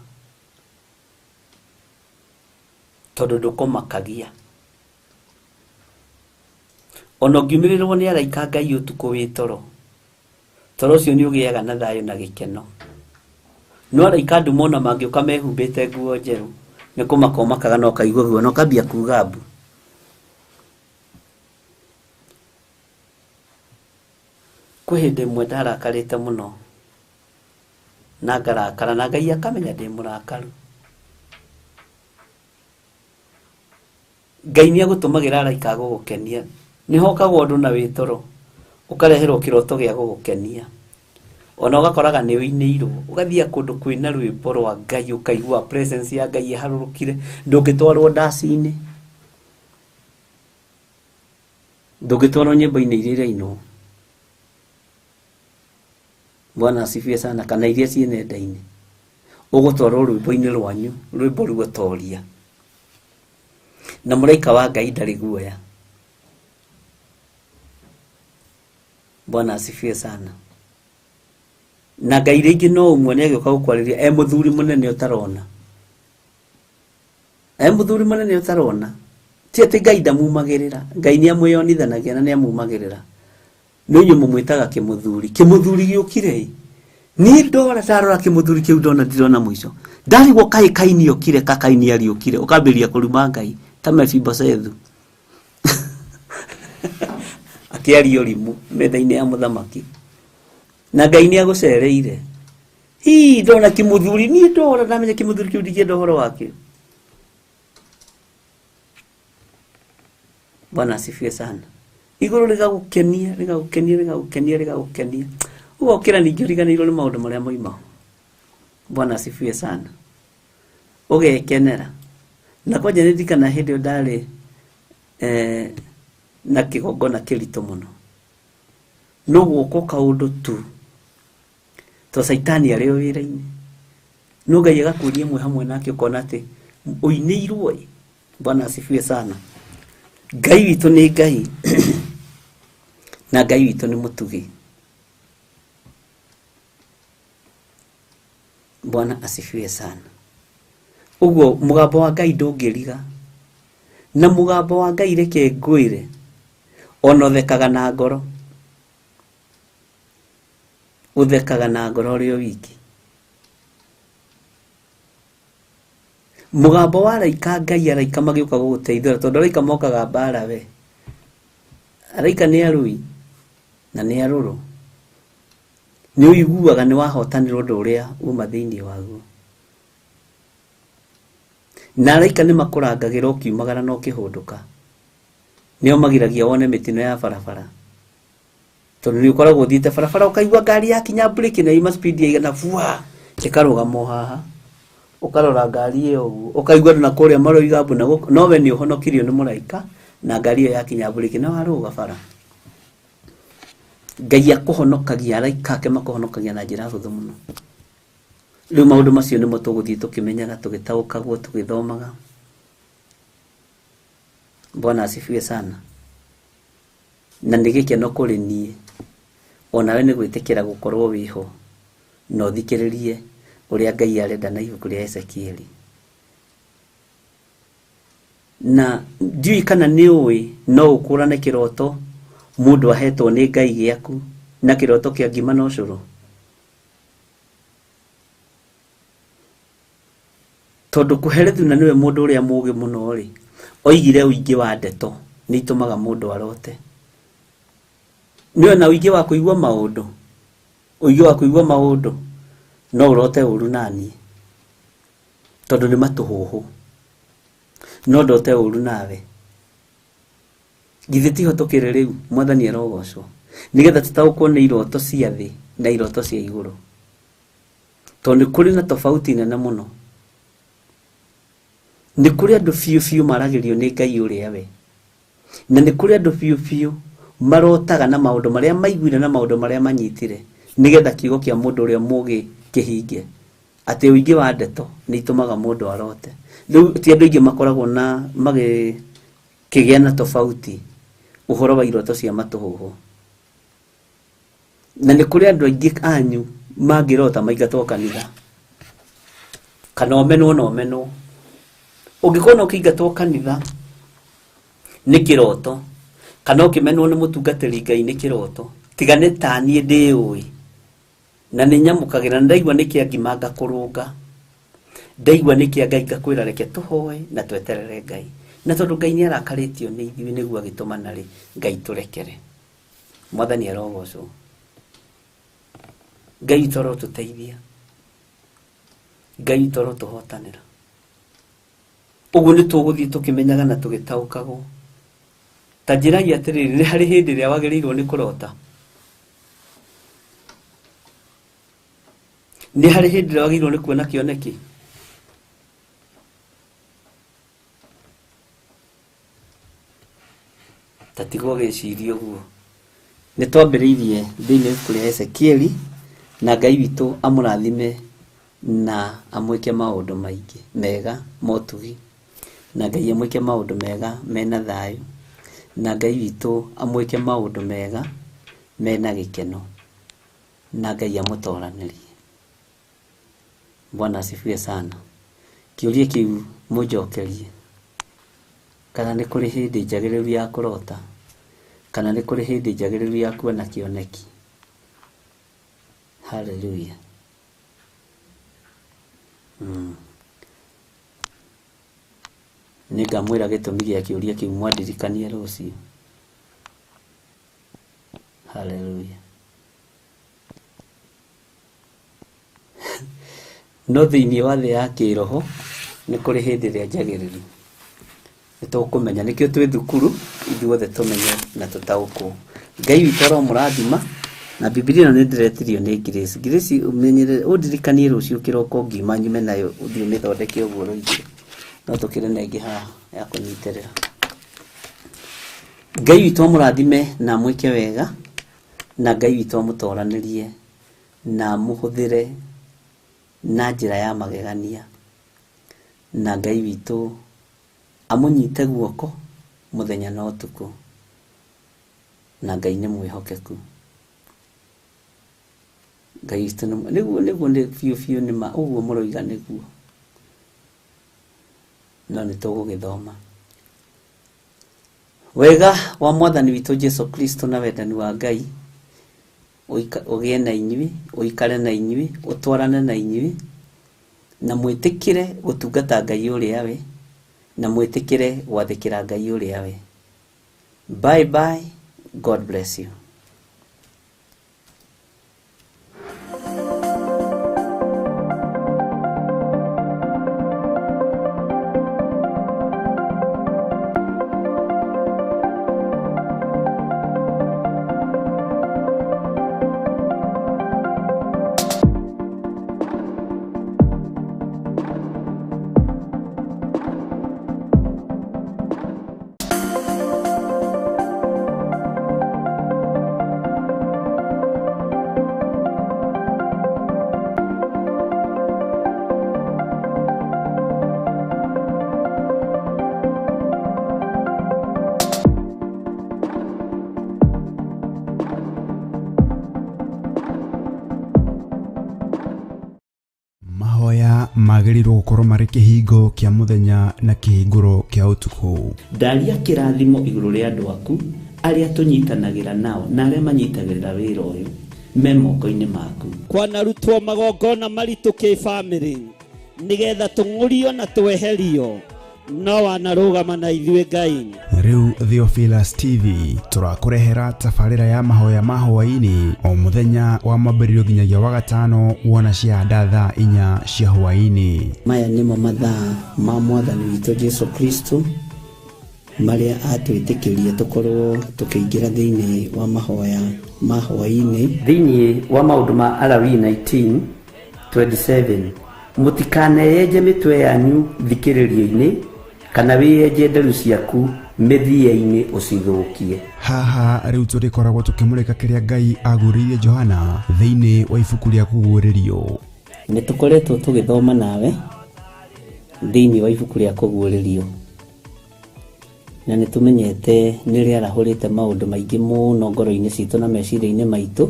Tondũ ndũkũmakagia. Ona ũngiumĩrĩrwo nĩ araika Ngai ũtukũ wĩ toro, toro ũcio nĩ ũgĩaga na thayũ na gĩkeno. No araika ndumona mangĩũka mehumbĩte nguo njerũ, nĩ kũmakomakaga na ũkaigua guo na ũkambia kuuga mbu. Kwĩ hĩndĩ ĩmwe ndarakarĩte mũno, na ngarakara na Ngai akamenya ndĩ mũrakaru. Ngai nĩ agũtũmagĩra araika gũgũkenia. Nĩ hokagwo ũndũ na wĩ toro, ũkareherwo kĩroto gĩa gũgũkenia. ona ugakoraga ni uinirwo ugathia kundu kwina rwimbo rwa Ngai ukaigua presence ya Ngai harurukire ndungitwarwo ndacini ndungitwarwo nyimbo-ini iria ino Bwana asifiwe sana kana iria ciĩ nenda-ini ugutwarwo rwimbo-ini rwanyu rwimbo rugotoria na muraika wa Ngai ndari guoya Bwana asifiwe sana na Ngai ringi no umwe agioka gukwariria muthuri munene utarona muthuri munene utarona ti ati Ngai ndamumagirira Ngai ni amwiyonithanagia na ni amumagirira no nyu mumwitaga kimuthuri giukire ni ndora tarora kimuthuri kiu ndona ndirona mwico ndarigwo kai kaini okire kakaini ari okire ukambiria kuruma Ngai ta Mephibosethu akiario rimu metha-ini ya muthamaki na Ngai ni agucereire ndona kimuthuri ni ndora ndamenya kimuthuri kiu ndikienda horo wake Bwana asifiwe sana iguru rigagukenia ugokira ningi uriganirwo ni maundu maria moima Bwana asifiwe sana ugekenera na kwanja ndirikana hindi ndari na kigongona kirito muno no guoko kaundu tu to saitani ari wira-ini no Ngai agakuria mwe hamwe nake ukona ati uinirwo Bwana asifiwe sana Ngai witu ni Ngai na Ngai witu ni mutugi Bwana asifiwe sana uguo mugambo wa Ngai ndungiriga na mugambo wa Ngai reke ngwire ona uthekaga na ngoro uthekaga na ngoro uri wiki mugambo wa raika Ngai araika magiuka guguteithira tondu raika mokaga mbara we araika ni arui na ni aruru ni uiguaga ni wahotanirwo ndu uria uma thiini waguo na araika ni makurangagira ukiumagara no kihunduka nio magiragia wone mitino ya barabara tondu ni ukoragwo thiite barabara ukaigua ngari ya kinya breki na ima speed ya igana fua ikarugamo haha ukarora ngari iyo ukaigua na kuria maroiga mbuna no we ni uhonokirio ni muraika na ngari iyo ya kinya breki na waruga bara Ngai akuhonokagia araika ake makuhonokagia na njira huthu muno riu maundu macio nimo tuguthii tukimenyaga tugitaukagwo tugithomaga Bwana asifiwe sana na ndigikeno kuri nie ona we ni gwitikira gukorwo wiho no thikiririe uria Ngai arenda na ibuku ria Ezekieli na ndiui kana ni uwi no ukurane kiroto mundu ahetwo ni Ngai giaku na kiroto kia ngima na ucuru tondu kuherethu na niwe mundu uria mugi muno ri oigire uingi wa ndeto ni itumaga mundu arote niwe na uingi wa kuigua maundu no urote uru nani tondu ni matuhuhu no ndote uru nawe githi tiho tukire riu mwathani arogocwo nigetha tutaukwo ni iroto cia thi na iroto cia iguru tondu kuri na tofauti nene muno ni kuri andu fiu maragirio ni Ngai uria we na ni kuri andu fiu marotaga na maundu maria maiguire na maundu maria manyitire nigetha kiugo kia mundu uria mugi kihinge ati uingi wa ndeto ni itumaga mundu arote riu ti andu ingi makoragwo na kigia na tofauti uhoro wa iroto cia matuhuhu na ni kuri andu aingi anyu mangirota maigatwo kanitha kana omenwo ungikona ukiingatwo kanitha ni kiroto kana ukimenwo ni mutungatiri Ngai ni kiroto tigane tanie ndiui na ni nyamukagira ndaigwa niki angima ngakurunga ndaigwa niki Ngai ngakwira reke tuhoe na tweterere Ngai na tondu Ngai ni arakaritio ni ithuĩ nĩguo agitumana ri Ngai turekere mwathani arogocwo Ngai toro tuteithia Ngai toro tuhotanira uguo ni tuguthii tukimenyaga na tugitaukagwo ta njiragia atiriri ni hari hindi ria wagirirwo ni kurota nĩ harĩ hĩndĩ ĩrĩa wagĩrĩirwo nĩ kuona kĩoneki. Tatigwo gĩciria ũguo. Nĩ twambĩrĩirie thĩinĩ kũrĩa Ezekieli, na Ngai witũ amũrathime na amwĩke maũndũ maingĩ mega motugi, na Ngai amwĩke maũndũ mega mena thayũ, na Ngai witũ amwĩke maũndũ mega mena gĩkeno, na Ngai amũtoranĩrie. Bwana asifiwe sana. Kĩũria kĩu mũnjokerie, kana nĩ kũrĩ hĩndĩ njagĩrĩru ya kũrota, kana nĩ kũrĩ hĩndĩ njagĩrĩru ya kuona kĩoneki. Hallelujah. Nĩngamwĩra gĩtũmi gĩa kĩũria kĩu mwandirikanie rũciũ. Hallelujah. No thĩinĩ wa thĩ ya kĩroho nĩ kũrĩ hĩndĩ ĩrĩa njagĩrĩru. Nĩtũkũmenya, nĩkĩo twĩ thukuru ithuothe tũmenye na tũtaũkwo. Ngai witũ aromũrathima, na Biblia ĩno nĩ ndĩretirio nĩ Grace. Grace ũmenyere ũndirikanie rũciũ kĩroko ngiuma nyume nayo ũthiĩ mĩthondeke ũguo rũingĩ. No tũkĩrĩ na ĩngĩ haha ya kũnyitĩrĩra. Ngai witũ amũrathime na amwĩke wega, na Ngai witũ amũtoranĩrie na amũhũthĩre na njĩra ya magegania, na Ngai witũ amũnyite guoko mũthenya na ũtukũ, na Ngai nĩ mwĩhokeku. Ngai witũ nĩguo nĩ biũ nĩ ma ũguo mũroiga nĩguo, no nĩ tũgũgĩthoma. Wega wa Mwathani witũ Jesu Kristo na wendani wa Ngai ũgĩe na inyuĩ, ũikare na inyuĩ, ũtwarane na inyuĩ, na mwĩtĩkĩre gũtungata Ngai ũrĩa we, na mwĩtĩkĩre gwathĩkĩra Ngai ũrĩa we. Bye bye. God bless you. Magĩrĩirwo gũkorwo marĩ kĩhingo kĩa mũthenya na kĩhingũro kĩa ũtukũ. Ndaria kĩrathimo igũrũ rĩa andũ aku arĩa tũnyitanagĩra nao na arĩa manyitagĩrĩra wĩra ũyũ me moko-inĩ maku. Kwanarutwo magongona maritũ kĩ-bamĩrĩ nĩgetha tũng'ũrio na tweherio, no wanarũgama na ithuĩ Ngai. Rĩu Theophilus TV tũrakũrehera tabarĩra ya mahoya ma hwaĩ-inĩ o mũthenya wa mwambĩrĩrio nginyagia wa gatano wona ciahanda thaa 4 cia hwaĩ-inĩ. Maya nĩmo mathaa ma Mwathani witũ Jesu Kristo marĩa atwĩtĩkĩria tũkorwo tũkĩingĩra thĩinĩ wa mahoya ma hwaĩ-inĩ. Thĩinĩ wa maũndũ ma Alawii 19:27, mũtikaneyenje mĩtwe yanyu thikĩrĩrio-inĩ, kana wĩyenje nderu ciaku mĩthia-inĩ ũcithũkie. Haha rĩu tũrĩkoragwo tũkĩmũrĩka kĩrĩa Ngai agurĩire Johana thĩinĩ wa ibuku rĩa kũguũrĩrio. Nĩ tũkoretwo tũgĩthoma nawe thĩinĩ wa ibuku rĩa kũguũrĩrio, na nĩ tũmenyete nĩ rĩarahũrĩte maũndũ maingĩ mũno ngoro-inĩ citũ na meciria-inĩ maitũ,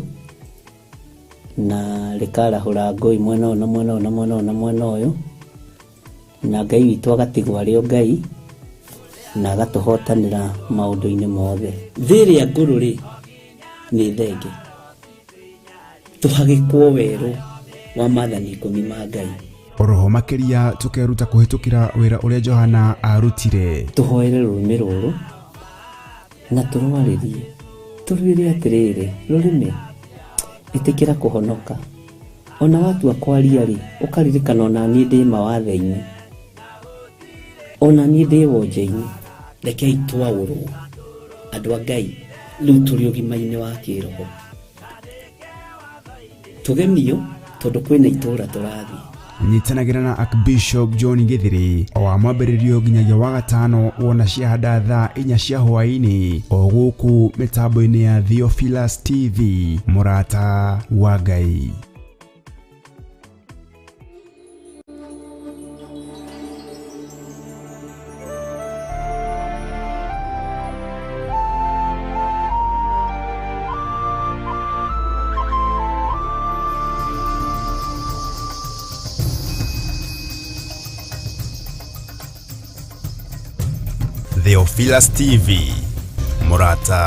na rĩkarahũra ngũĩ mwena ũyũ na mwena ũyũ na mwena ũyũ na mwena ũyũ, na Ngai witũ agatigwo arĩ o Ngai na agatũhotanĩra maũndũ-inĩ mothe. Thĩ ĩrĩa ngũrũ-rĩ nĩ thenge, tũhagĩkwo werũ wa maathani 10 ma Ngai. Oroho makĩria tũkeruta kũhĩtũkĩra wĩra ũrĩa Johana arutire. Tũhoere rũrĩmĩ rũrũ na tũrwarĩrie, tũrwĩre atĩrĩrĩ, rũrĩmĩ ĩtĩkĩra kũhonoka. Ona watua kwaria-rĩ, ũkaririkana ona niĩ ndĩ mawathe-inĩ, ona niĩ ndĩ wonje-inĩ. Rekei twaũrwo andũ a Ngai, rĩu tũrĩ ũgima-inĩ wa kĩroho. Tũgemio tondu kwina itura turathi nyitanagira na Archbishop John Githiri wa mwambĩrĩrio nginyagia wa gatano wona ciahanda thaa 4 cia hwaĩ-inĩ o gũkũ mĩtambo-inĩ ya Theophilus TV mũrata wa Ngai. Theophilus TV, Murata.